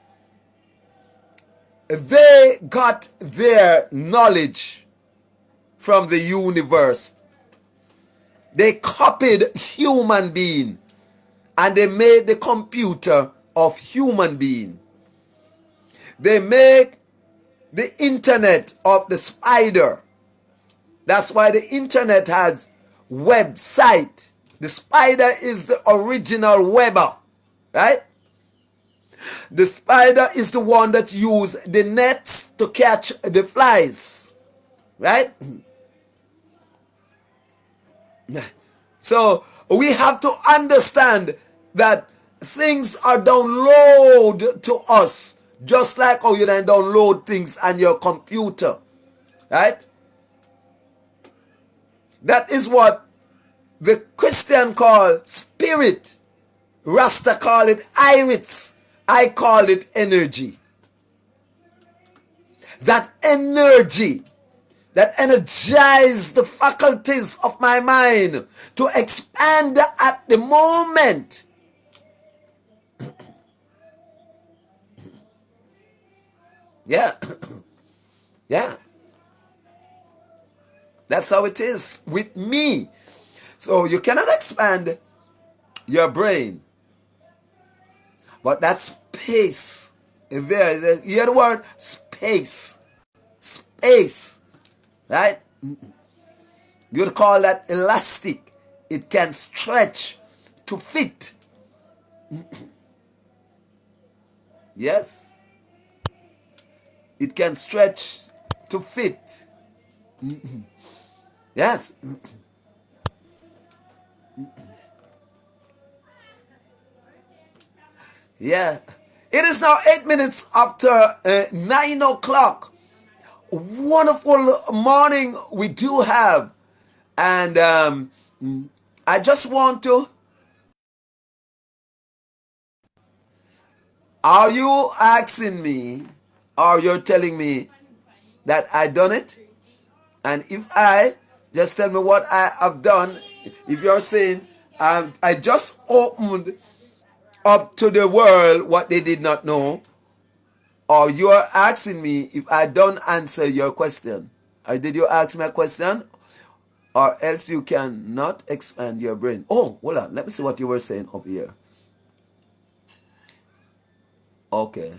they got their knowledge from the universe. They copied human being and they made the computer of human being. They make the internet of the spider. That's why the internet has website. The spider is the original webber, right? The spider is the one that uses the nets to catch the flies, right? So we have to understand that things are downloaded to us, just like how you then download things on your computer, right? That is what the Christian call spirit. Rasta call it iris. I call it energy. That energy that energizes the faculties of my mind to expand at the moment. Yeah. Yeah. That's how it is with me. So you cannot expand your brain. But that space, there, you hear the word? Space. Space. Right? You'd call that elastic. It can stretch to fit. Yes. It can stretch to fit. Yes. Yeah. It is now 8 minutes after 9 o'clock. Wonderful morning we do have. And I just want to... Are you asking me, or you're telling me that I done it? And if I, just tell me what I have done. If you're saying, I just opened up to the world what they did not know, or you're asking me if I don't answer your question. Or did you ask me a question? Or else you cannot expand your brain. Oh, hold on. Let me see what you were saying up here. Okay.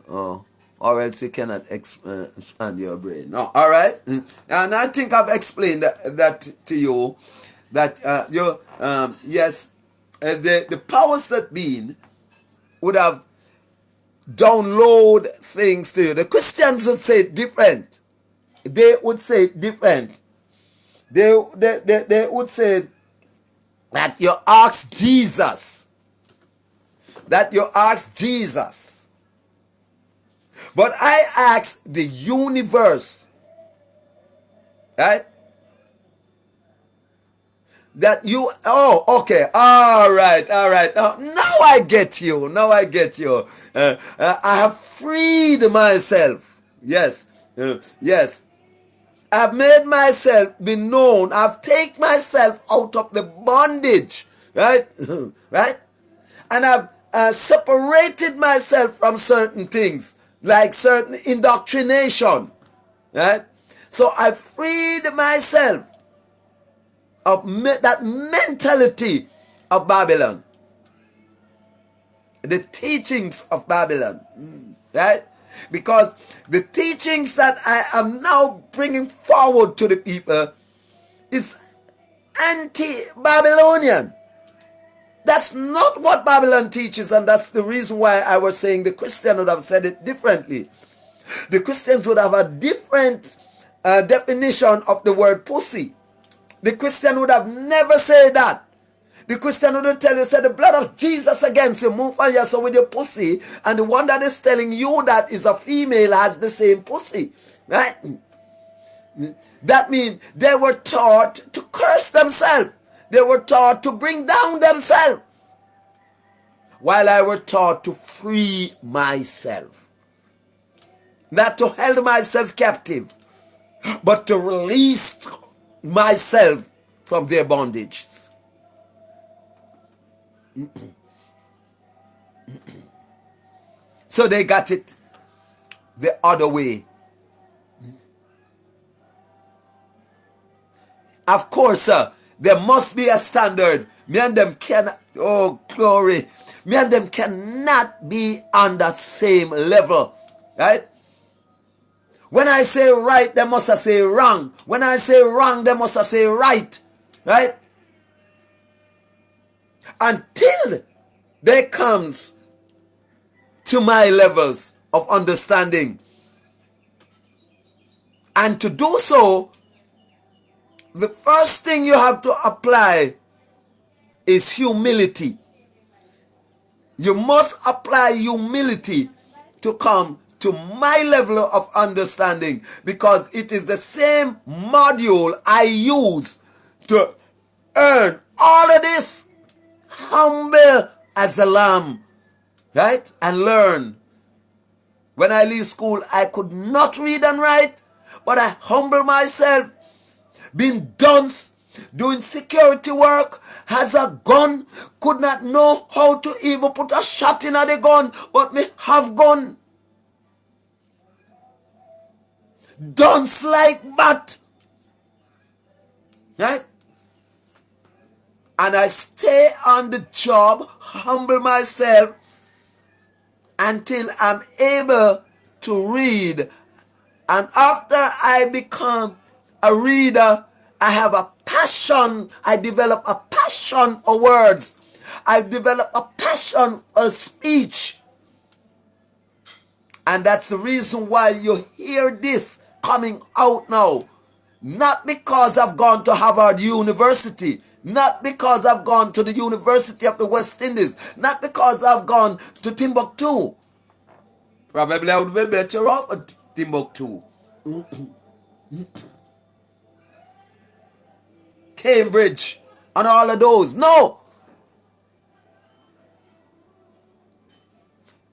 Oh, or else you cannot expand your brain. No, all right. And I think I've explained that to you. That yes, the powers that be would have download things to you. The Christians would say it different. They would say it different. They would say that you ask Jesus. That you ask Jesus. But I ask the universe. Right? That you, oh, okay, all right. Now I get you. I have freed myself. Yes, yes. I've made myself be known. I've taken myself out of the bondage, right? Right? And I've separated myself from certain things, like certain indoctrination, right? So I freed myself of that mentality of Babylon, the teachings of Babylon, right? Because the teachings that I am now bringing forward to the people is anti-Babylonian. That's not what Babylon teaches, and that's the reason why I was saying the Christian would have said it differently. The Christians would have a different definition of the word pussy. The Christian would have never said that. The Christian would tell you, say the blood of Jesus against you, move on yourself with your pussy, and the one that is telling you that is a female has the same pussy. Right? That means they were taught to curse themselves. They were taught to bring down themselves. While I were taught to free myself. Not to hold myself captive, but to release myself from their bondages. So they got it the other way. Of course, there must be a standard. Me and them cannot, oh glory, me and them cannot be on that same level, right? When I say right, they must say wrong. When I say wrong, they must say right, right? Until they comes to my levels of understanding. And to do so, the first thing you have to apply is humility. You must apply humility to come to my level of understanding, because it is the same module I use to earn all of this. Humble as a lamb, right? And learn. When I leave school, I could not read and write, but I humble myself. Being dunce, doing security work, has a gun, could not know how to even put a shot in the gun, but me have gun. Dunce like that. Right? And I stay on the job, humble myself, until I'm able to read. And after I become a reader, I have a passion. I develop a passion for words. I develop a passion for speech. And that's the reason why you hear this coming out now. Not because I've gone to Harvard University. Not because I've gone to the University of the West Indies. Not because I've gone to Timbuktu. Probably I would be better off at Timbuktu. Cambridge and all of those. No.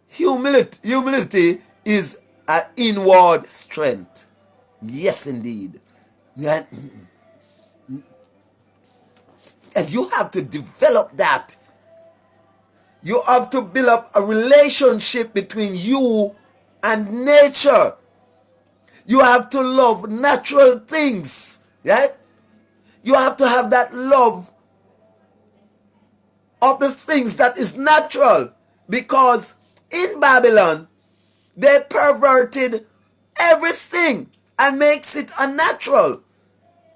Humility is an inward strength. Yes, indeed. And you have to develop that. You have to build up a relationship between you and nature. You have to love natural things. Right? You have to have that love of the things that is natural. Because in Babylon, they perverted everything and makes it unnatural.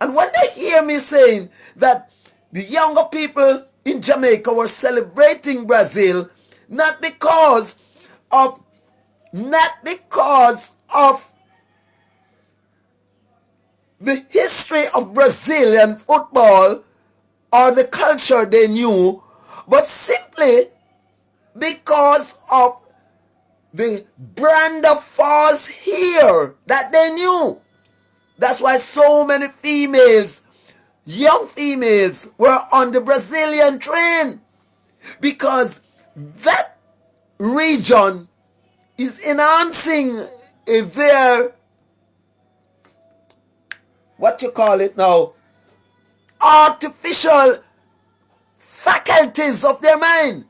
And when they hear me saying that the younger people in Jamaica were celebrating Brazil, not because of the history of Brazilian football or the culture they knew, but simply because of the brand of false here that they knew. That's why so many females, young females, were on the Brazilian train, because that region is enhancing their, what you call it now, artificial faculties of their mind,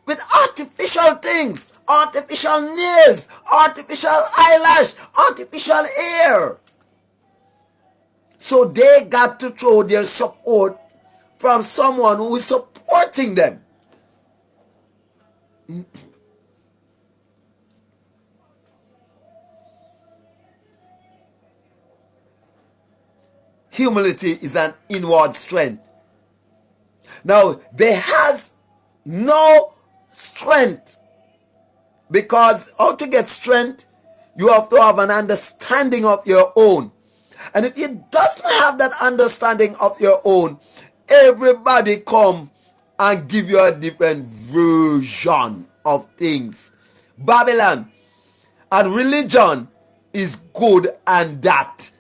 with artificial things, artificial nails, artificial eyelash, artificial hair. So they got to throw their support from someone who is supporting them. Humility is an inward strength. Now, there has no strength, because how to get strength, you have to have an understanding of your own. And if you doesn't have that understanding of your own, everybody come and give you a different version of things. Babylon and religion is good and that.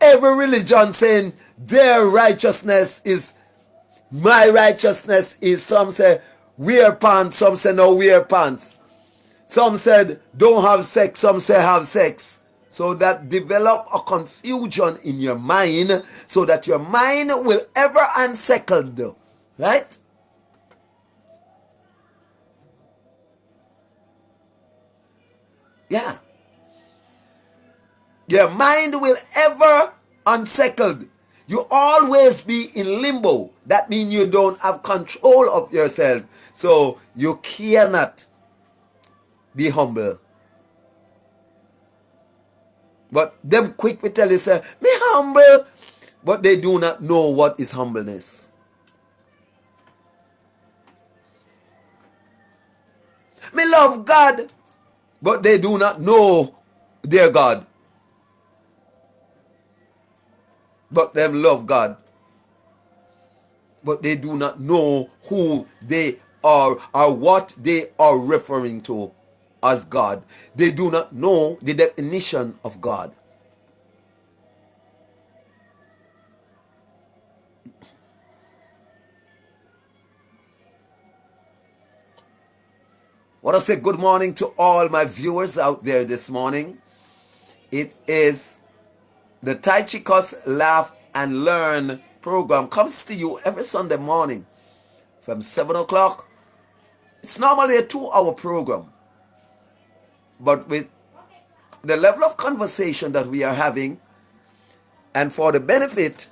Every religion saying their righteousness is my righteousness is, some say wear pants, some say no wear pants. Some said don't have sex, some say have sex. So that develop a confusion in your mind, so that your mind will ever unsettled. Right? Yeah. Your mind will ever unsettled. You always be in limbo. That means you don't have control of yourself. So you cannot be humble. But them quick to tell you, say, me humble. But they do not know what is humbleness. Me love God. But they do not know their God. But them love God. But they do not know who they are or what they are referring to as God. They do not know the definition of God. I want to say good morning to all my viewers out there this morning. It is the Tai Chicos Laugh and Learn program comes to you every Sunday morning from 7 o'clock. It's normally a 2-hour program. But with the level of conversation that we are having, and for the benefit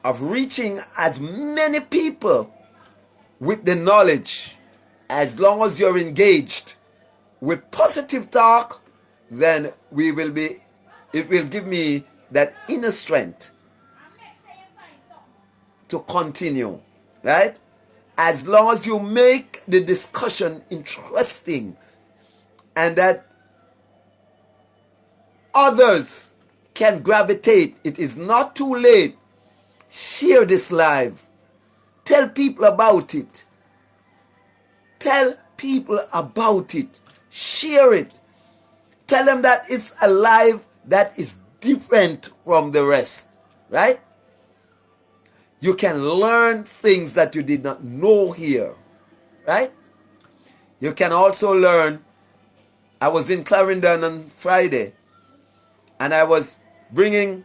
of reaching as many people with the knowledge, as long as you're engaged with positive talk, then it will give me that inner strength to continue, right? As long as you make the discussion interesting and that others can gravitate, it is not too late. Share this live. Tell people about it. Tell people about it. Share it. Tell them that it's a life that is different from the rest, right? You can learn things that you did not know here, right? You can also learn I was in Clarendon on Friday, and I was bringing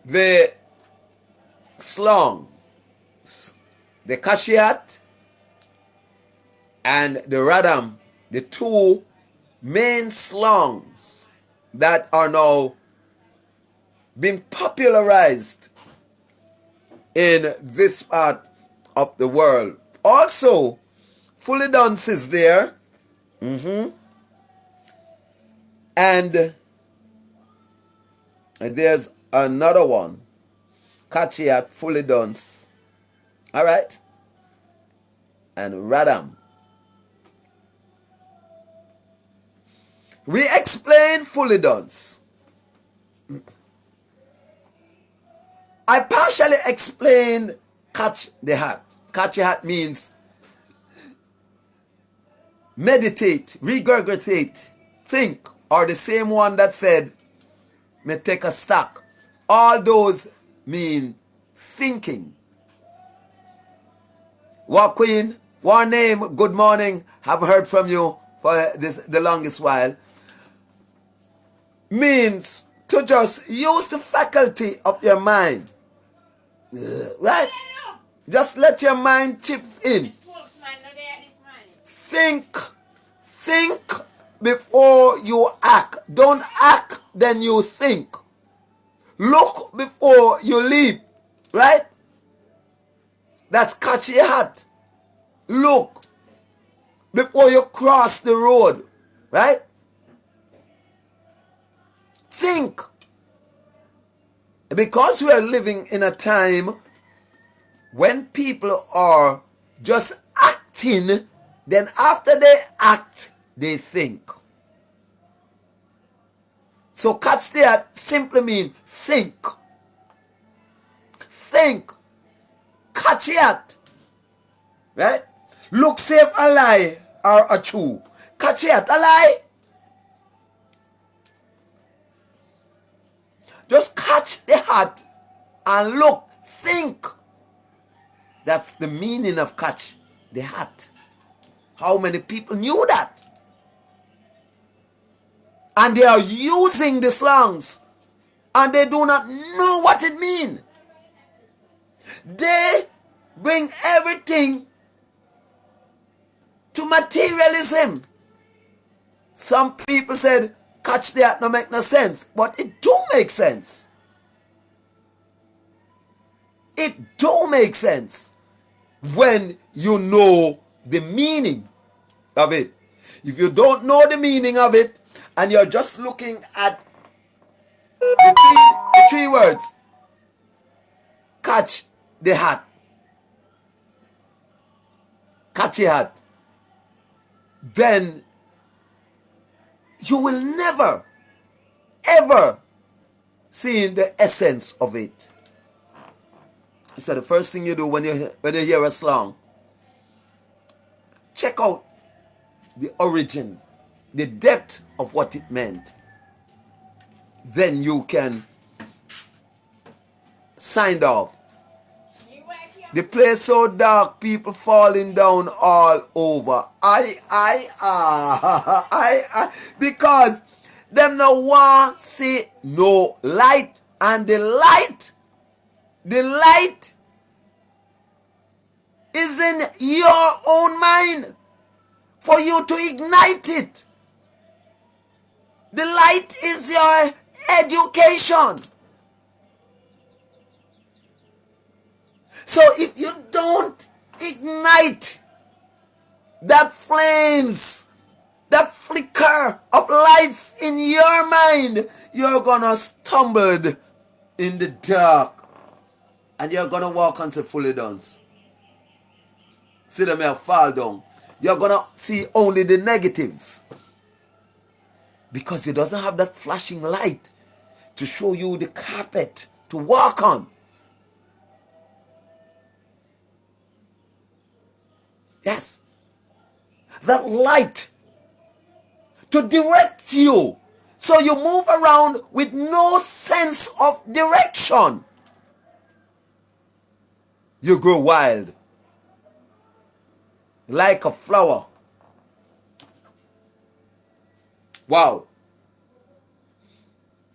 the slong, the Kashiat and the Radam, the two main slongs that are now being popularized in this part of the world. Also, Fully Dance is there. And there's another one, Kachiat, Fully Dance. All right. And Radam. We explain Fully Dance. I partially explained catch the hat. Catch the hat means meditate, regurgitate, think, or the same one that said, me take a stock. All those mean thinking. War Queen, War Name, good morning. Haven't heard from you for the longest while. Means to just use the faculty of your mind. Right? Just let your mind chip in. Think before you act. Don't act, then you think. Look before you leap. Right? That's catch your hat. Look before you cross the road. Right? Think. Because we are living in a time when people are just acting, then after they act, they think. So catch that simply mean think. Think. Catch it. Right? Look, save a lie or a true. Catch it, a lie. Just catch the hat and look, think. That's the meaning of catch the hat. How many people knew that? And they are using the slangs and they do not know what it means. They bring everything to materialism. Some people said catch the hat no make no sense, but it do make sense. It do make sense when you know the meaning of it. If you don't know the meaning of it and you're just looking at the three words, catch the hat, catch a hat, then you will never, ever see the essence of it. So the first thing you do when you hear a song, check out the origin, the depth of what it meant. Then you can sign off. The place so dark, people falling down all over. Because them no want see no light, and the light is in your own mind for you to ignite it. The light is your education. So if you don't ignite that flames, that flicker of lights in your mind, you're gonna stumble in the dark and you're gonna walk until fully dance. See them here fall down. You're gonna see only the negatives because it doesn't have that flashing light to show you the carpet to walk on. Yes, that light to direct you so you move around with no sense of direction. You grow wild like a flower. Wow.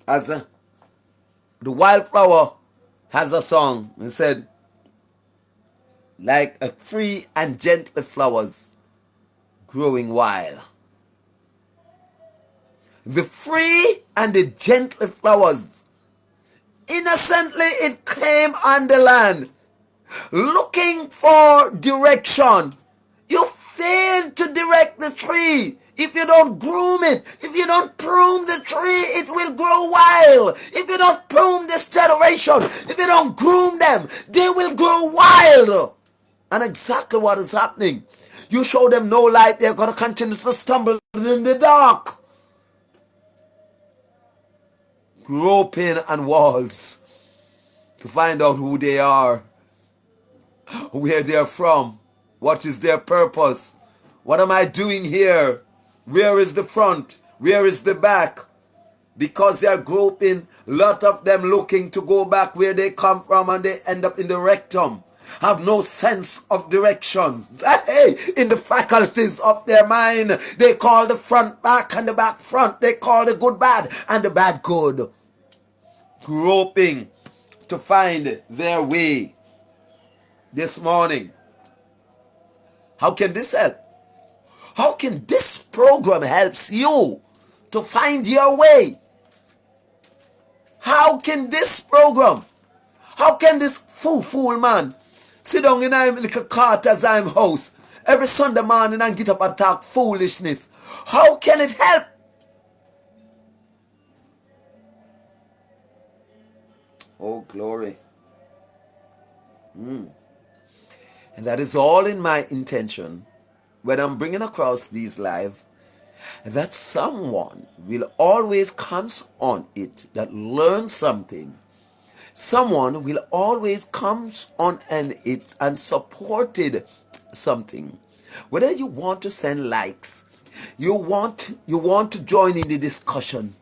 As the wildflower has a song and said, like a free and gentle flowers growing wild. The free and the gentle flowers, innocently it came on the land, looking for direction. You fail to direct the tree. If you don't groom it, if you don't prune the tree, it will grow wild. If you don't prune this generation, if you don't groom them, they will grow wild. And exactly what is happening. You show them no light, they're going to continue to stumble in the dark. Groping on walls to find out who they are, where they're from, what is their purpose, what am I doing here, where is the front, where is the back, because they are groping, a lot of them looking to go back where they come from, and they end up in the rectum, have no sense of direction. Hey, in the faculties of their mind, they call the front back and the back front, they call the good bad and the bad good. Groping to find their way this morning. How can this help? How can this program helps you to find your way? How can this program, how can this fool man sit down in a little Carter's house every Sunday morning and get up and talk foolishness? How can it help? Oh, glory. And that is all in my intention when I'm bringing across these live, that someone will always comes on it that learns something. Someone will always comes on it and supported something. Whether you want to send likes, you want to join in the discussion,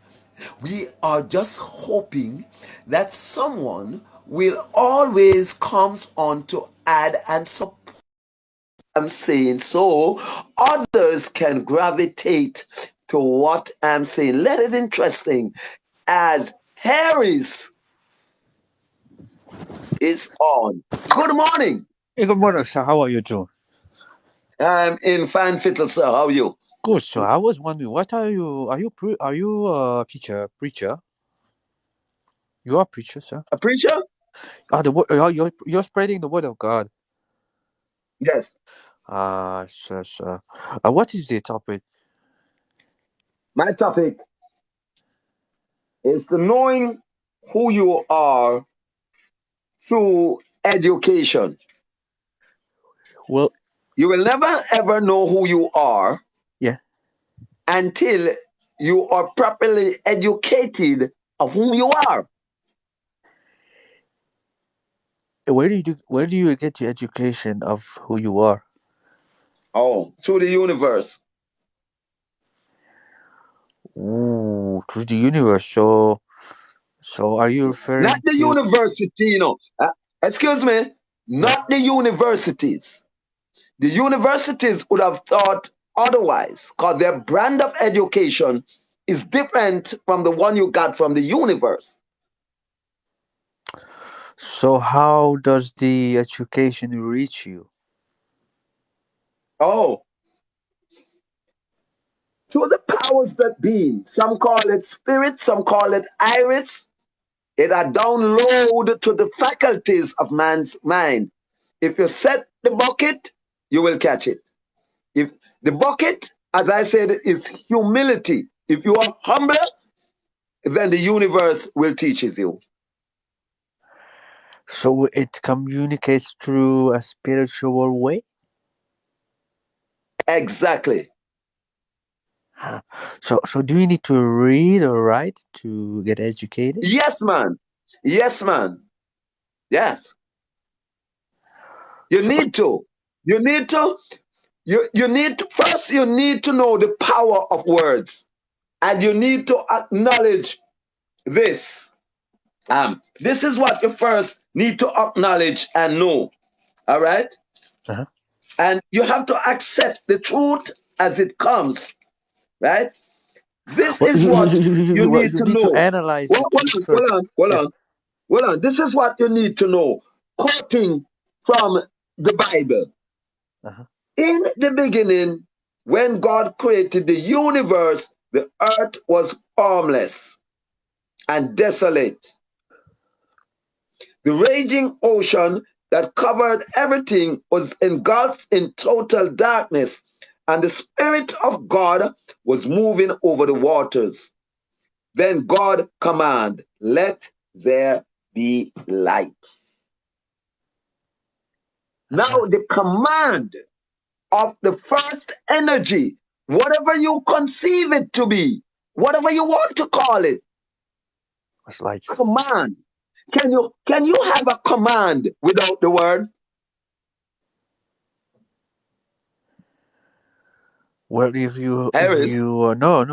we are just hoping that someone will always comes on to add and support. I'm saying so others can gravitate to what I'm saying. Let it interesting as Harris is on. Good morning. Hey, good morning, sir. How are you doing? I'm in fine fiddle, sir. How are you? Good, sir. I was wondering, what are you? Are you a preacher? You are a preacher, sir. A preacher? You're spreading the word of God. Yes. Sir. What is the topic? My topic is the knowing who you are through education. Well, you will never ever know who you are, yeah, until you are properly educated of who you are. Where do you get your education of who you are? Oh, through the universe. Ooh, through the universe. So are you referring not the to university, you know? Excuse me, not the universities. The universities would have thought otherwise, because their brand of education is different from the one you got from the universe. So how does the education reach you? Oh, through the powers that be. Some call it spirit, some call it iris. It are download to the faculties of man's mind. If you set the bucket, you will catch it. If the bucket, as I said, is humility. If you are humble, then the universe will teaches you. So it communicates through a spiritual way? Exactly. So do you need to read or write to get educated? Yes, man. Yes, man. Yes. You need to. You need to. You need to, first you need to know the power of words. And you need to acknowledge this. This is what you first need to acknowledge and know. All right? Uh-huh. And you have to accept the truth as it comes. Right? This Well, is what you need you to need to know. analyze the truth first. Yeah. Hold on. This is what you need to know. Quoting from the Bible. Uh-huh. In the beginning, when God created the universe, the earth was formless and desolate. The raging ocean that covered everything was engulfed in total darkness, and the Spirit of God was moving over the waters. Then God commanded, "Let there be light." Now, the command of the first energy, whatever you conceive it to be, whatever you want to call it, It's light. command. Can you have a command without the word? Well, if you Harris? no,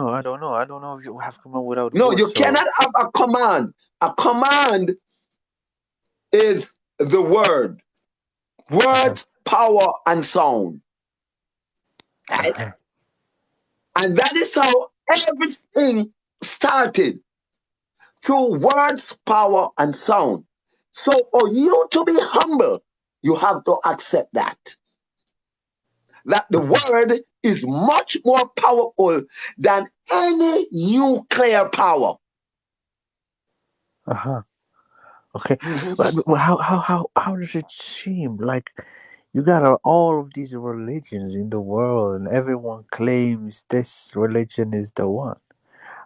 I don't know. I don't know if you have come up without No, words. you So cannot have a command. A command is the word. Words, power, and sound. Right? And that is how everything started. Through words, power, and sound. So for you to be humble, you have to accept that the word is much more powerful than any nuclear power. okay, but how does it seem like you got all of these religions in the world, and everyone claims this religion is the one?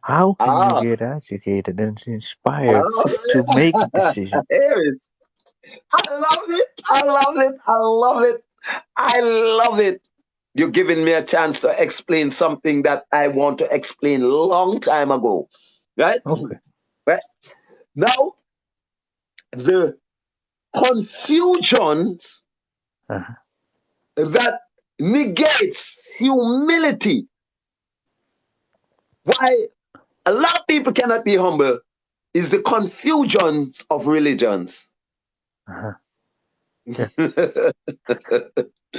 How can you get educated and inspired to make a decision? Harris, I love it. You're giving me a chance to explain something that I want to explain long time ago. Right? Okay. Right? Now, the confusions that negates humility. Why a lot of people cannot be humble is the confusions of religions.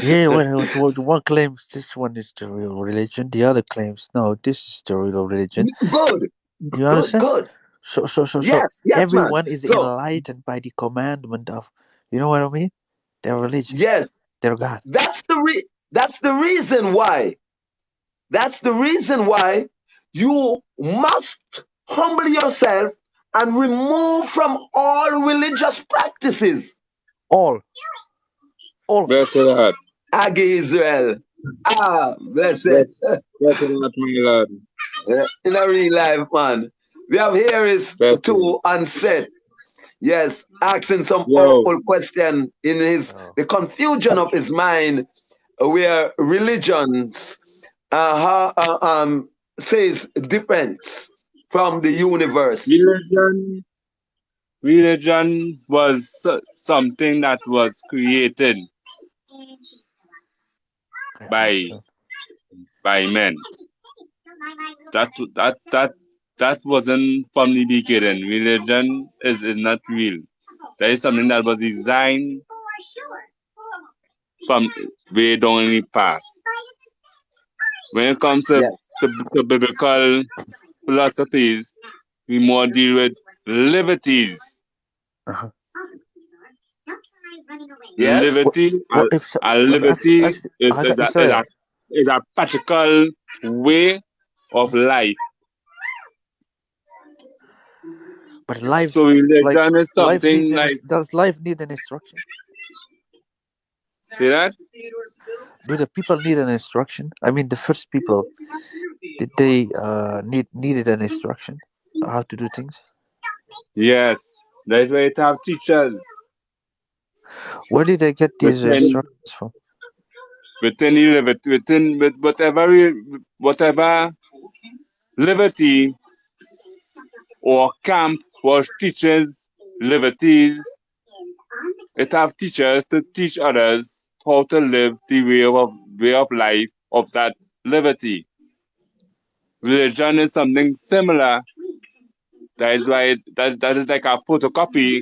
Yeah, one claims this one is the real religion, the other claims no, this is the real religion. Good. You understand? Good. So Yes, everyone man. is So, enlightened by the commandment of, you know what I mean? Their religion, yes, their God. that's the reason why. That's the reason why you must humble yourself and remove from all religious practices. All. Bless the Lord. Ag Israel. Blessed. Bless the Lord, my Lord. In a real life, man. We have here is Bless two unsaid. Yes, asking some Yo. powerful question in the confusion of his mind, where religions says difference from the universe. Religion was something that was created by men. That wasn't from the beginning. Religion is not real. That is something that was designed from way down in the past. When it comes to biblical philosophies, we more deal with liberties. Yes. Liberty is a practical way of life. But life, so religion is something does life need an instruction? See that? Do the people need an instruction? I mean, the first people, did they needed an instruction how to do things? Yes, that's why it have teachers. Where did they get these instructions from? Within whatever liberty or camp was teaches liberties, it have teachers to teach others how to live the way of life of that liberty. Religion is something similar. That is why that is like a photocopy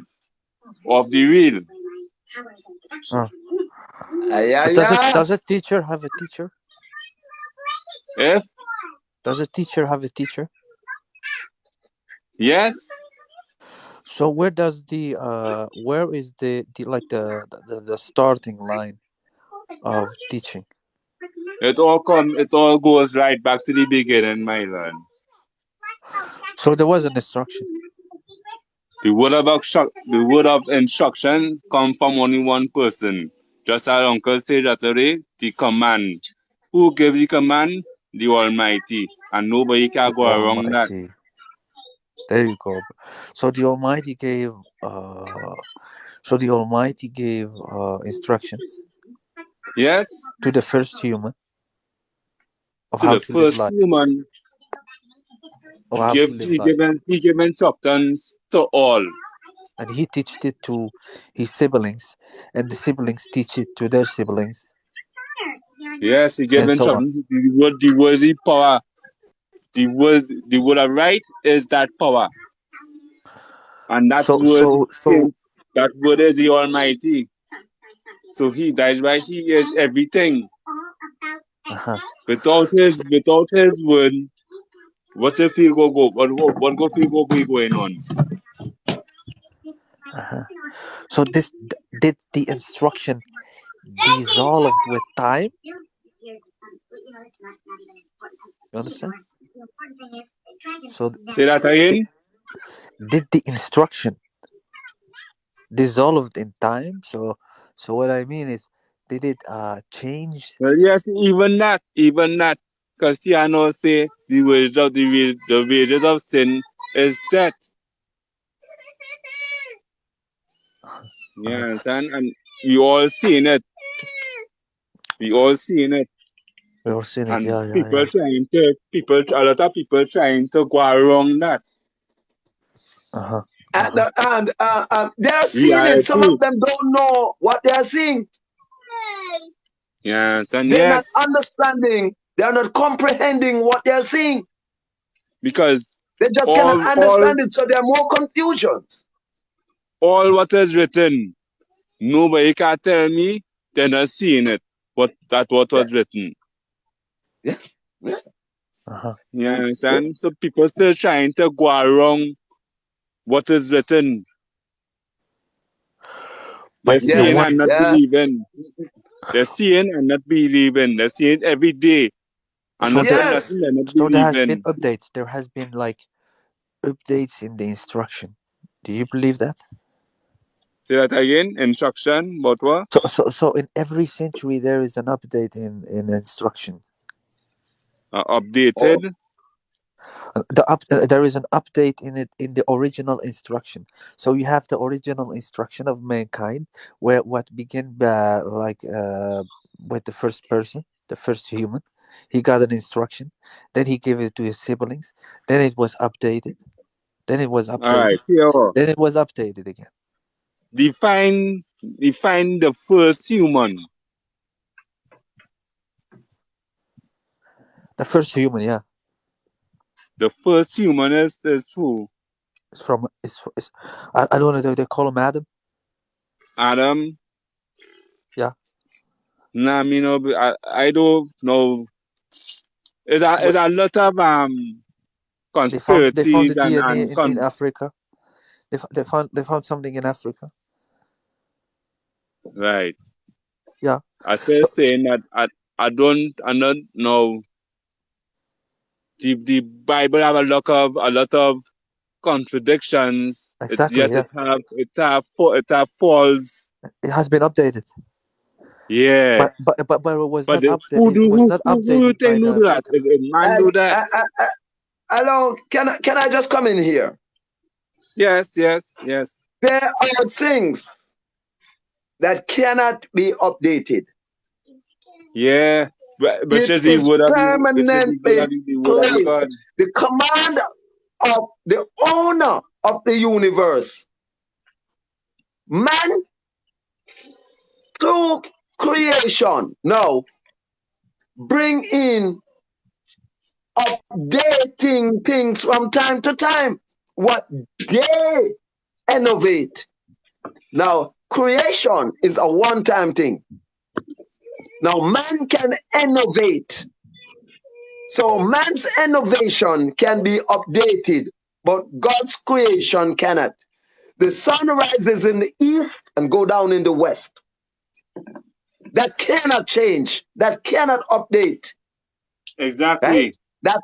of the real. Does a teacher have a teacher? If Does a teacher have a teacher? Yes, So where does where is the starting line of teaching? it all goes right back to the beginning, my lord. So there was an instruction. The word of instruction come from only one person. Just as Uncle said yesterday, the command. Who gave the command? The Almighty. And nobody can The go around that. Almighty. There you go. So the Almighty gave instructions Yes? to the first human of To how the to live first life, human, of how to live life, he gave instructions to all. and he teached it to his siblings, and the siblings teach it to their siblings, Yes, he gave and so on. instructions. The word is power. The word of right is that power. And that So word so so is the Almighty. So that's why he is everything. uh-huh. Without his word, what if he go what go he go be going on? Uh-huh. So did the instruction dissolved with time? You understand? So Say that again? did the instruction dissolved in time? So what I mean is, did it change? Well, yes, even that. Because Tiano say the wages of sin is death. Yeah, understand? And we all seen it. We all seen it. We all seen it. And Yeah, yeah, yeah. a lot of people trying to go around that. Uh-huh. And they're We seeing are it. Some too. of them don't know what they're seeing. Yeah, and They're not yes, understanding. They're not comprehending what they're seeing. because They just cannot all understand it, so there are more confusions. what is written, nobody can tell me they're not seeing it. What Yeah, was written. yeah, yeah. Uh-huh. You Mm, yeah. understand? So people still trying to go around what is written. They're But the seeing Yes, one. and not yeah. believing. They're seeing and not believing. They're seeing it every day. And So nothing, Yes. they're not there has been believing. updates. There has been updates in the instruction. Do you believe that? Say that again. Instruction, but what? So in every century there is an update in instructions. Updated. There is an update in it in the original instruction. So you have the original instruction of mankind, where what began with the first person, the first human. He got an instruction, then he gave it to his siblings, then it was updated, then it was All right. updated, Here. then it was updated again. Define the first human. The first human, yeah, The first human is who? it's from it's I don't know, they call him Adam. Adam. Yeah. Nah, me no. I don't know. It's But a lot of they found conspiracies the DNA and in Africa. They found something in Africa. right. Yeah. I still So, saying that I don't know. The Bible have a lot of contradictions. exactly, Yet yeah. it have false. It has been updated. Yeah. But it was But not updated. It was not who you updated by think do the that? maker. Is a man do that? Hello, can I just come in here? Yes. There are things that cannot be updated. Yeah. Which It is the is word of permanently the word of placed. God. The command of the owner of the universe. Man through creation. Now, bring in updating things from time to time. What they innovate. Now, creation is a one-time thing. Now, man can innovate. So man's innovation can be updated, but God's creation cannot. The sun rises in the east and go down in the west. That cannot change. That cannot update. Exactly. Right? That's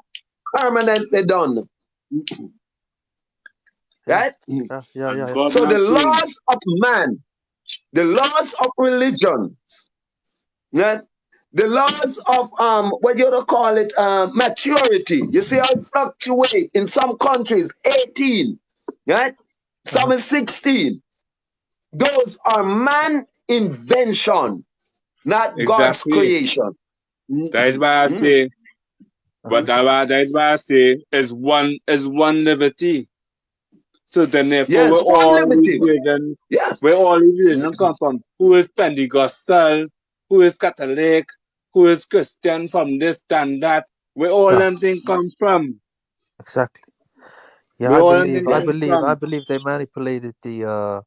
permanently done. Right? Yeah. And God So the not change. laws of man, the laws of religion, right? The laws of what you to call it, maturity. You see how it fluctuates in some countries, 18, right? Some is 16. Those are man invention, not God's Exactly. creation. That is why I say, but that is why I say is one liberty. So then therefore Yes, where one all liberty. religions Yes. come from, who is Pentecostal, who is Catholic, who is Christian from this and that, where all them things come from. Exactly. Yeah, Where I all them believe. things come I from. believe they manipulated the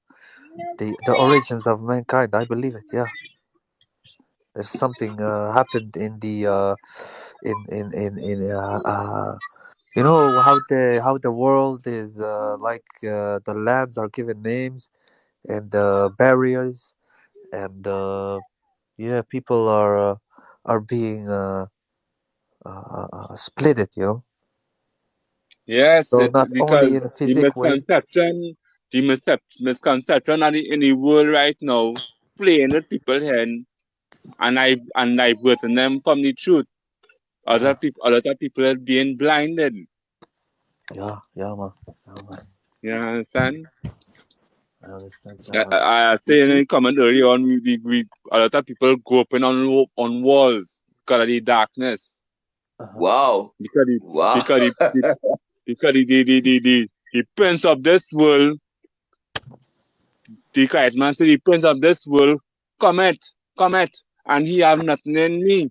origins of mankind. I believe it. Yeah, there's something happened in the you know how the world is like the lands are given names and barriers and yeah, people are being splitted. You know, Yes, so not only because in a physical way. misconception in the world right now, playing with people head and diverting them from the truth. A lot of people are being blinded. Yeah, man. You understand? I understand, I say in the comment earlier on, we a lot of people go up on walls because of the darkness. Wow. Because Wow. the prince of this world, the Christ man said, the prince of this world, come and he have nothing in me.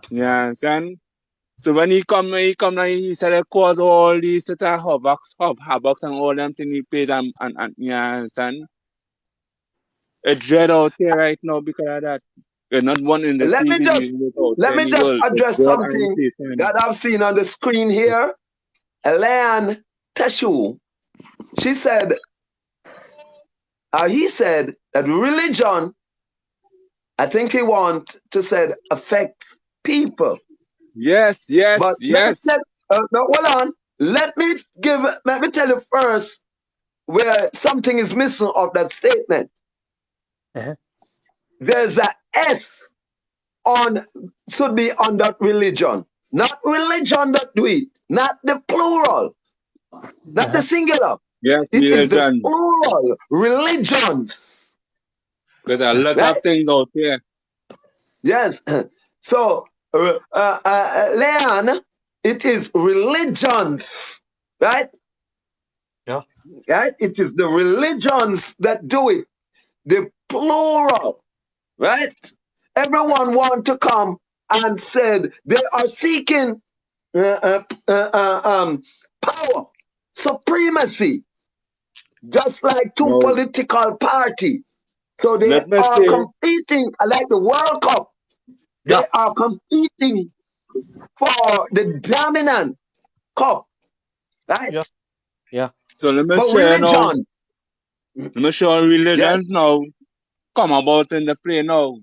You understand? So when he come down, he said, cause all these havocs and all them things he paid and you understand? A dread out there right now because of that. There's not one in the Let me TV just out there in the world. It's address God and something Satan. that I've seen on the screen here. Elaine Teshu, she said, he said that religion, I think he want to said affect people. Yes. But let me tell, no, hold on. Let me tell you first where something is missing of that statement. There's a S should be on that religion. Not religion that do it. Not the plural. Not the singular. Yes, It is the religion. plural. Religions. There's a lot of things out there. Yes. So, Leon, it is religions. Right? Yeah. Right? It is the religions that do it. The plural. Right? Everyone want to come and said they are seeking power, supremacy, just like two political parties. So they are competing like the World Cup. Yeah. They are competing for the dominant cup, right? Yeah. So let me But share now. religion. Let me show religion now. Come about in the play now.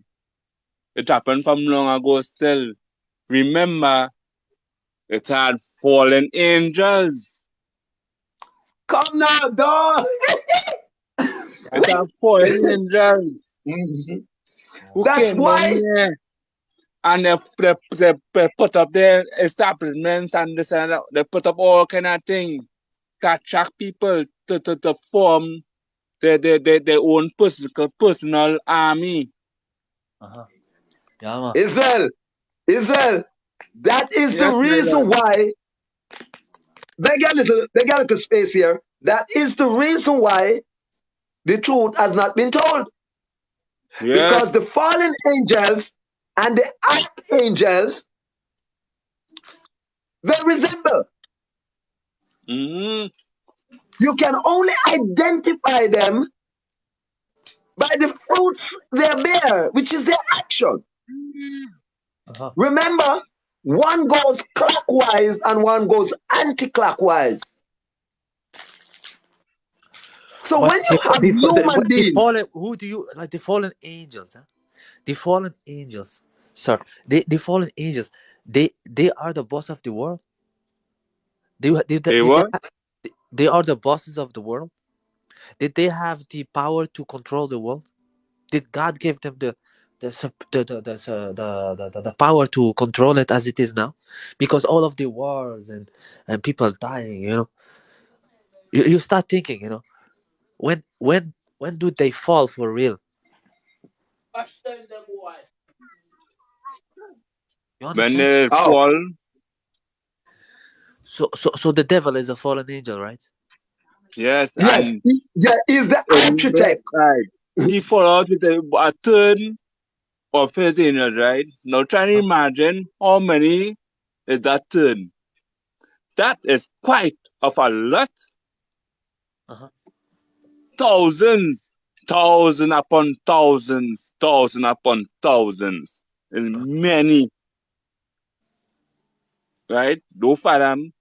It happened from long ago still. Remember, it had fallen angels. Come now, dog. It had fallen angels. Who That's came why. down here and they put up their establishments and they put up all kind of things to attract people to form their own personal army. Yeah, man. Israel, that is the reason why. They get a little space here. That is the reason why the truth has not been told. Yes. Because the fallen angels and the archangels, they resemble. Mm-hmm. You can only identify them by the fruits they bear, which is their action. Remember, one goes clockwise and one goes anti-clockwise. So But when you have human the beings, fallen, who do you like? The fallen angels, huh? The fallen angels, sir. The fallen angels. They are the boss of the world. They what? They are the bosses of the world. Did they have the power to control the world? Did God give them the power to control it as it is now? Because all of the wars and people dying, you start thinking, when do they fall for real? You When understand? they oh fall, So the devil is a fallen angel, right? yes, yes, and is the in architect. right, he fall out with a third of his angels, right? Now try to imagine how many is that third. That is quite of a lot. Uh-huh. Thousands, thousand upon thousands, thousand upon thousands. Is many, right? Don't fathom.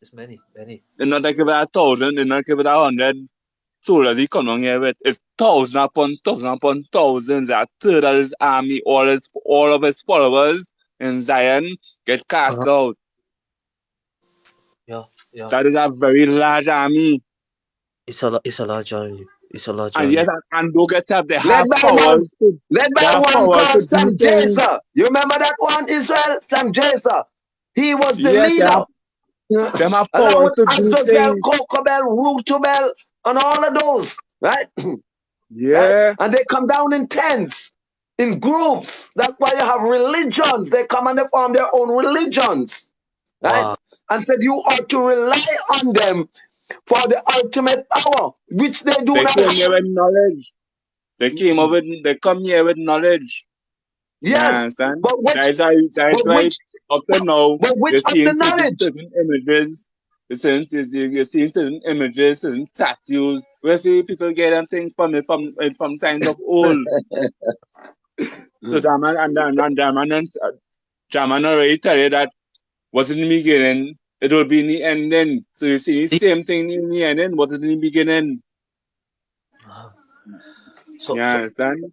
It's many. It's not like about 1,000, it's not about 100 soldiers he come on here with. It's thousand upon thousands. A third of his army, all of his followers in Zion get cast Uh-huh. out. Yeah. That is a very large army. It's a large army. It's a large And army. yes, and don't get up, they Led have by one, powers to, led they by have one powers called to do Sam things. Jaser. You remember that one, Israel? Sam Jaser. He was the Yes, leader. them have Along powers with to do Azazel, things. Kokobel, Rutubel, and all of those, right? Right? Yeah. And they come down in tents, in groups. That's why you have religions. They come and they form their own religions, right? Wow. And said you ought to rely on them for the ultimate power, which they do They not came here have. with knowledge. They come here with knowledge. You Yes, understand? but That's why which, up to now but which you're of the seeing knowledge? certain images, you're seeing certain images, certain statues, where people get them things from times of old. So Jaman already tell you that what's in the beginning, it will be in the ending. So you see the same thing in the ending, what is in the beginning. So You so understand?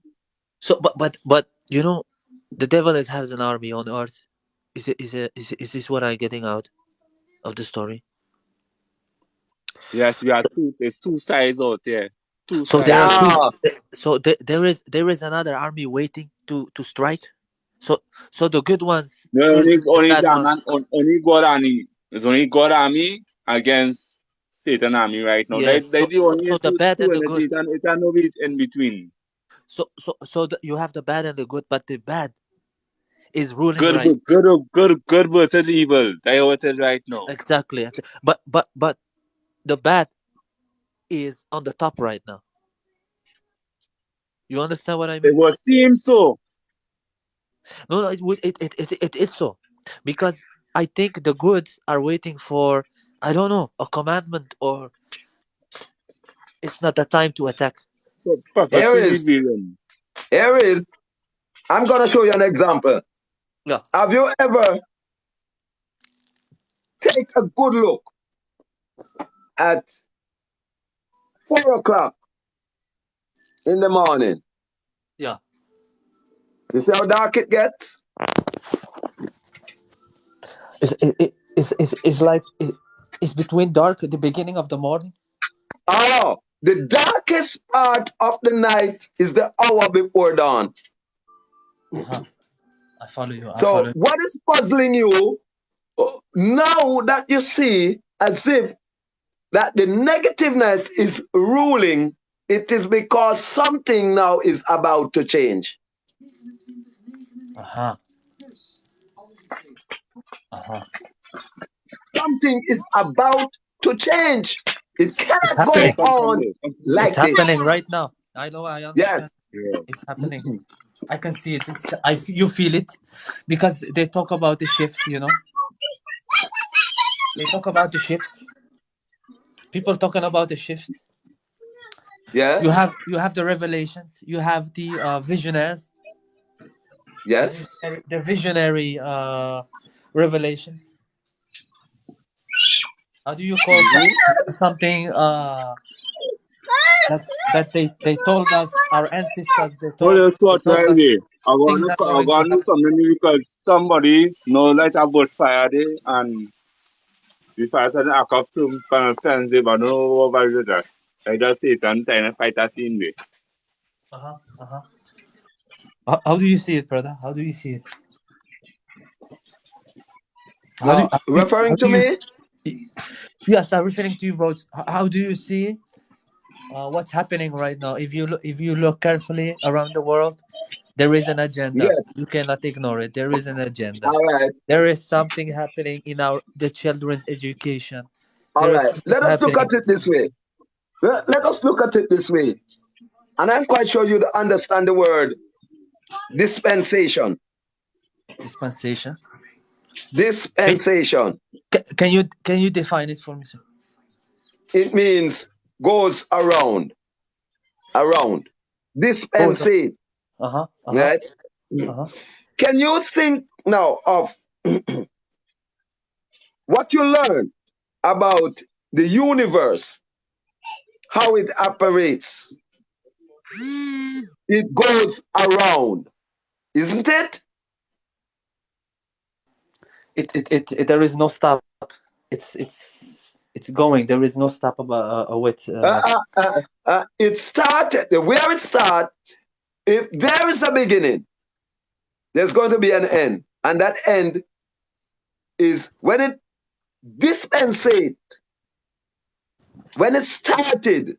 so but the devil has an army on earth. Is this what I'm getting out of the story? Yes, there's two sides out there. Two So there are sides. two. Yeah, So there is another army waiting to strike. So the good ones No, versus the bad ones. only God army. It's only God army against Satan army right now. Yes. They the only So the bad two and in the it. good. It's a no bit in between. You have the bad and the good, but the bad is ruling Good, right. good versus evil. That's what it is right now. Exactly. But the bad is on the top right now. You understand what I It mean? was seem so. No, it is so, because I think the goods are waiting for, I don't know, a commandment, or it's not the time to attack. Perfect here to is, revealing. here is, I'm going to show you an example. Yeah. Have you ever take a good look at 4 o'clock in the morning? Yeah. You see how dark it gets? It's like it's between dark at the beginning of the morning. Oh, the darkest part of the night is the hour before dawn. Uh-huh. I follow you. So, what is puzzling you now that you see as if that the negativeness is ruling? It is because something now is about to change. Uh-huh. Uh-huh. Something is about to change. It It's cannot go happening. on It's like happening this. right now. I know. I understand. Yes. Yeah. It's happening. I can see it. You feel it, because they talk about the shift. They talk about the shift. People talking about the shift. Yeah. You have the revelations. You have the visionaries. Yes. The visionary Revelations. How do you call something that they told us, our ancestors, Hold your they thought told right us there. things are I'm going to gonna do happen. something because somebody know light about fire there and the fire an act of some kind of frenzy, but no over that. I just Satan trying to fight us in there. Uh-huh. Uh-huh. How do you see it, brother? How do you see it? Referring How to do you me? Yes, I'm referring to you both. How do you see what's happening right now? If you look carefully around the world, there is an agenda. Yes. You cannot ignore it. There is an agenda. All right. There is something happening in the children's education. All There is right. something Let us look happening. at it this way. Let us look at it this way. And I'm quite sure you understand the word dispensation. Dispensation. Can, Dispensation. can you define it for me, sir? It means goes around. Around. Goes on. Dispensate. Uh-huh. Uh-huh. Right? Uh-huh. Can you think now of what you learn about the universe, how it operates? It goes around, isn't it? There is no stop. It's going. There is no stop about with It started where it started. If there is a beginning, there's going to be an end, and that end is when it dispensate, when it started,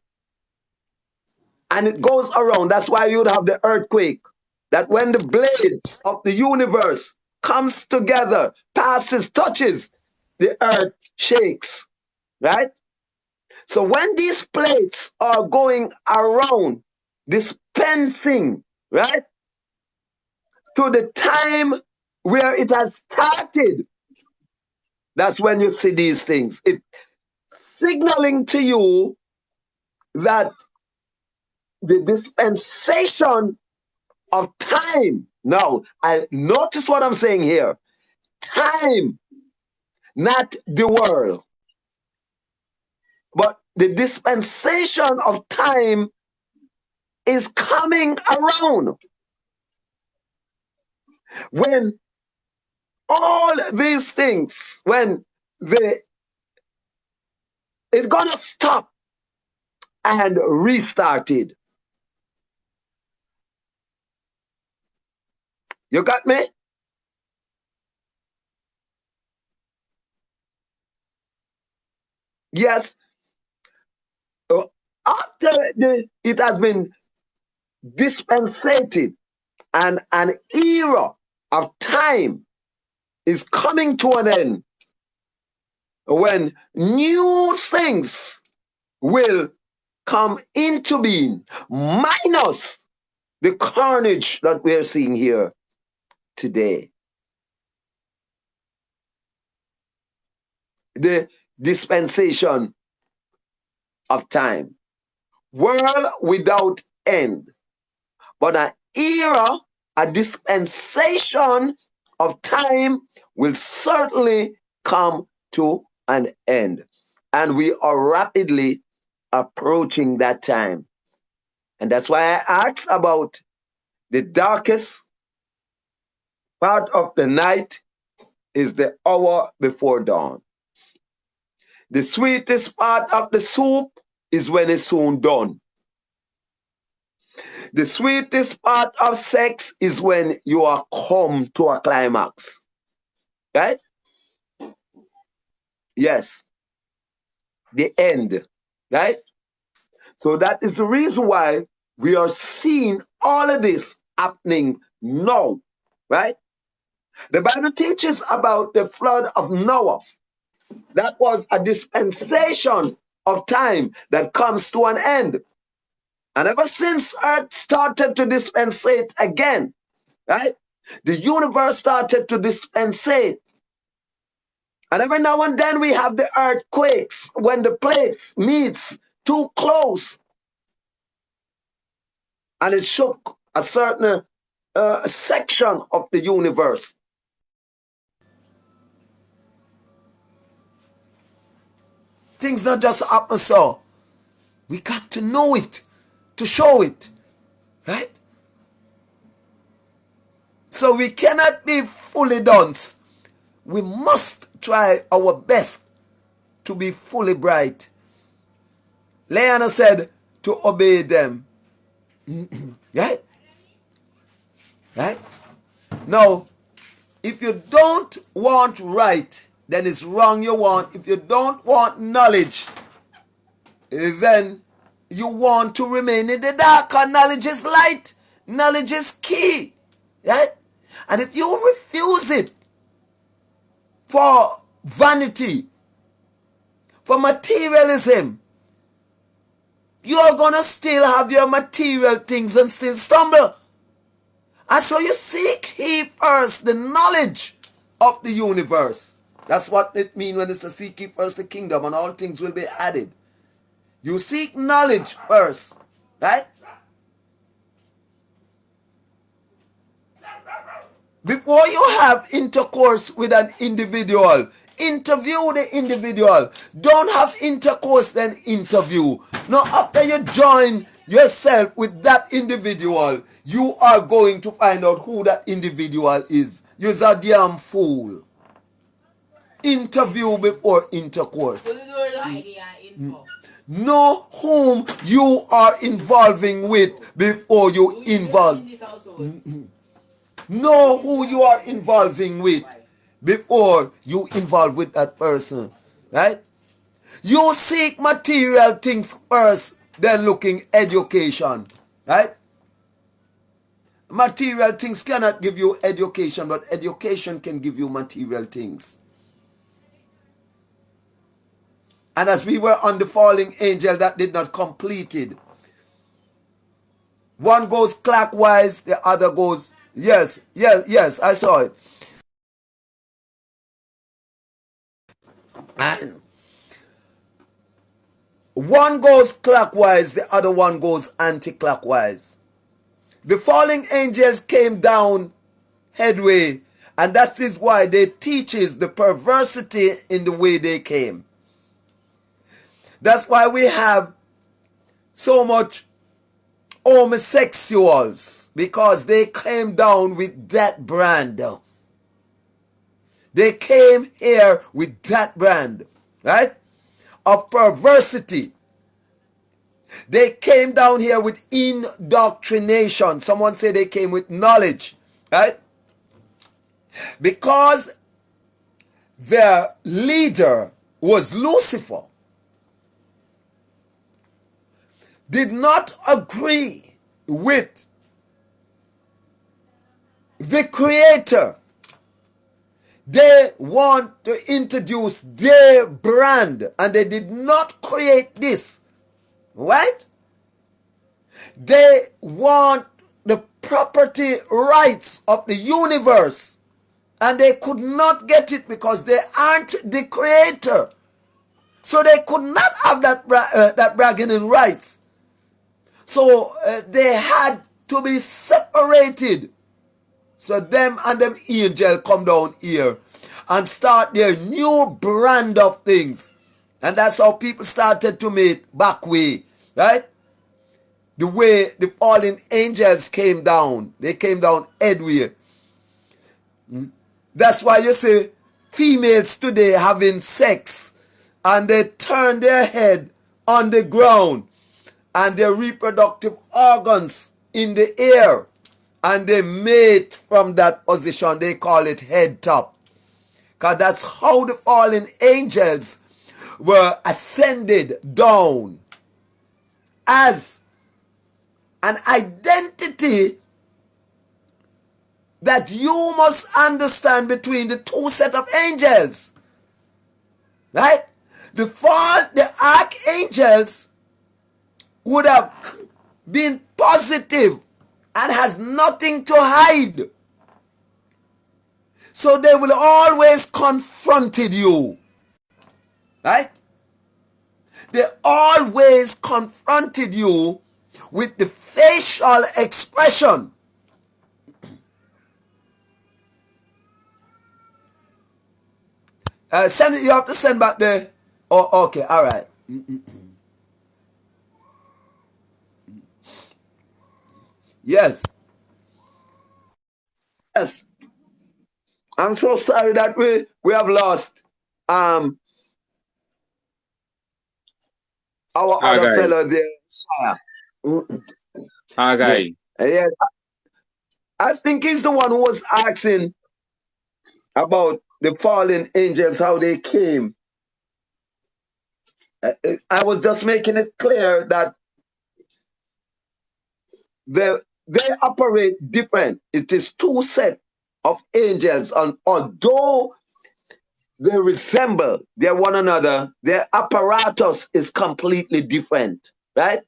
and it goes around. That's why you'd have the earthquake. That when the blades of the universe comes together, passes, touches, the earth shakes, right? So when these plates are going around, dispensing, right, to the time where it has started, that's when you see these things. It signaling to you that the dispensation of time. Now, I notice what I'm saying here. Time, not the world, but the dispensation of time is coming around. When all these things, when it's gonna stop and restarted. You got me? Yes. After it has been dispensated and an era of time is coming to an end when new things will come into being, minus the carnage that we're seeing here today. The dispensation of time. World without end. But an era, a dispensation of time will certainly come to an end. And we are rapidly approaching that time. And that's why I asked about the darkest part of the night is the hour before dawn. The sweetest part of the soup is when it's soon done. The sweetest part of sex is when you are come to a climax. Right? Yes. The end. Right? So that is the reason why we are seeing all of this happening now. Right? The Bible teaches about the flood of Noah. That was a dispensation of time that comes to an end. And ever since earth started to dispensate again, right? The universe started to dispensate. And every now and then we have the earthquakes when the plates meets too close. And it shook a certain section of the universe. Things not just happen so. We got to know it, to show it, right? So we cannot be fully dunce. We must try our best to be fully bright. Leanna said to obey them. Right? Right? Now, if you don't want right, then it's wrong you want. If you don't want knowledge, then you want to remain in the dark. And knowledge is light. Knowledge is key. Right? And if you refuse it for vanity, for materialism, you are going to still have your material things and still stumble. And so you seek ye first the knowledge of the universe. That's what it means when it's to seek ye first the kingdom, and all things will be added. You seek knowledge first, right? Before you have intercourse with an individual, interview the individual. Don't have intercourse, then interview. Now, after you join yourself with that individual, you are going to find out who that individual is. You're a damn fool. Interview before intercourse. Know whom you are involving with before you involve. Know who you are involving with before you involve with that person. Right? You seek material things first, then looking education. Right? Material things cannot give you education, but education can give you material things. And as we were on the falling angel that did not complete it, one goes clockwise, the other goes, yes, I saw it. And one goes clockwise, the other one goes anti-clockwise. The falling angels came down headway, and that is why they teaches the perversity in the way they came. That's why we have so much homosexuals, because they came down with that brand. They came here with that brand, right, of perversity. They came down here with indoctrination. Someone say they came with knowledge, right? Because their leader was Lucifer, did not agree with the Creator. They want to introduce their brand, and they did not create this, right? They want the property rights of the universe, and they could not get it because they aren't the Creator. So they could not have that bargaining rights. So they had to be separated. So them and them angel come down here and start their new brand of things. And that's how people started to make back way, right? The way the fallen angels came down. They came down headway. That's why you see females today having sex, and they turn their head on the ground, and their reproductive organs in the air, and they mate from that position. They call it head top, because that's how the fallen angels were ascended down, as an identity that you must understand between the two set of angels, right? The archangels would have been positive and has nothing to hide. So they will always confronted you. Right? They always confronted you with the facial expression. You have to send back the Oh, okay, all right. Yes. Yes. I'm so sorry that we have lost our other Haggai. fellow there, Sire. Mm, yeah. Haggai. Yeah. I think he's the one who was asking about the fallen angels, how they came. I was just making it clear that they operate different. It is two sets of angels, and although they resemble their one another, their apparatus is completely different, right?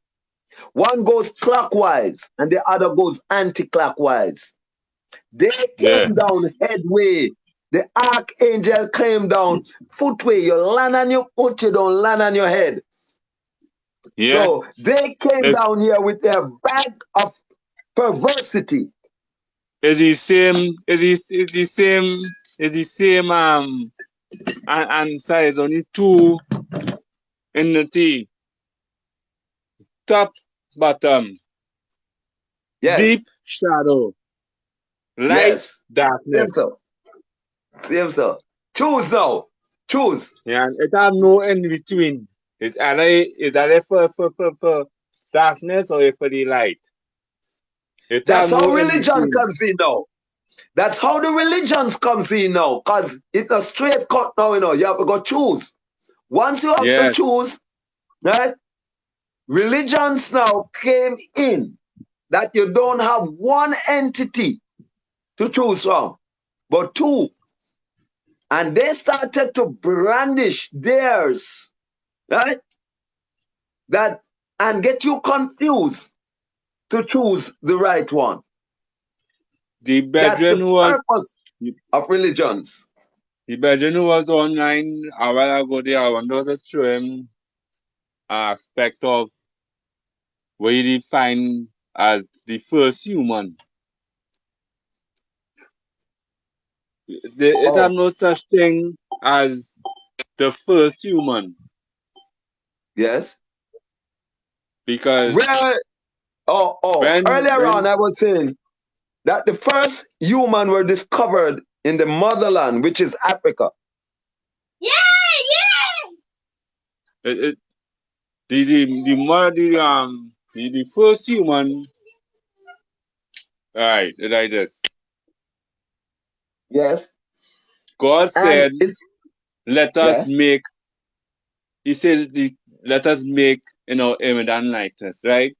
One goes clockwise and the other goes anti-clockwise. They Yeah. came down headway. The archangel came down footway. You land on your foot, you don't land on your head. Yeah. So they came It, down here with their bag of perversity. it's the same. It's the same. And size only two in the T. Top, bottom, Yes, deep shadow, light, yes. Same darkness. so. Same so. Choose now. Choose. Yeah, and it have no in between. It's either for darkness or for the light. It That's have how no in religion between. comes in now. That's how the religions comes in now. Because it's a straight cut now, you know. You have to go choose. Once you have to Yes. choose, right? Religions now came in that you don't have one entity to choose from, but two. And they started to brandish theirs, right? That and get you confused to choose the right one. The That's brethren the who was purpose of religions. the brethren who was online a while ago there, I wanted to show him an aspect of what he define as the first human. It have Oh, no such thing as the first human yes. because Well, earlier on I was saying that the first human were discovered in the motherland, which is Africa. the first human, right, like this. Yes. God And said, it's let us yeah, make, he said, let us make in our image and likeness, right?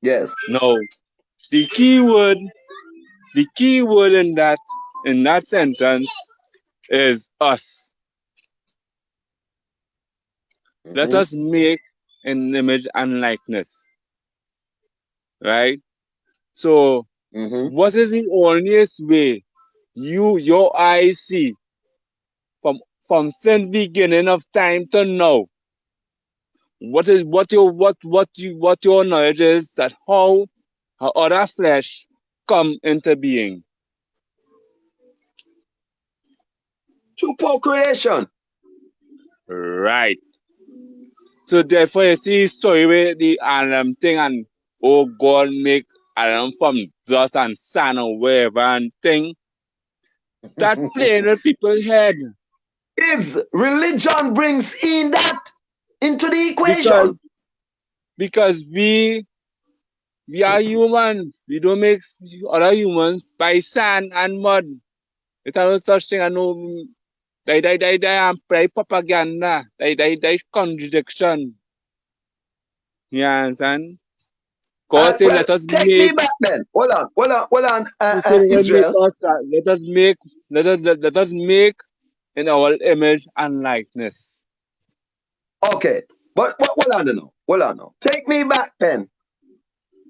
yes. Now, the key word in that sentence is us. Let us make an image and likeness, right? So, what is the onlyest way your eyes see from since beginning of time to now? What your knowledge is that how other flesh come into being? Through procreation. Right. So therefore you see story with the Adam thing and God make Adam from dust and sand or whatever and thing. That playing with people's head. Is religion brings in that into the equation. Because we are humans. We don't make other humans by sand and mud. It's no such thing. I know they propaganda. They contradiction. You understand? God said, Well, let us take make. me back then. Hold on, Israel. Let us make in our image and likeness. Okay, but hold on now. Take me back then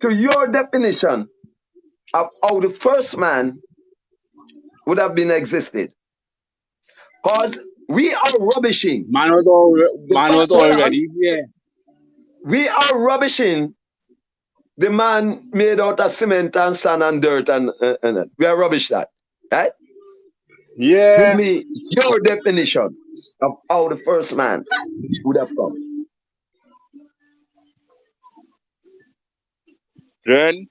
to your definition of how the first man would have been existed. Because we are rubbishing. Man was already there. We are rubbishing the man made out of cement and sand and dirt and we are rubbish that. Right? Yeah. Give me your definition. of how the first man would have come. Then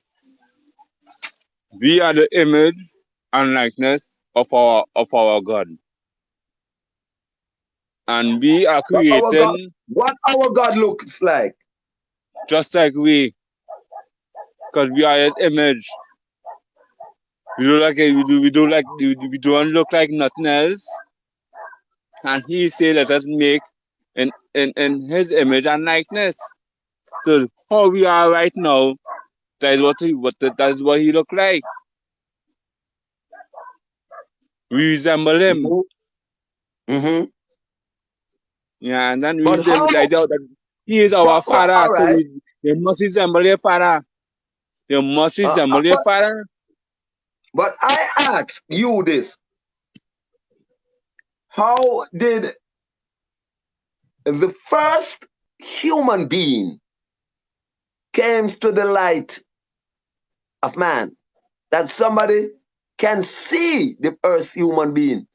we are the image and likeness of our God. And we are But our God, creating what our God looks like. just like we, because we are his image. We don't look like nothing else. And he said, let us make in his image and likeness. So how we are right now, that is what he look like. We resemble him. Mm-hmm. Yeah, and then we But how? like that he is our father, all so right. they must resemble their father. They must resemble their father. But I ask you this. How did the first human being came to the light of man? That somebody can see the first human being.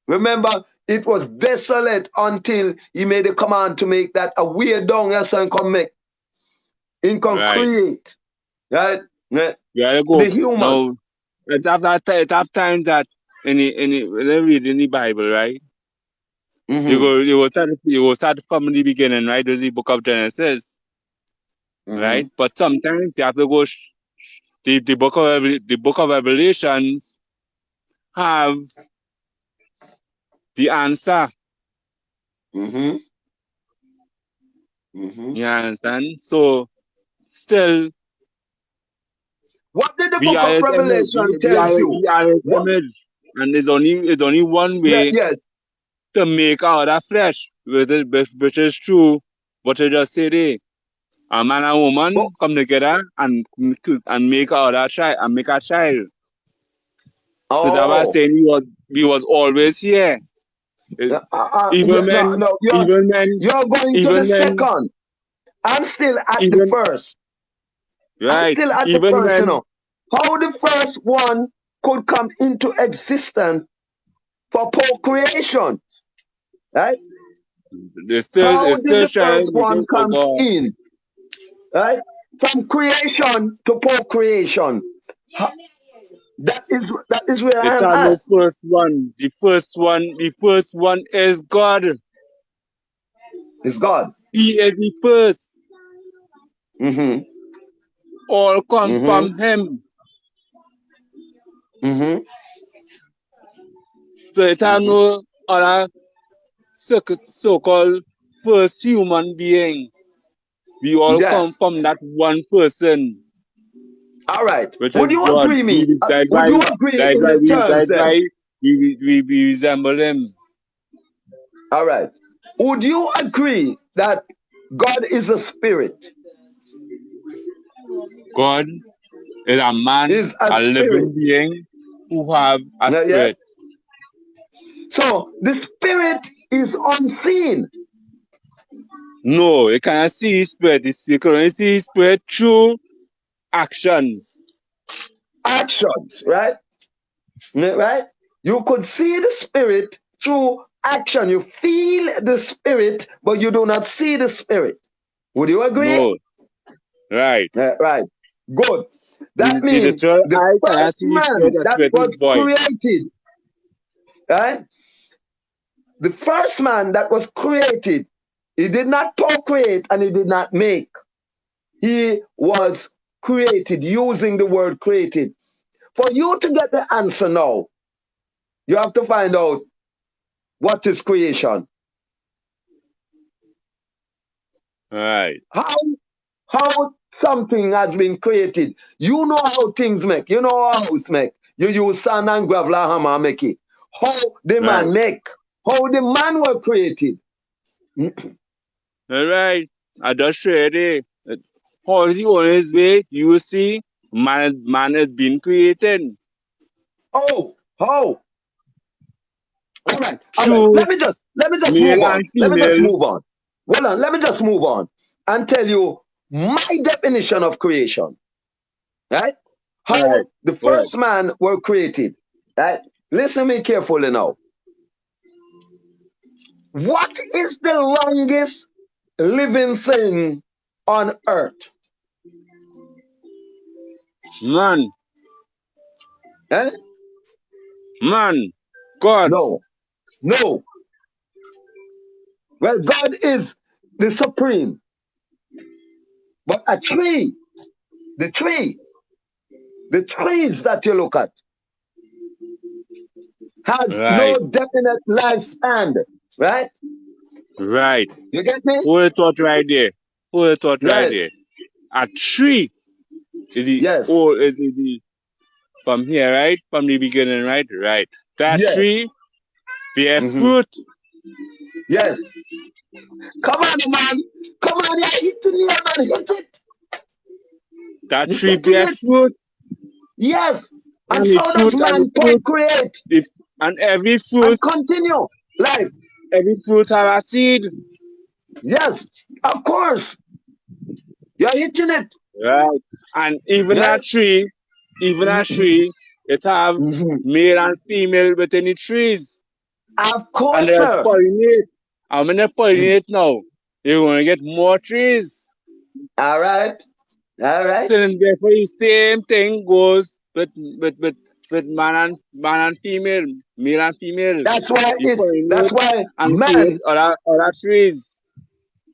Remember, it was desolate until he made a command to make that a way down here so he can make, he can create, right? Yeah, go. The human. No, it's after time that when you read in the Bible, right? Mm-hmm. You will start from the beginning, right? There's the book of Genesis, right? But sometimes you have to go. The book of Revelations have the answer. Mm-hmm. Mm-hmm. You understand? So still, what did the book of Revelation tell you? We are his image, and there's only one way to make out of flesh, which is true. What you just said, a man and woman come together and make out a child and make a child. Because I was saying he was always here. Even men. You're going to the second. I'm still at the first. Right. I'm still at the first, you know. How the first one could come into existence for procreation, right? How did the first one comes in, right? From creation to procreation. That is where I am at. The first one. The first one is God. Is God. He is the first. Mm-hmm. All come from him. Mm-hmm. So it has no other so-called first human being. We all come from that one person. All right. Would you agree me? Would you agree in the terms then? We resemble him. All right. Would you agree that God is a spirit? God is a man, is a living being who have a spirit. Yes? So the spirit is unseen. No, you cannot see his spirit. You can only see his spirit through actions. Actions, right? Right? You could see the spirit through action. You feel the spirit, but you do not see the spirit. Would you agree? No. Right. Right. Good. That means the first man that was created, right? The first man that was created, he did not procreate and he did not make. He was created, using the word created. For you to get the answer now, you have to find out what is creation. Right. How something has been created. You know how things make. You know how house make. You use sand and gravel and hammer make it. How the man make. How the man were created. All right. I just showed it. How is the honest way you see man has been created? Oh, how? All right. Let me just move on. Let me just move on. Well, let me just move on and tell you my definition of creation. Right? How the first man were created. Right? Listen to me carefully now. What is the longest living thing on earth? Man, Eh? man, God, No. No. Well, God is the supreme. But a tree, the trees that you look at has right, no definite lifespan, right? right. You get me? Hold the thought right there. Hold the thought right Right. there. A tree is the Yes. old is the from here, right? From the beginning, right? Right. That Yes. tree bear Mm-hmm. fruit. Yes. Come on, man. Come on, you're hitting here, man. Hit it. That You're tree hitting bear it. fruit. Yes. And And the so does fruit and the man fruit procreate the, and every and fruit, continue life. have a seed. Yes. Of course. You're hitting it. Right. And even Right? a tree, it have Mhm. male and female within the trees. Of And course, they sir. pollinate. And when they pollinate now, you're gonna get more trees. All right. All right. So then therefore the same thing goes with man and female, male and female. That's why You that's pollinate why and create man, other trees.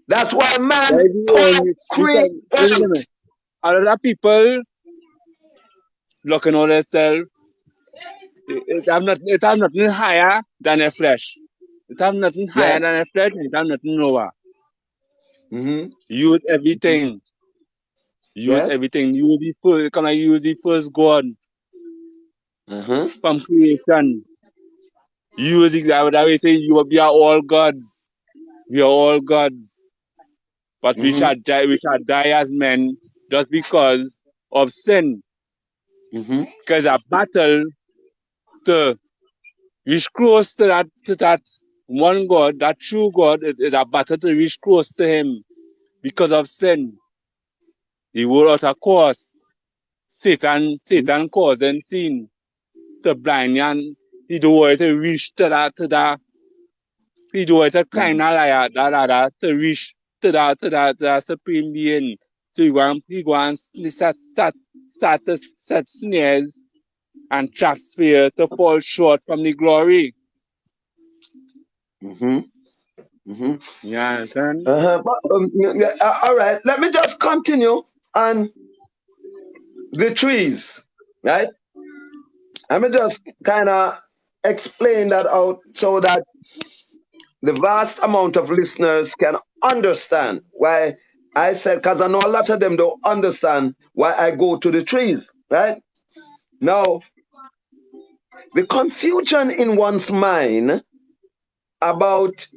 that's why man That is the only you procreate. can listen to me. Other people looking at themselves, it have nothing higher than a flesh. It have nothing higher Yes. than a flesh, it have nothing lower. Mm-hmm. Use everything. Use Yes. everything. Use the first, can I use the first God Uh-huh. from creation? Use exactly that way. Say we are all gods. We are all gods. But we Mm-hmm. shall die. We shall die as men just because of sin. Mm-hmm. Because a battle to reach close to that one God, that true God, it is a battle to reach close to Him because of sin. He will out a course. Satan causing sin to blind you, and he don't want to reach to that. He don't want to climb that ladder to reach to that supreme being. So he wants start to set snares and traps for you to fall short from the glory. Mm-hmm. Mm-hmm. You understand? All right. Let me just continue on the trees, right? Let me just kind of explain that out so that the vast amount of listeners can understand why I said, because I know a lot of them don't understand why I go to the trees, right? Now, the confusion in one's mind about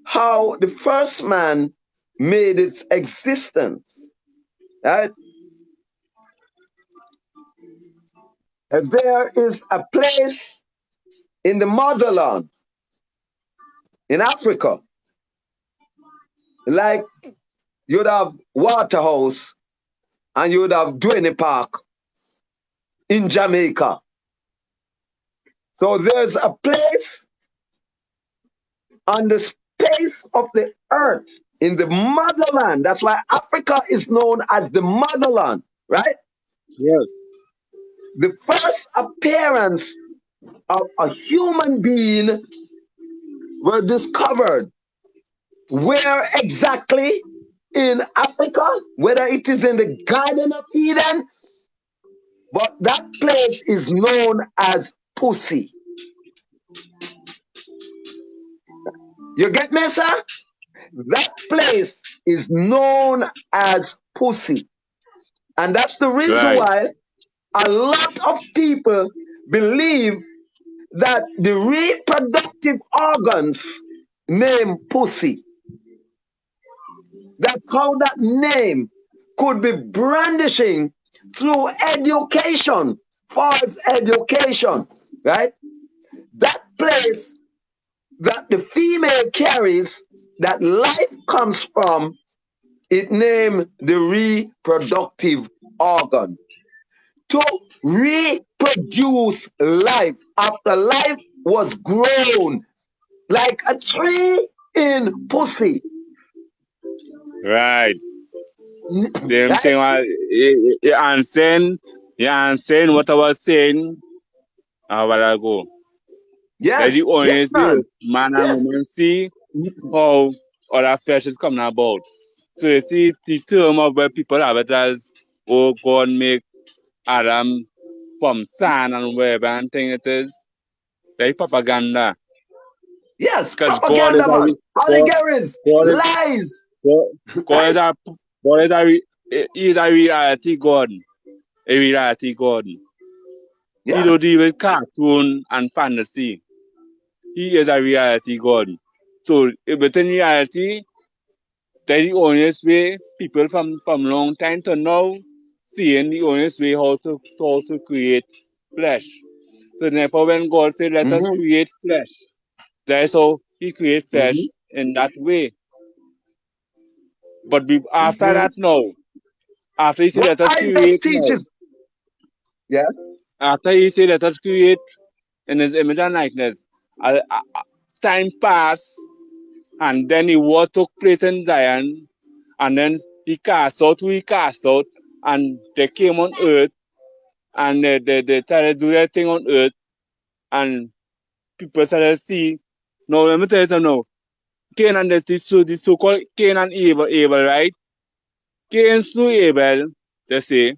how the first man made its existence, right? There is a place in the motherland in Africa, like you'd have Waterhouse and you'd have Dwayne Park in Jamaica. So there's a place on the space of the earth in the motherland. That's why Africa is known as the motherland, right? Yes. The first appearance of a human being were discovered. Where exactly in Africa? Whether it is in the Garden of Eden, but that place is known as Pussy. You get me, sir? That place is known as Pussy. And that's the reason Right. why a lot of people believe that the reproductive organs name Pussy. That's how that name could be brandishing through education, false education, right? That place that the female carries, that life comes from, it named the reproductive organ. To reproduce life after life was grown like a tree in pussy. Right. Same Right? thing. You answering what I was saying a while ago. That Yes. the only Yes, way man. man and Yes. woman see how other flesh is coming about. So you see the term of where people have it as, oh, God make Adam from sand and whatever and thing it is. Very propaganda. Yes. Because God is Propaganda, man. God, Allegories. God is Lies. God, God is Right? a God is a he is a reality God. A reality God. He Yeah. don't deal with cartoon and fantasy. He is a reality God. So within reality, that's the honest way people from long time to now seeing the honest way how to create flesh. So therefore when God said let us Mm-hmm. create flesh, that's how he create Mm-hmm. flesh in that way. But after Mm-hmm. that now, after he said What let us I just create teach now, is, yeah. after he said let us create in his image and likeness, time passed and then the war took place in Zion and then he cast out who he cast out and they came on earth and they started to do their thing on earth and people started to see. Now let me tell you something now. Cain and this so-called Cain and Abel, right? Cain slew Abel, they say,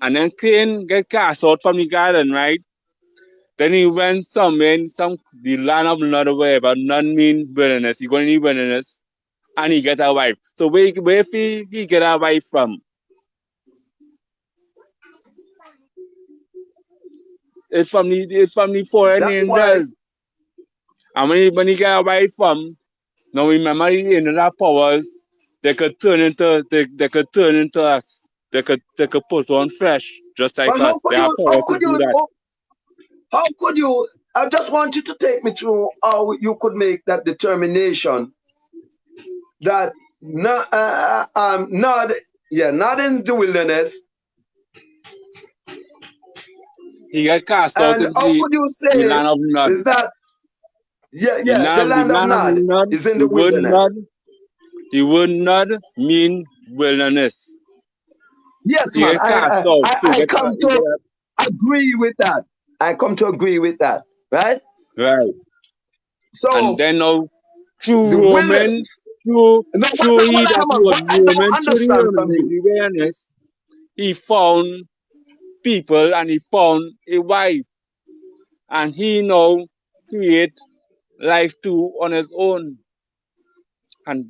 and then Cain get cast out from the garden, right? Then he went somewhere in the land of Nod or wherever, none mean wilderness. He go in the wilderness and he get a wife. So where if he get a wife from? It's from the foreign That's why. angels. And when he get a wife from, now remember the angels have powers. They could turn into us. They could put on flesh just like But us. They have power to do that. how could you, I just want you to take me through how you could make that determination that not in the wilderness, He got cast out and into how could you the say land of Nod. is that, The the land land of of Nod Nod, is in the the word wilderness. Nod, the word Nod mean wilderness. Yes, He man. get cast out. So I come he to get agree with that. I come to agree with that. Right? right. And So then now the through Roman, wilderness. through No, through he hold on, that man. was What I don't Roman, through the understand Roman from you. the wilderness, he found people and he found a wife. And he now create life too on his own. And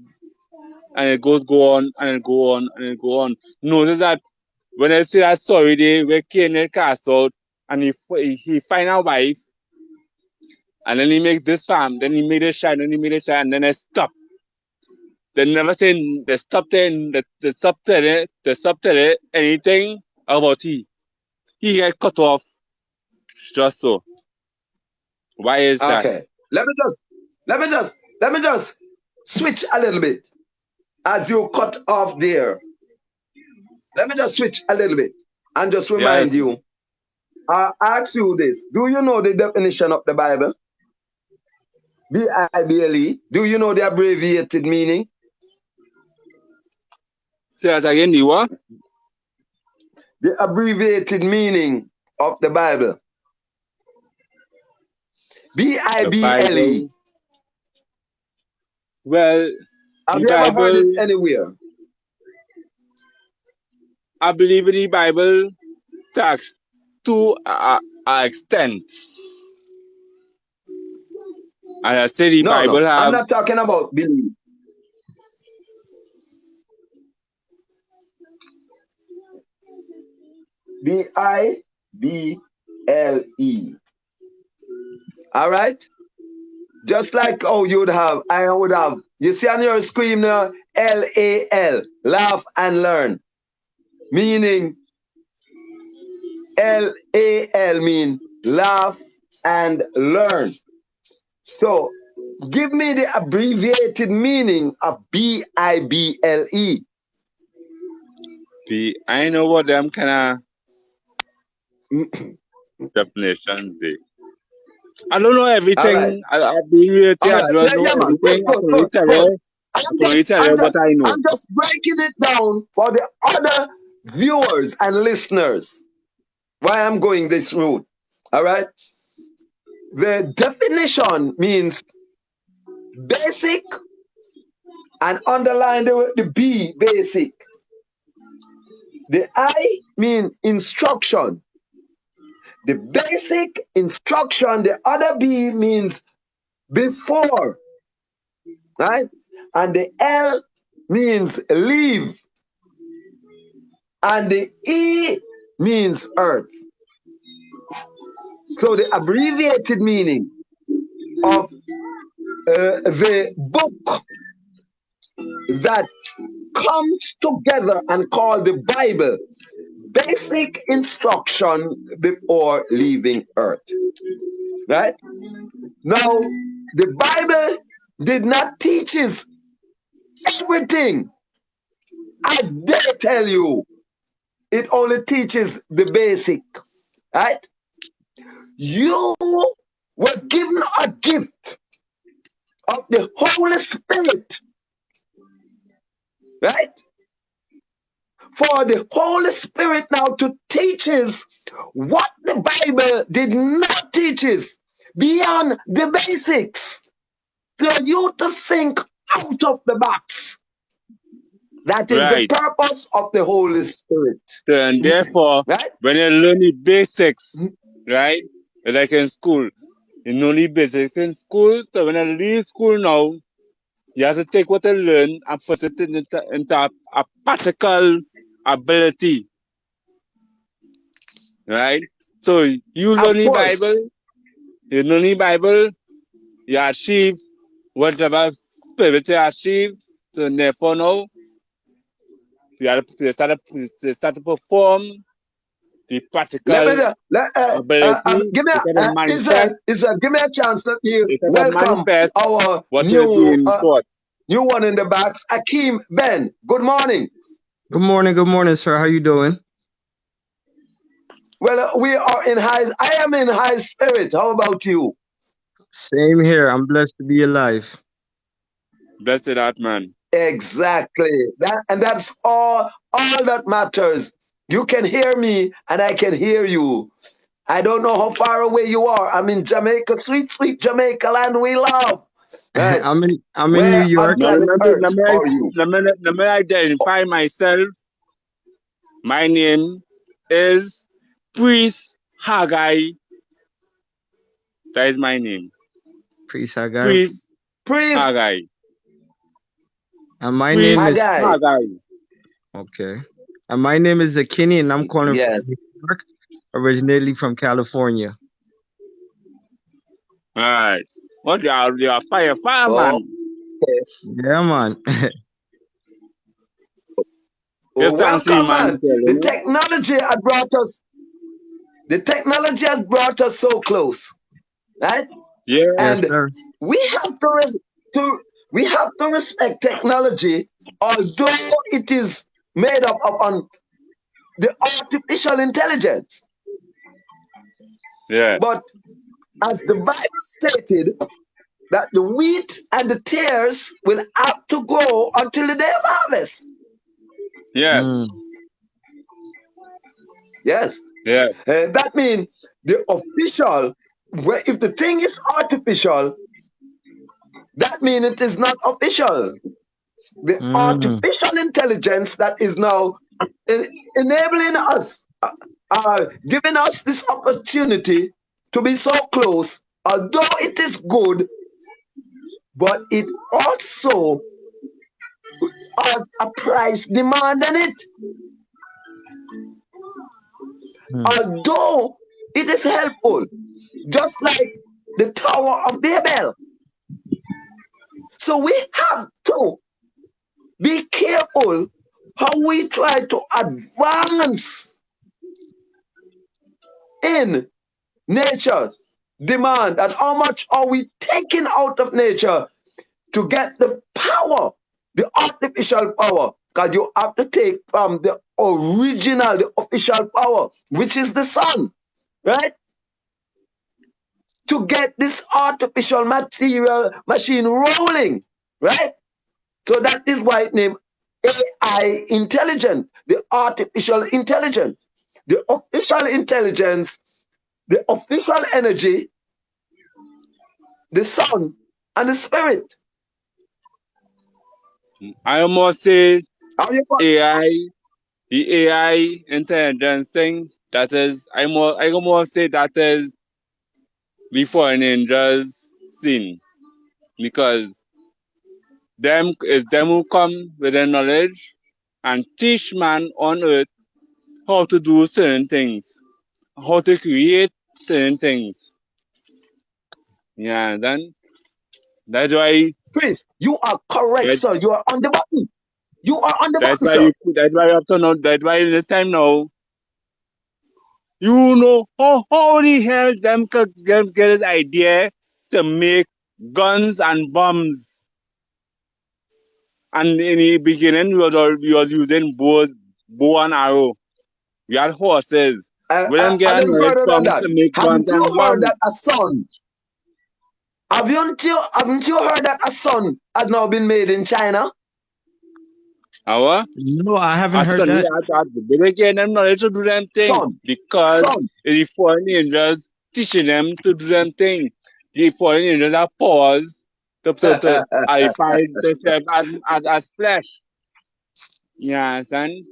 it go on and it go on and it go on. Notice that when I say that story day where Cain get cast out and he find a wife and then he make this farm, then he made it shine, and he made it shine, and then it stop. They never say they stop there, they stop there anything about he. He get cut off just so. Why is that? Okay. Let me just switch a little bit as you cut off there. Let me just switch a little bit and just remind Yes, you. I ask you this. Do you know the definition of the Bible? Bible. Do you know the abbreviated meaning? say that again, you what? The abbreviated meaning of the Bible. The Bible. Bible. Well, Have the you ever heard it Bible, anywhere? I believe the Bible talks to an extent. And I say the No, Bible no. I'm have, not talking about belief. Bible. All right? Just like how I would have, you see on your screen now, LAL, laugh and learn. Meaning, LAL mean laugh and learn. So, give me the abbreviated meaning of Bible. I know what them kind of definitions they. I don't know All right. everything. I'll be real to All you. I right. don't know Yeah, man. everything. I Good, can only good, tell good. you. I can only tell you I'm what I know. just breaking it down for the other viewers and listeners. Why I'm going this route. All right. The definition means basic and underline the B, basic. The I mean instruction. The basic instruction, the other B means before, right? And the L means leave. And the E means earth. So the abbreviated meaning of the book that comes together and called the Bible, basic instruction before leaving earth. Right? Now, the Bible did not teach us everything as they tell you. It only teaches the basic. Right? You were given a gift of the Holy Spirit. Right? For the Holy Spirit now to teach us what the Bible did not teach us beyond the basics. For you to think out of the box. That is the Right. purpose of the Holy Spirit. So, and therefore, Right? when you learn the basics, right, like in school, you know the basics in school. So when you leave school now, you have to take what you learn and put it into a practical ability, right? So you Of learn the course. Bible, you achieve whatever spirit you achieve. So therefore now, you have to start to perform the practical ability. Give me Israel, give me a chance. Let me welcome Manifest our what you're doing for. new one in the box, Akeem Ben. Good morning. Good morning, sir. How you doing? Well, we are I am in high spirit. How about you? Same here. I'm blessed to be alive. Blessed that man. Exactly. That's all that matters. You can hear me and I can hear you. I don't know how far away you are. I'm in Jamaica, sweet, sweet Jamaica land we love. Right. I'm in Where New York. on planet Earth are you? Let me identify myself. My name is Priest Haggai. That is my name. Priest Haggai. Priest Haggai. And my Priest name is Haggai. Okay. And my name is Zakini, and I'm calling from New York, originally from California. All right. What you are fireman. Okay. Yeah, man. Welcome, man. The technology has brought us so close, right? Yeah. And yes, sir. we have to respect technology, although it is made up on the artificial intelligence. Yeah. But as the Bible stated, that the wheat and the tares will have to grow until the day of harvest. Yes. Yes. Yeah. That means the official, if the thing is artificial, that means it is not official. The artificial intelligence that is now enabling us, giving us this opportunity to be so close, although it is good, but it also has a price demand on it. Although it is helpful, just like the Tower of Babel. So we have to be careful how we try to advance in nature's demand and how much are we taking out of nature to get the power, the artificial power, because you have to take from the original, the official power, which is the sun, right? to get this artificial material machine rolling, right? So that is why it named AI intelligence, the artificial intelligence, the official intelligence, the official energy, the sun and the spirit. I almost say AI, the AI intelligence thing, that is, I almost say that is the foreign angels sin. Because them is them who come with their knowledge and teach man on earth how to do certain things, how to create certain things. Yeah, then that's why. Chris, you are correct, sir. You are on the button. You are on the button, sir. That's why you have to know. That's why this time now, you know how the hell them could get this idea to make guns and bombs. And in the beginning, we was using bow and arrow. We had horses. We didn't get further than that. to make Haven't guns you and heard bombs. that a sun? Haven't you heard that a sun has now been made in China? Our? No, I haven't heard that. They get them knowledge to do them thing because the foreign angels teaching them to do them thing. The foreign angels are paused to find themselves as flesh. You understand?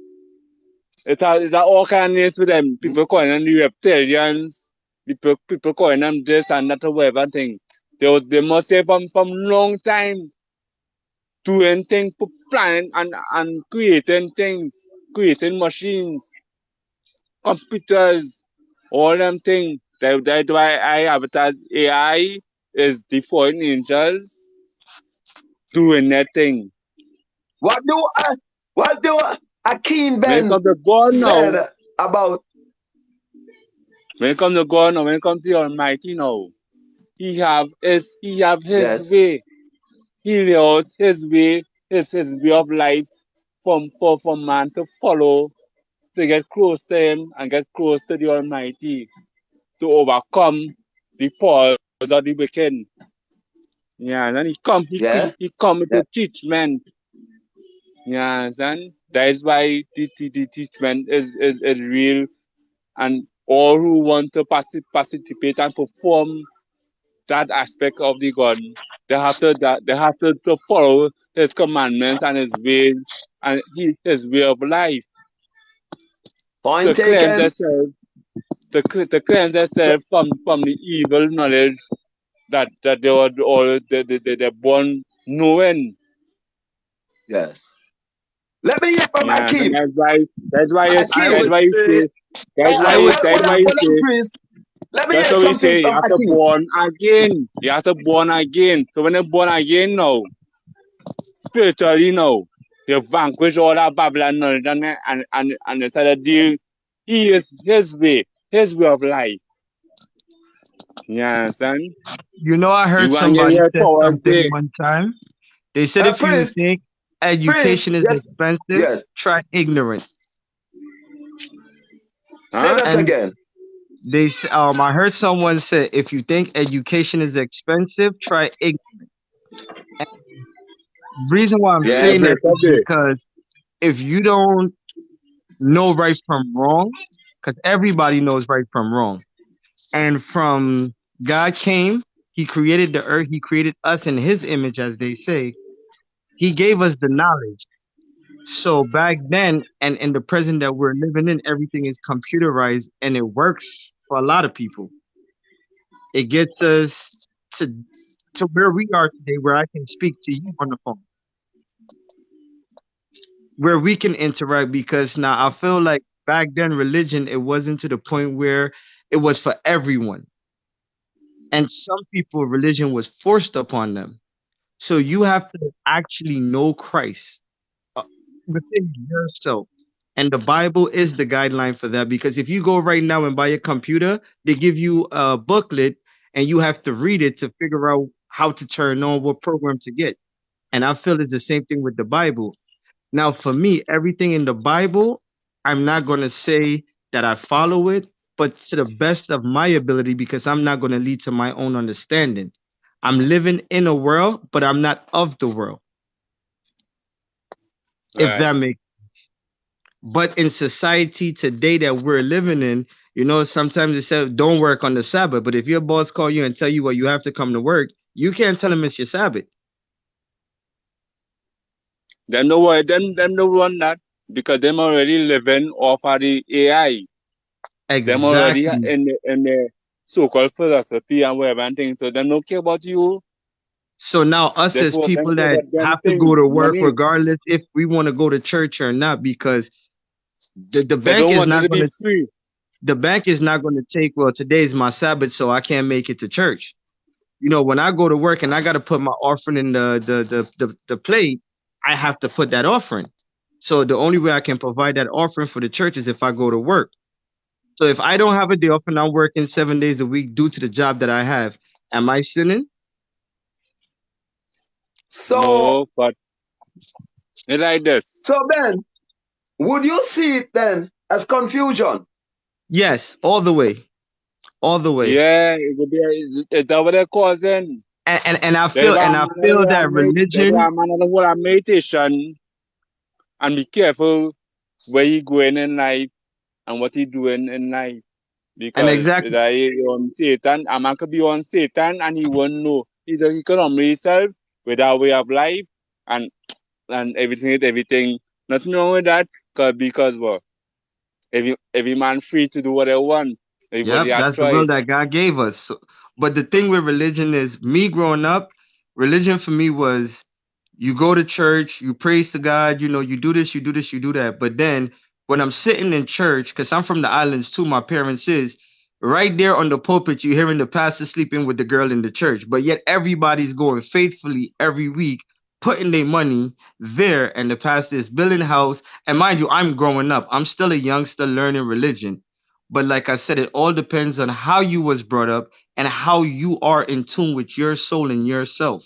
It's all kind of names for them. People calling them the reptilians. People calling them this and that or whatever thing. They must say from long time doing things, planning and creating things, creating machines, computers, all them things. That's why I have it as AI is the foreign angels doing that thing. What do Akeem Ben said about? When it comes to God now, when it comes to the Almighty now, He have his way. He lay out his way of life for man to follow, to get close to Him and get close to the Almighty, to overcome the powers of the wicked. Yeah, and He come to teach men. Yeah, and that is why the teachment is real, and all who want to participate and perform that aspect of the God, they have to follow His commandments and His ways and His way of life. Point taken. To cleanse themselves from the evil knowledge that they were all they're born knowing. Yes. Let me hear from Akeem. That's why you say. Let me hear something you from have to Akeem. born again. You have to born again. So when you're born again now, spiritually now, you vanquish all that Babylon knowledge and you start to deal his way of life. You understand? You know, I heard somebody say something one time. They said if you think education is expensive, try ignorance. Say that again. I heard someone say if you think education is expensive, try ignorance. And the reason why I'm saying that is because if you don't know right from wrong, because everybody knows right from wrong, and from God came, He created the earth, He created us in His image, as they say. He gave us the knowledge. So back then and in the present that we're living in, everything is computerized and it works for a lot of people. It gets us to where we are today, where I can speak to you on the phone, where we can interact, because now I feel like back then religion, it wasn't to the point where it was for everyone. And some people, religion was forced upon them. So you have to actually know Christ within yourself. And the Bible is the guideline for that, because if you go right now and buy a computer, they give you a booklet and you have to read it to figure out how to turn on what program to get. And I feel it's the same thing with the Bible. Now, for me, everything in the Bible, I'm not going to say that I follow it, but to the best of my ability, because I'm not going to lead to my own understanding. I'm living in a world, but I'm not of the world, if Right. that makes. But in society today that we're living in, sometimes they say don't work on the Sabbath. But if your boss call you and tell you, well, you have to come to work, you can't tell him it's your Sabbath. Them no worry, them no run that because them already living off of the AI. Them already Exactly. in the so-called philosophy and whatever and things. So them don't care about you. So now us They as them people care that about them have to things, go to work money. regardless if we want to go to church or not, because the They bank don't is want it not to going be to free. the bank is not going to take, well, today's my Sabbath, so I can't make it to church. When I go to work and I got to put my offering in the plate, I have to put that offering. So the only way I can provide that offering for the church is if I go to work. So if I don't have a day off and I'm working 7 days a week due to the job that I have, am I sinning? So, No, but it's like this. so Ben, would you see it then as confusion? Yes, all the way, all the way. Yeah, it would be. Is that what they call then? And I They feel were a and I man of feel the that religion, whole meditation and be careful where he going in life and what he doing in life. and Because exactly, that he on Satan, a man could be on Satan and he won't know. He could humble himself with our way of life and everything. Nothing wrong with that, because what? Every man free to do what they want. yep, Everybody have that's the will choice. that God gave us. But the thing with religion is, me growing up, religion for me was you go to church, you praise to God, you do this, you do this, you do that. But then when I'm sitting in church, because I'm from the islands too, my parents is right there on the pulpit, you're hearing the pastor sleeping with the girl in the church. But yet everybody's going faithfully every week, putting their money there, and the pastor is building a house. And mind you, I'm growing up. I'm still a youngster learning religion. But like I said, it all depends on how you was brought up and how you are in tune with your soul and yourself.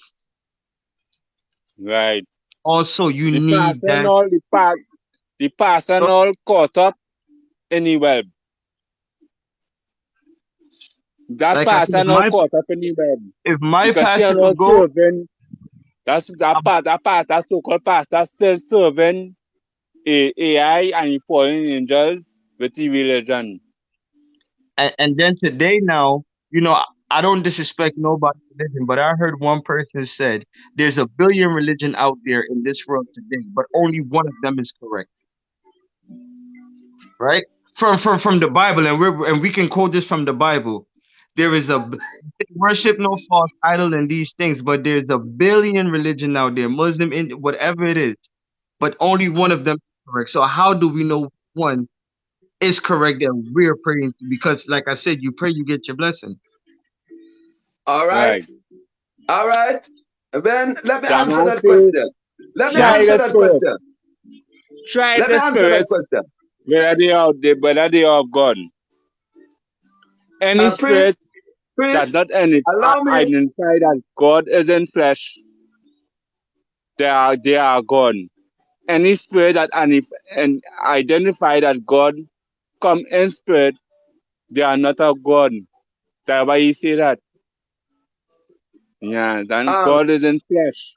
Right. Also, you The need pastor and that. all the pastor and all caught up in the web. That Like I said, pastor and all caught up in the web. if my Because she pastor and all could go, serving that so-called pastor still serving AI and the fallen angels with the religion. and then today now, I don't disrespect nobody's religion, but I heard one person said there's a billion religion out there in this world today, but only one of them is correct, right? From the Bible, and we can quote this from the Bible. There is worship no false idol and these things, but there's a billion religion out there, Muslim, whatever it is, but only one of them is correct. So how do we know one is correct that we're praying to? Because like I said, you pray, you get your blessing. All right. Right. All right. Ben, let me That answer man that say, question. Let me try answer it that first. question. Try Let me it answer that first. question. Whether they are God. Any spirit Priest, that priest, not allow me. identify that God is in flesh, they are God. Any spirit that and identify that God come in spirit, they are not a God. That's why you say that. Yeah, then Um, God is in flesh.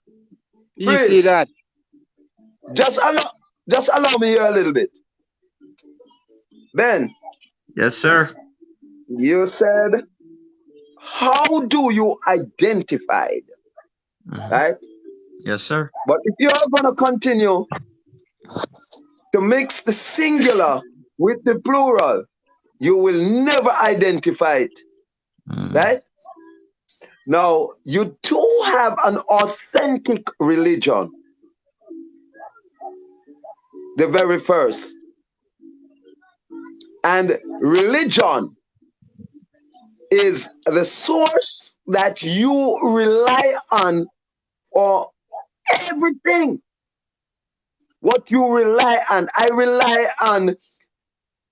You see priest, that? just allow me here a little bit. Ben, Yes, sir. you said, how do you identify it? Right? Yes, sir. But if you are going to continue to mix the singular with the plural, you will never identify it. Right? Now, you do have an authentic religion. The very first. And religion is the source that you rely on for everything. What you rely on. I rely on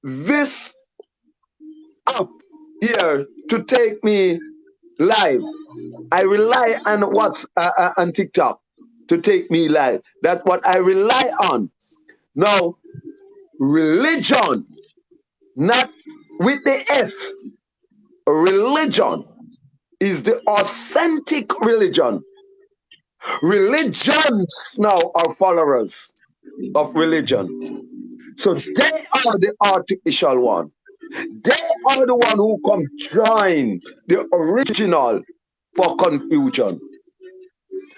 this app here to take me live. I rely on what's on TikTok to take me live. That's what I rely on. Now, religion, not with the S, religion is the authentic religion. Religions now are followers of religion. So they are the artificial one. They are the one who come join the original for confusion.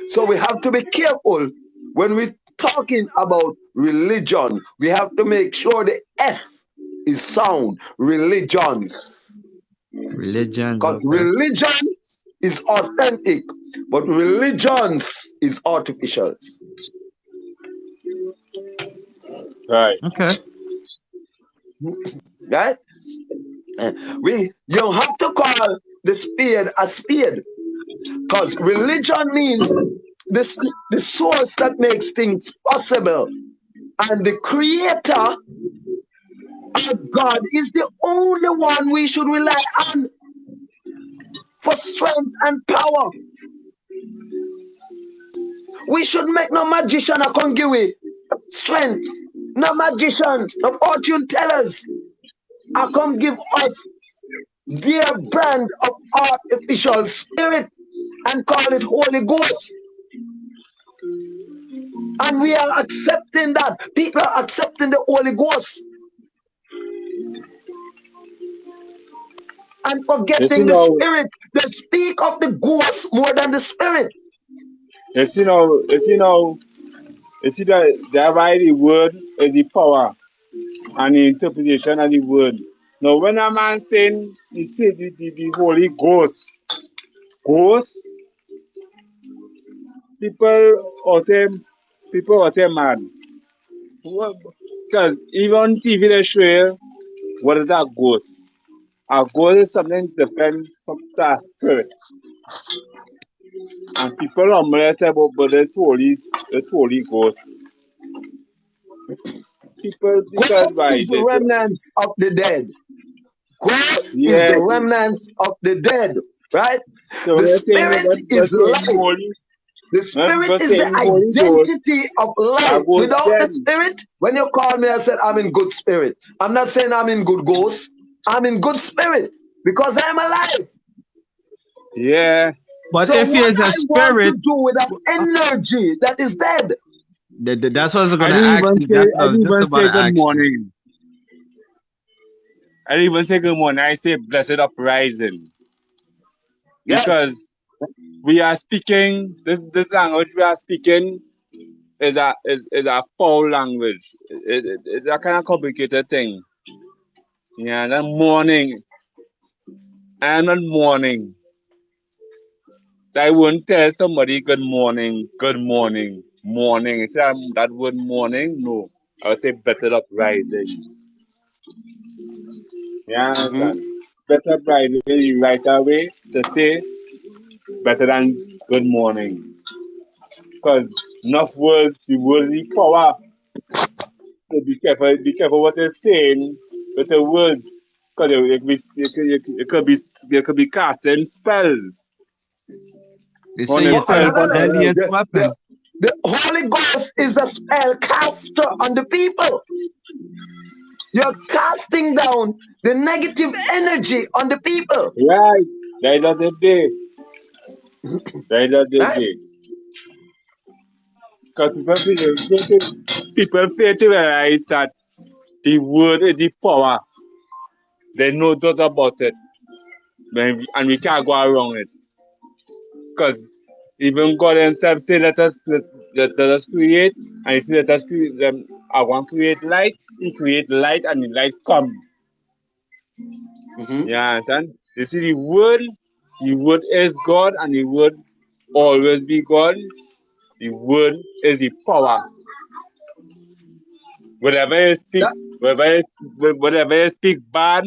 So we have to be careful when we're talking about religion. We have to make sure the F is sound. Religions. Religions. Because Okay. religion is authentic, but religions is artificial. Right. Okay. Right? You have to call the spade a spade. Because religion means the source that makes things possible. And the creator of God is the only one we should rely on for strength and power. We should make no magician a come give we strength. No magician, no fortune tellers a come give us their brand of artificial spirit and call it Holy Ghost. And we are accepting that. People are accepting the Holy Ghost and forgetting the spirit. They speak of the ghost more than the spirit. You see that why the word is the power and the interpretation of the word. Now when a man saying he said the Holy Ghost, people out there mad. Because even on TV they show you what is that ghost? A ghost is something different from that spirit. And people normally say but it's Holy Ghost. Ghost is the remnants of the dead. Ghost is the remnants of the dead, right? So the spirit is life. The spirit is the identity of life. Without the spirit, when you call me, I said, I'm in good spirit. I'm not saying I'm in good ghost. I'm in good spirit because I'm alive. Yeah. But so if what there's a I spirit, want to do with that energy that is dead. That's what I was going to ask you. I didn't even say good morning. I didn't even say good morning. I say blessed uprising. Because we are speaking, this language we are speaking is a foul language. It's a kind of complicated thing. Yeah, that morning. I am not morning. So I wouldn't tell somebody good morning. Instead of that word morning, no. I would say better uprising. Yeah, better uprising, you right away to say better than good morning. Because enough words, the worldly power. So be careful what you're saying with the words. Because it could be casting spells. You say deadliest weapon. The Holy Ghost is a spell caster on the people. You're casting down the negative energy on the people. Right. That is the day. Because people fail to realize that the word is the power. There's no doubt about it. And we can't go around it. Because even God himself said, let us create. And he said, let us create them. I want to create light. He create light and the light come. You understand? You see, the word is God and the word always be God. The word is the power. Whatever you speak bad,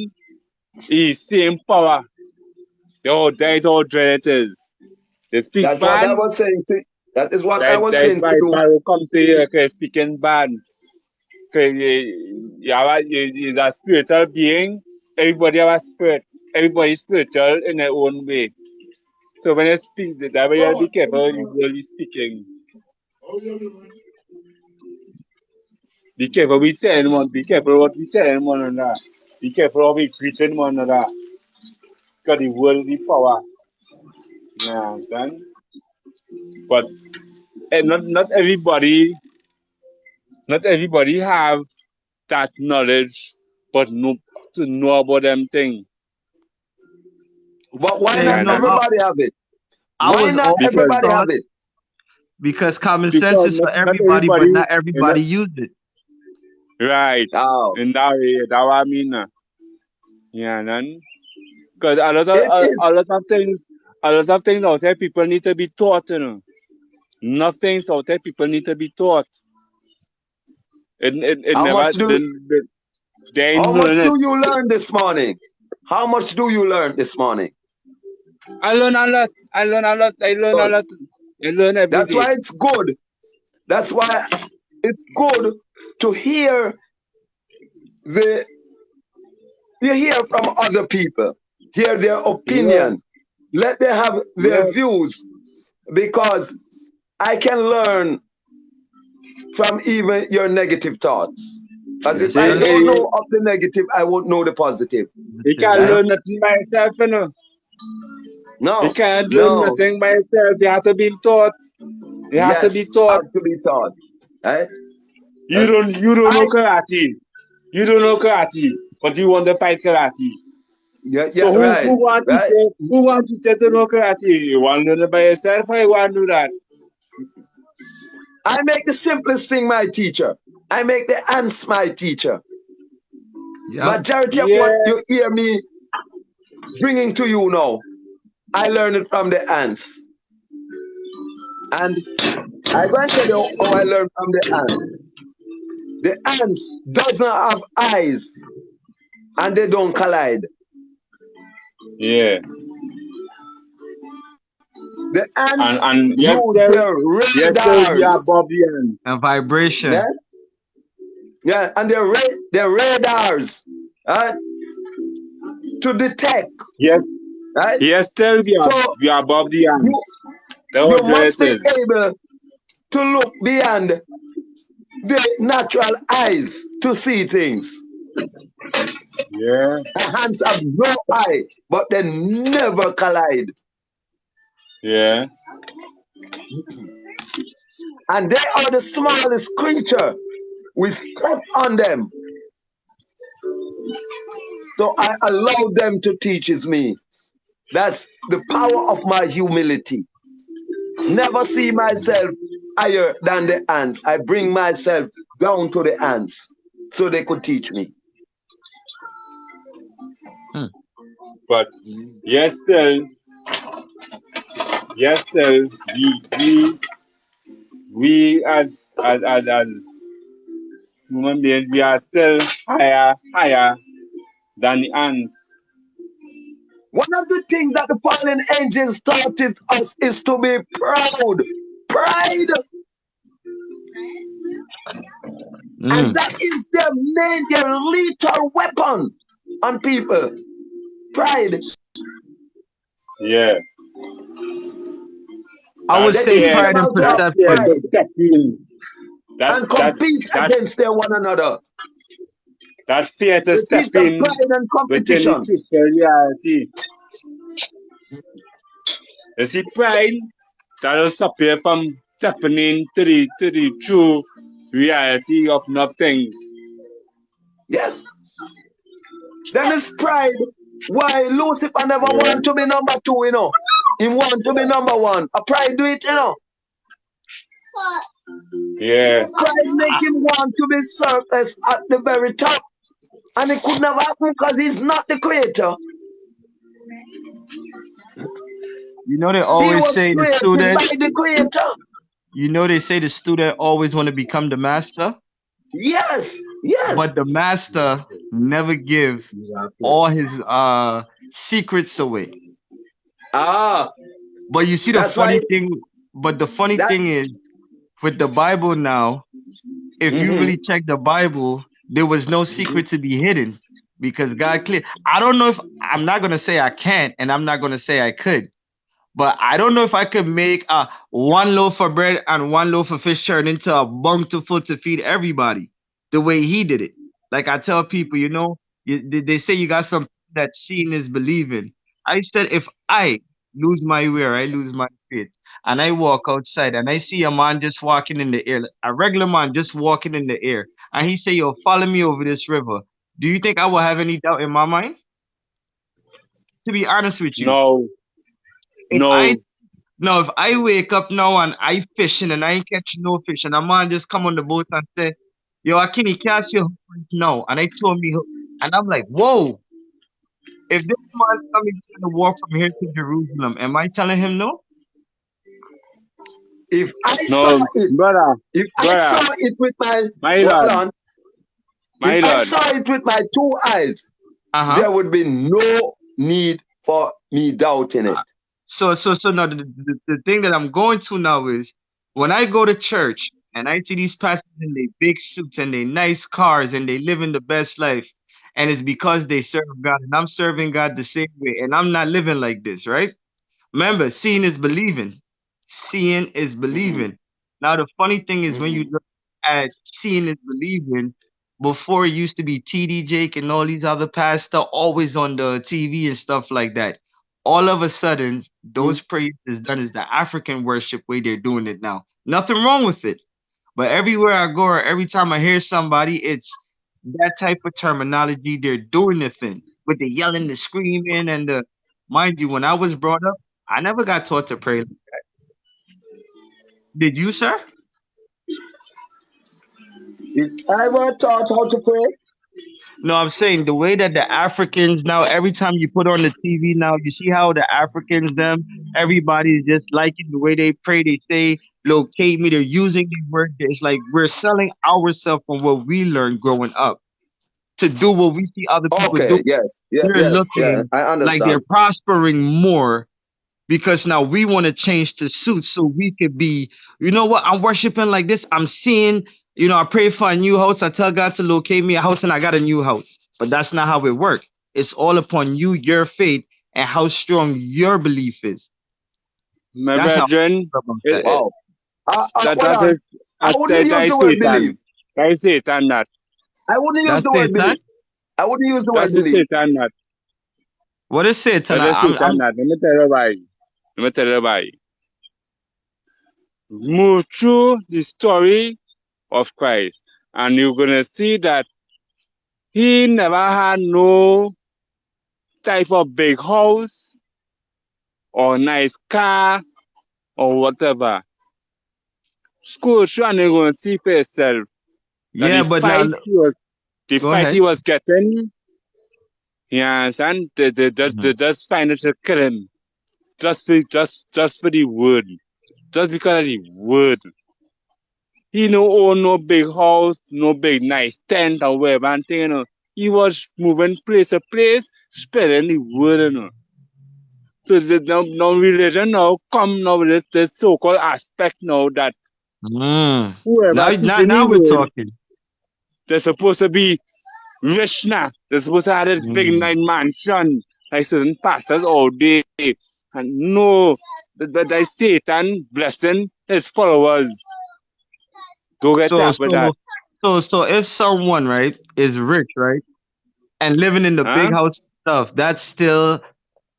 is same power. That is how dread it is. They speak That's bad. What I was saying to, that is what I was saying to you. That will come to you speaking bad. Is a spiritual being. Everybody have a spirit. Everybody is spiritual in their own way. So when you speak, that way you be careful when you're really speaking. Be careful we telling one. Be careful what we telling one on that. be careful of treating one another. Because the world is power. You understand? But not everybody have that knowledge, but to know about them things. But why Yeah, not you know, everybody have it? I Why was not always everybody have taught it? because common sense Because is for not everybody, but not everybody, everybody use it. right? Oh, And that way, that's what I mean. Yeah, man. Because it is. a lot of things out there people need to be taught. You know, nothing out there people need to be taught. It How never much do they ain't how much learn it. do you learn this morning? How much do you learn this morning? I learn a lot. I learn a lot. I learn every That's day. why it's good. That's why it's good to hear you hear from other people, hear their Yeah, opinion, let them have their yeah, views, because I can learn from even your negative thoughts. As Yes, if I they, sir. don't eh, know of the negative, I won't know the positive. That's you it. can't Right? Yep. learn nothing by yourself. You know, you No, can't learn no, nothing by yourself. You have to be taught. You have to be yes, taught. have to be taught. Right? You Uh, don't I know karate. You don't know karate, but you want to fight karate. yeah, So yeah, right, right. who want teacher to know karate? You want to learn it by yourself or you want to do that? I make the simplest thing my teacher. I make the ants my teacher. Yep. Majority of what Yeah, you hear me bringing to you now, I learned it from the ants. And I go and tell you how I learned from the ants. The ants doesn't have eyes and they don't collide. yeah. The ants And use their yesterday we are radars. Bobians. And vibration. Yeah, yeah, and their radars, right, to detect. Yes, Right? yesterday So we are Bobians. you That's you what must it be is. able to look beyond the natural eyes to see things. Yeah, Ants have no eye, but they never collide. yeah, And they are the smallest creature. We step on them. So I allow them to teach me. That's the power of my humility. Never see myself higher than the ants. I bring myself down to the ants so they could teach me. but yesterday we as human beings we are still higher than the ants. One of the things that the fallen angels taught us is to be proud. Pride. And that is their lethal weapon on people. Pride. Yeah. I would That say They teach fear, them pride and how to have that fear perception. to pride step in. and compete against one another. That fear to They step teach them in pride and within the competition. twisted reality. You see, pride that will stop you from stepping into the true reality of nothing. Yes. Then it's pride. Why Lucifer never Yeah. want to be number 2, you know. He want to be number 1. A pride do it, you know. Yeah. Pride make him want to be surface at the very top. And it could never happen because he's not the creator. You know they He always was say the created student. by the creator. You know they say the student always want to become the master, Yes, yes. but the master never give all his secrets away. Ah, But you see the that's why funny thing. But the funny that. thing is, with the Bible now, if you really check the Bible, there was no secret to be hidden because God clear. I don't know if I'm not gonna say I can't, and I'm not gonna say I could, but I don't know if I could make a 1 loaf of bread and 1 loaf of fish turn into a bountiful to feed everybody the way He did it. Like I tell people, you know, They say you got some that seeing is believing. I said, if I lose my way or I lose my faith, and I walk outside and I see a man just walking in the air, a regular man just walking in the air, and he say, "Yo, follow me over this river." Do you think I will have any doubt in my mind? To be honest with you, No, if I no, now if I wake up now and I fishing and I ain't catching no fish, and a man just come on the boat and say, "Yo, I can't catch your hook right now," and I told me hook, and I'm like, "Whoa." If this man coming to the war from here to Jerusalem, am I telling him no? If I saw no, it, brother, if I brother, saw it with my, my hold lord, on, my if I lord. saw it with my 2 eyes, Uh-huh. there would be no need for me doubting it. So now the thing that I'm going to now is when I go to church and I see these pastors in their big suits and their nice cars and they living the best life, and it's because they serve God and I'm serving God the same way and I'm not living like this, right? Remember, seeing is believing. Seeing is believing. Now, the funny thing is when you look at seeing is believing, before it used to be TD Jake and all these other pastors always on the TV and stuff like that. All of a sudden, those prayers is done as the African worship way they're doing it now. Nothing wrong with it. But everywhere I go or every time I hear somebody, it's that type of terminology. They're doing the thing with the yelling, the screaming, and the mind you, when I was brought up, I never got taught to pray. Did you, sir? If I were taught how to pray, No, I'm saying the way that the Africans now, every time you put on the TV now, you see how the Africans, everybody's just liking the way they pray. They say, locate me. They're using the word. It's like we're selling ourselves from what we learned growing up to do what we see other people do. okay, yes, They're yeah, looking I like they're understand. prospering more because now we want to change to suit so we could be, you know what, I'm worshiping like this. I'm seeing, I pray for a new house. I tell God to locate me a house and I got a new house. But that's not how it works. It's all upon you, your faith, and how strong your belief is. My That's how brethren, I feel about that. Wow. that Hold that on. is I wouldn't use that the is word Satan. believe. That is Satan. That I wouldn't use That's the word Satan. believe. I wouldn't use the that word is believe. Satan. That What is Satan? that is Satan. That. Let me tell you why. Let me tell you why. Move through the story of Christ, and you're gonna see that he never had no type of big house or nice car or whatever. School through, and you're gonna see for yourself that Yeah, but now the go fight ahead. he was getting. You understand? They just find it to kill him. Just for the word. Just because of the word. He no own no big house, no big nice tent or whatever and thing, you know. He was moving place to place, spreading the word, you know. So now religion now come now with this so-called aspect now that whoever teaching the Now we're word, talking. they're supposed to be rich now. They're supposed to have this big nice mansion, like certain pastors all day. And no, that Satan blessing his followers. Go get that with that. So if someone, right, is rich, right, and living in the big Huh? house stuff, that's still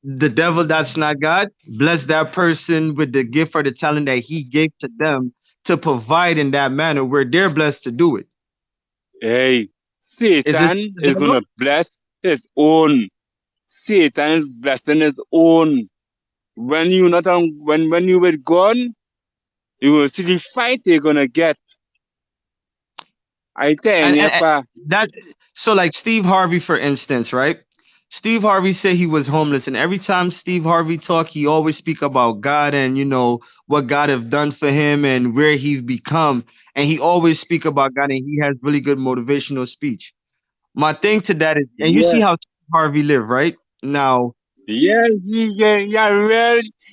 the devil, that's not God. Bless that person with the gift or the talent that he gave to them to provide in that manner where they're blessed to do it. Hey, Is this Satan the is devil? gonna bless his own. Satan is blessing his own. When you not on when you with God, you will see the fight you're gonna get. I tell you, And pa. that so like Steve Harvey, for instance, right? Steve Harvey said he was homeless, and every time Steve Harvey talk, he always speak about God and what God have done for him and where he's become, and he always speak about God, and he has really good motivational speech. My thing to that is, and you see Yeah. how Steve Harvey live, right? Now, Yeah,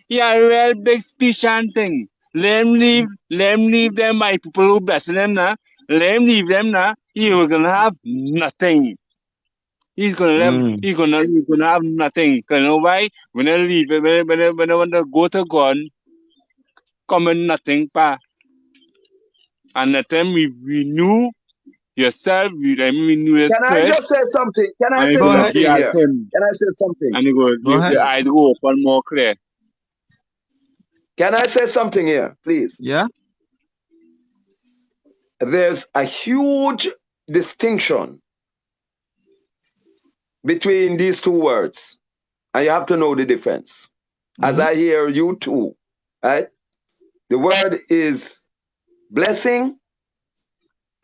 yeah, real big speech and thing. Let him leave them my people who blessing them now. Let him leave them now. He was gonna have nothing. He's gonna have nothing. Cause you know why? When they leave, when they want to go to God, come in nothing, pa. And let them renew yourself, you let me know your Can I spirit, just say something? Can I and you say Go go ahead. something hear here? him, Can I say something? and you go, Go ahead. your eyes go open more clear. Can I say something here, please? Yeah. There's a huge distinction between these two words, and you have to know the difference. As I hear you too, right? The word is blessing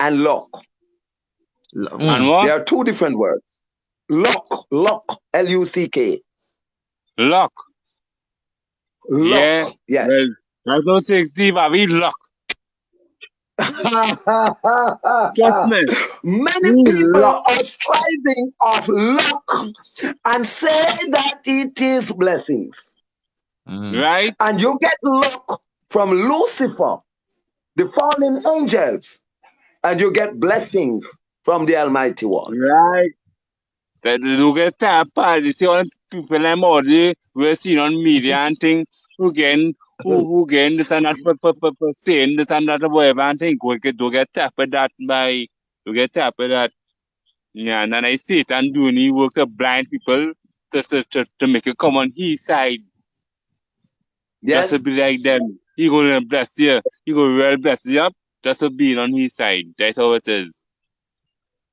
and luck. And what? They are two different words. Luck, L-U-C-K. Luck. Luck, Yeah. yes. Well, that's not say Steve, I mean luck. Trust me. Many people Luck. are striving of luck and say that it is blessings. Right? And you get luck from Lucifer, the fallen angels, and you get blessings from the Almighty One. Right. That you get that part. You see all the people I'm already we're seeing on media and things who get this and that for saying this and that whatever and think we get tapped that by you get tapped that. Yeah, and then I see it and doing he work to blind people to make it come on his side. Yes. Just to be like them. He gonna bless you. He gonna really bless you up just to be on his side. That's how it is.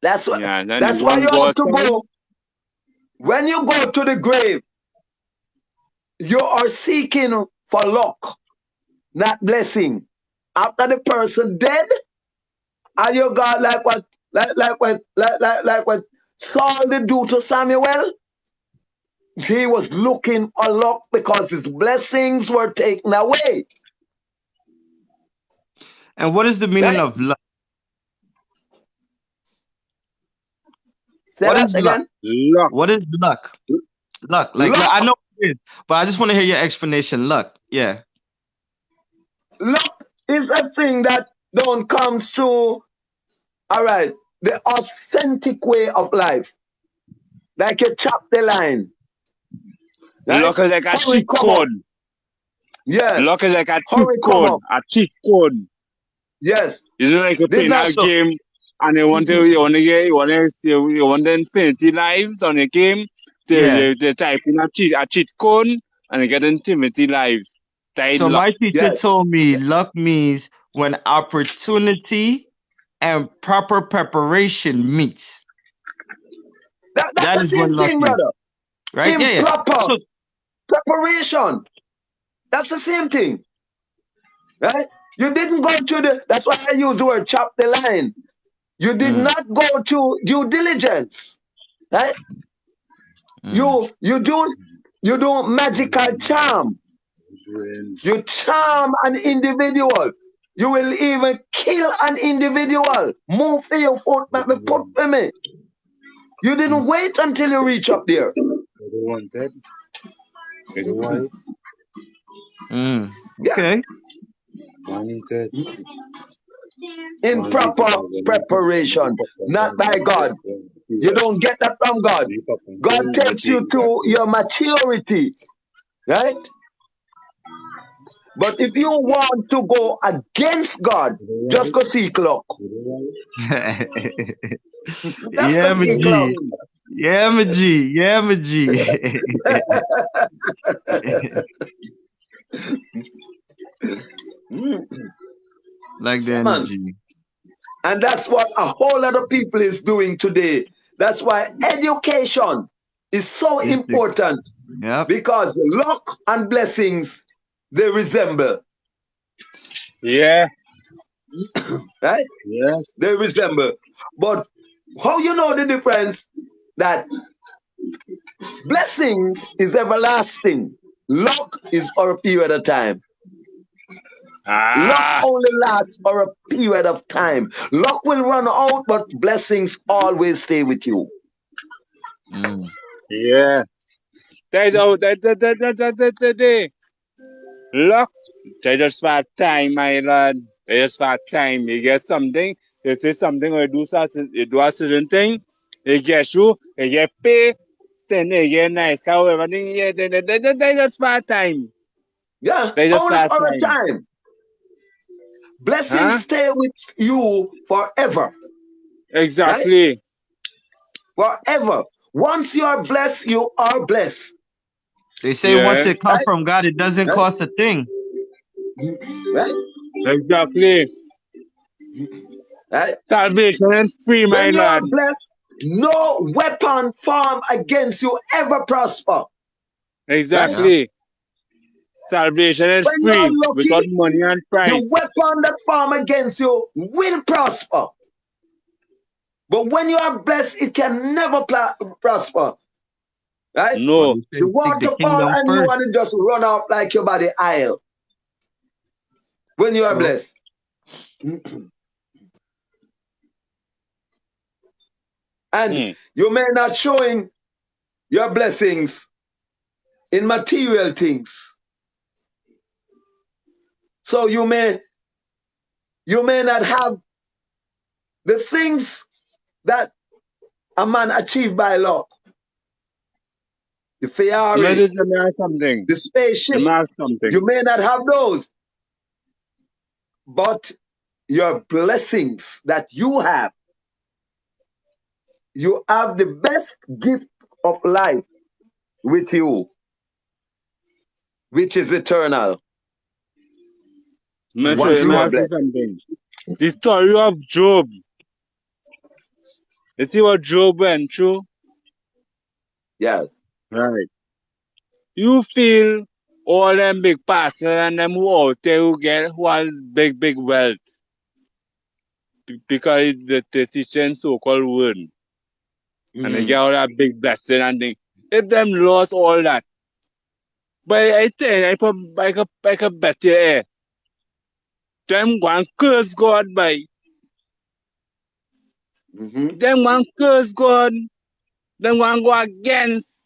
That's what. Yeah, then That's you why want you have to side. go. When you go to the grave, you are seeking for luck, not blessing. After the person dead, and you got like what Saul did do to Samuel. He was looking for luck because his blessings were taken away. And what is the meaning of luck? Say What that is again? luck? What is luck? Luck. Like Luck. I know it is, but I just want to hear your explanation. Luck. Yeah. Luck is a thing that don't come through, all right, the authentic way of life. Like you chop the line. Right? Luck is like a Hurry, cheat come code. on. Yes. Luck is like a cheat Hurry, come code. up. A cheat code. Yes. You know, like you're Did playing not a so. game and you want the infinity lives on your game. So Yeah. you type in a cheat code and you get infinity lives. That is So luck. my teacher told me luck means when opportunity and proper preparation meets. That's That the is when same luck thing, is. brother. Right? Yeah, yeah. Improper So preparation. That's the same thing. Right? You didn't go to the, that's why I use the word chop the line. You did not go to due diligence. Right? You do magical charm. You charm an individual. You will even kill an individual. Move for your foot, let me put for me. You didn't wait until you reach up there. Okay. Improper preparation, not by God. You don't get that from God. God takes you to your maturity, right? But if you want to go against God, just go seek luck. Just Yeah, go my seek luck. G. Yeah, my G. Yeah, my G. Like the energy. And that's what a whole lot of people is doing today. That's why education is so important. Yep. Because luck and blessings, they resemble. Yeah. Right? Yes. They resemble. But how you know the difference? That blessings is everlasting. Luck is for a period of time. Luck only lasts for a period of time. Luck will run out, but blessings always stay with you. Yeah. That's how that luck. They just for time, my lord. They just for time. You get something, they say something or you do a certain thing, they get you pay, then they get nice. However, they just for time. Yeah, They just only for a time. time. Blessings stay with you forever. Exactly. Whatever. Once you are blessed, you are blessed. They say once it comes from God, it doesn't Right? cost a thing. Right? Exactly. Right? Salvation is free, my When you lad. are blessed, no weapon formed against you ever prosper. Right? Exactly. Salvation is When you are free without lucky, money and the price. weapon that form against you will prosper. But when you are blessed, it can never prosper. Right? No. They say The seek the water fall kingdom and you first. want to just run off like your body aisle. When you are So blessed. And you may not showing your blessings in material things. So you may not have the things that a man achieved by luck. The Ferrari, Let me ask something. the spaceship. Let me ask something. You may not have those. But your blessings that you have the best gift of life with you, which is eternal. Let Once me you are ask you blessed. something. The story of Job. You see what Job went through? Yes. Right. You feel all them big pastors and them who out there who has big wealth because they teaching so-called word and they get all that big blessing and thing. If them lost all that, but I think I could bet you them go and curse God by. Them go and curse God. Them go and go against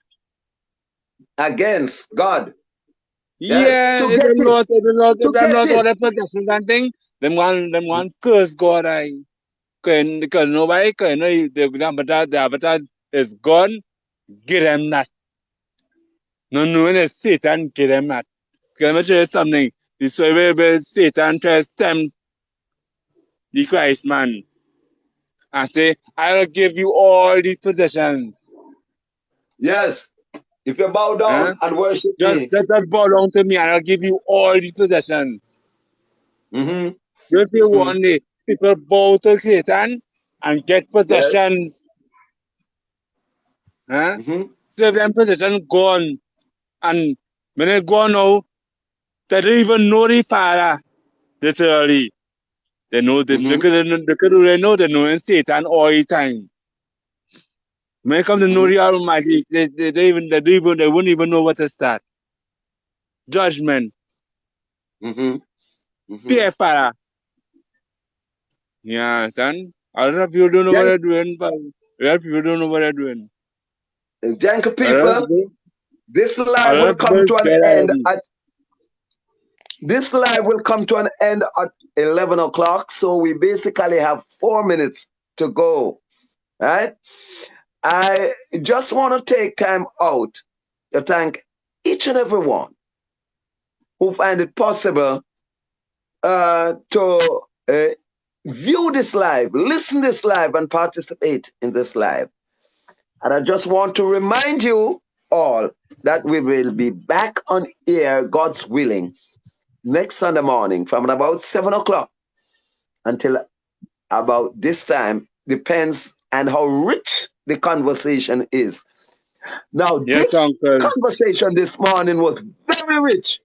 God. Yeah, To if get them it. lost all their possessions and thing, them go and curse God. Because nobody can know the avatar is gone, get them that. No knowing is Satan, get them that. Can I tell you something? This way where Satan tries to tempt the Christ man and say, I'll give you all these possessions. Yes. If you bow down and worship me. Just bow down to me and I'll give you all these possessions. You see one day, people bow to Satan and get possessions. So them possessions gone. And when they go now, they don't even know the Father, literally. They know they know they know Satan all the time. When they come to know the Almighty, they wouldn't even know what to start. Judgment. Fear Father. You understand? A lot of people don't know what they're doing, but a lot of people don't know what they're doing. Thank you, people. This live will come to an end at 11 o'clock. So we basically have 4 minutes to go. Right? I just want to take time out to thank each and every one who find it possible to view this live, listen this live, and participate in this live. And I just want to remind you all that we will be back on air, God's willing, next Sunday morning from about 7 o'clock until about this time. Depends on how rich the conversation is. Now, this conversation this morning was very rich,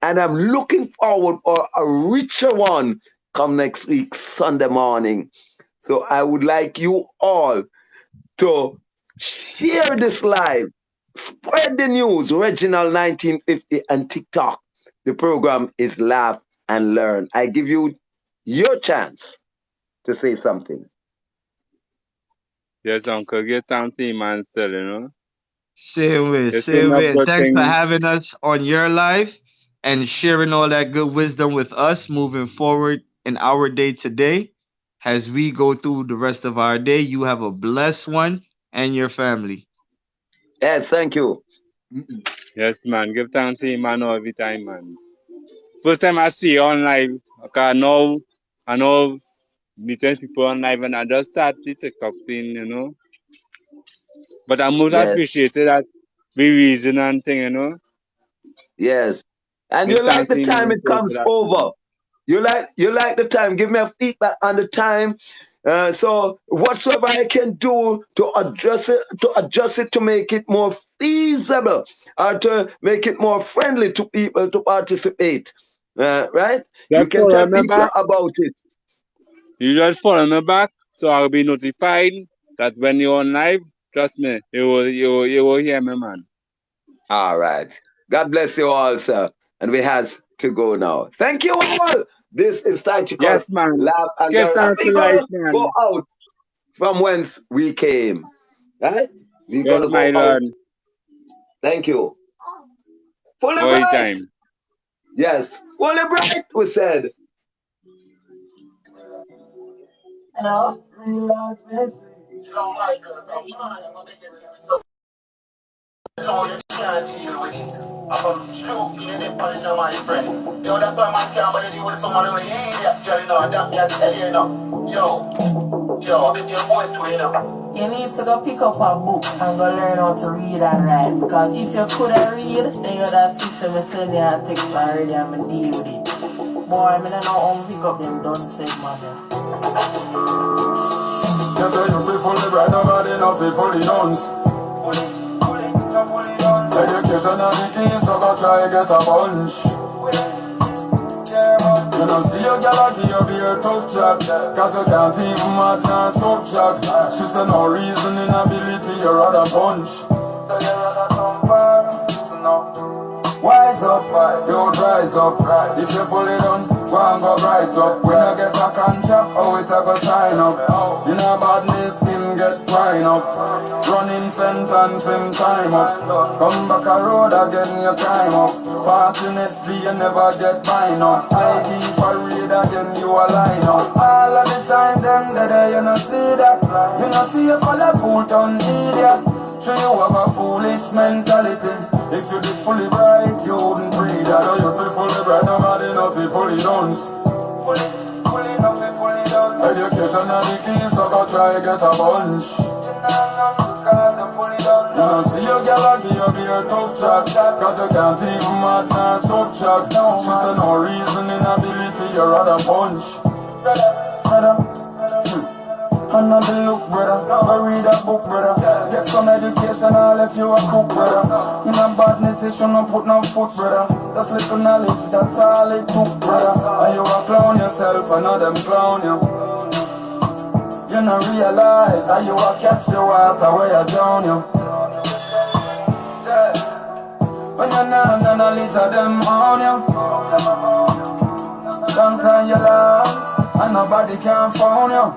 and I'm looking forward for a richer one come next week, Sunday morning. So I would like you all to share this live, spread the news, Reginald 1950 and TikTok. The program is Laugh and Learn. I give you your chance to say something. Yes, Uncle, get down to him and still, you know. Same way. Thanks for having us on your live and sharing all that good wisdom with us moving forward in our day today. As we go through the rest of our day, you have a blessed one and your family. Yes, thank you. Yes, man. Give thanks to him, man, every time, man. First time I see you on live, okay, I know meeting people on live and I just start the TikTok thing, you know. But I most Yes, appreciated that we reason and thing, you know. yes. And Me you like the thanking time you it for comes that, over. man. You like the time. Give me a feedback on the time. So whatsoever I can do to adjust it to make it more feasible or to make it more friendly to people to participate. Right? You Just can follow tell me people back. about it. You just follow me back so I'll be notified that when you're on live, trust me, you will hear me, man. All right. God bless you all, sir. And we has to go now. Thank you all. This is Tactical Yes, man. Lab and Get and down we're to life, gonna go man. out from whence we came. Right? We're Yes, gonna my go out. lord. Thank you. Fully All the bright. time. Yes. Fully bright, we said. Hello? So you can't deal with it. I'm joking in it, but it's not my friend. Yo, that's why man can't bother deal with someone who ain't idiot. You know, that me I tell you now. Yo, this your boy to you know. You need to go pick up a book and go learn how to read and write. Because if you couldn't read, then you'd have system send you a text already and me deal with it. Boy, I don't know how to pick up them done said mother. You tell you feel fully bright, nobody know feel fully dance. Education and the keys, so go try get a bunch. You know, see your gal give you be a tough chat. Cause you can't even mad now subtract. She said no reasoning ability, you rather punch. So you rather come back, so no. Wise up, you rise up. If you fully done, go and go right up. When you get a contract, oh it a go sign up. You know badness, him get wind up. Running sentence, him time up. Come back a road again, you climb up. Fortunately, you never get mine up. I keep a read again, you a line up. All of the signs, them there, you no see that. You no see you fall a fool on idiot. So you have a foolish mentality. If you did fully bright, you wouldn't breathe. I know you feel fully bright, nobody know feel fully dunce. Fully know feel fully dunce. Education and the keys, so go try get a bunch. You know because you're fully dunce. You know see your gal give you be a tough chat. Cause you can't even mad now subtract. She said no reasoning ability, you rather punch. Brother. Another look, brother. Go read a book, brother. Get some education, I'll if you a cook, brother. In a badness, you shouldn't put no foot, brother. That's little knowledge, that's all it took, brother. And you a clown yourself, I know them clown you. You don't realize how you a catch the water where you drown you. When you know the knowledge of them on you. Don't turn your lost, and nobody can phone you.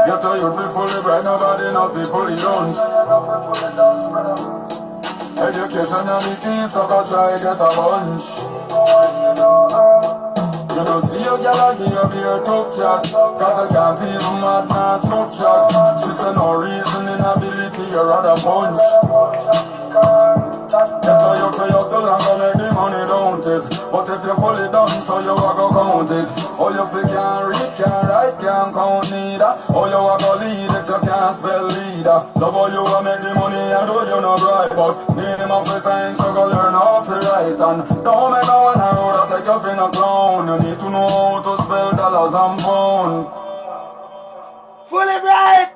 You tell you feel fully bright, nobody know feel fully dunce. Education and the keys, so go try get a bunch. You know see your gal give you be a tough chat. Cause I can't even mad now subtract. She said no reasoning ability, you rather punch. Get how you pay yourself and go make the money, don't it? But if you fully done, so you a go count it. Oh, you fi can't read, can't write, can't count neither. Oh, you a go lead if you can't spell leader. Love how you a make the money and do you no bright. But name of the science, you go learn how to write. And don't make no one a road that take you for no clown. You need to know how to spell dollars and pound. Fully bright!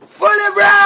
Fully bright!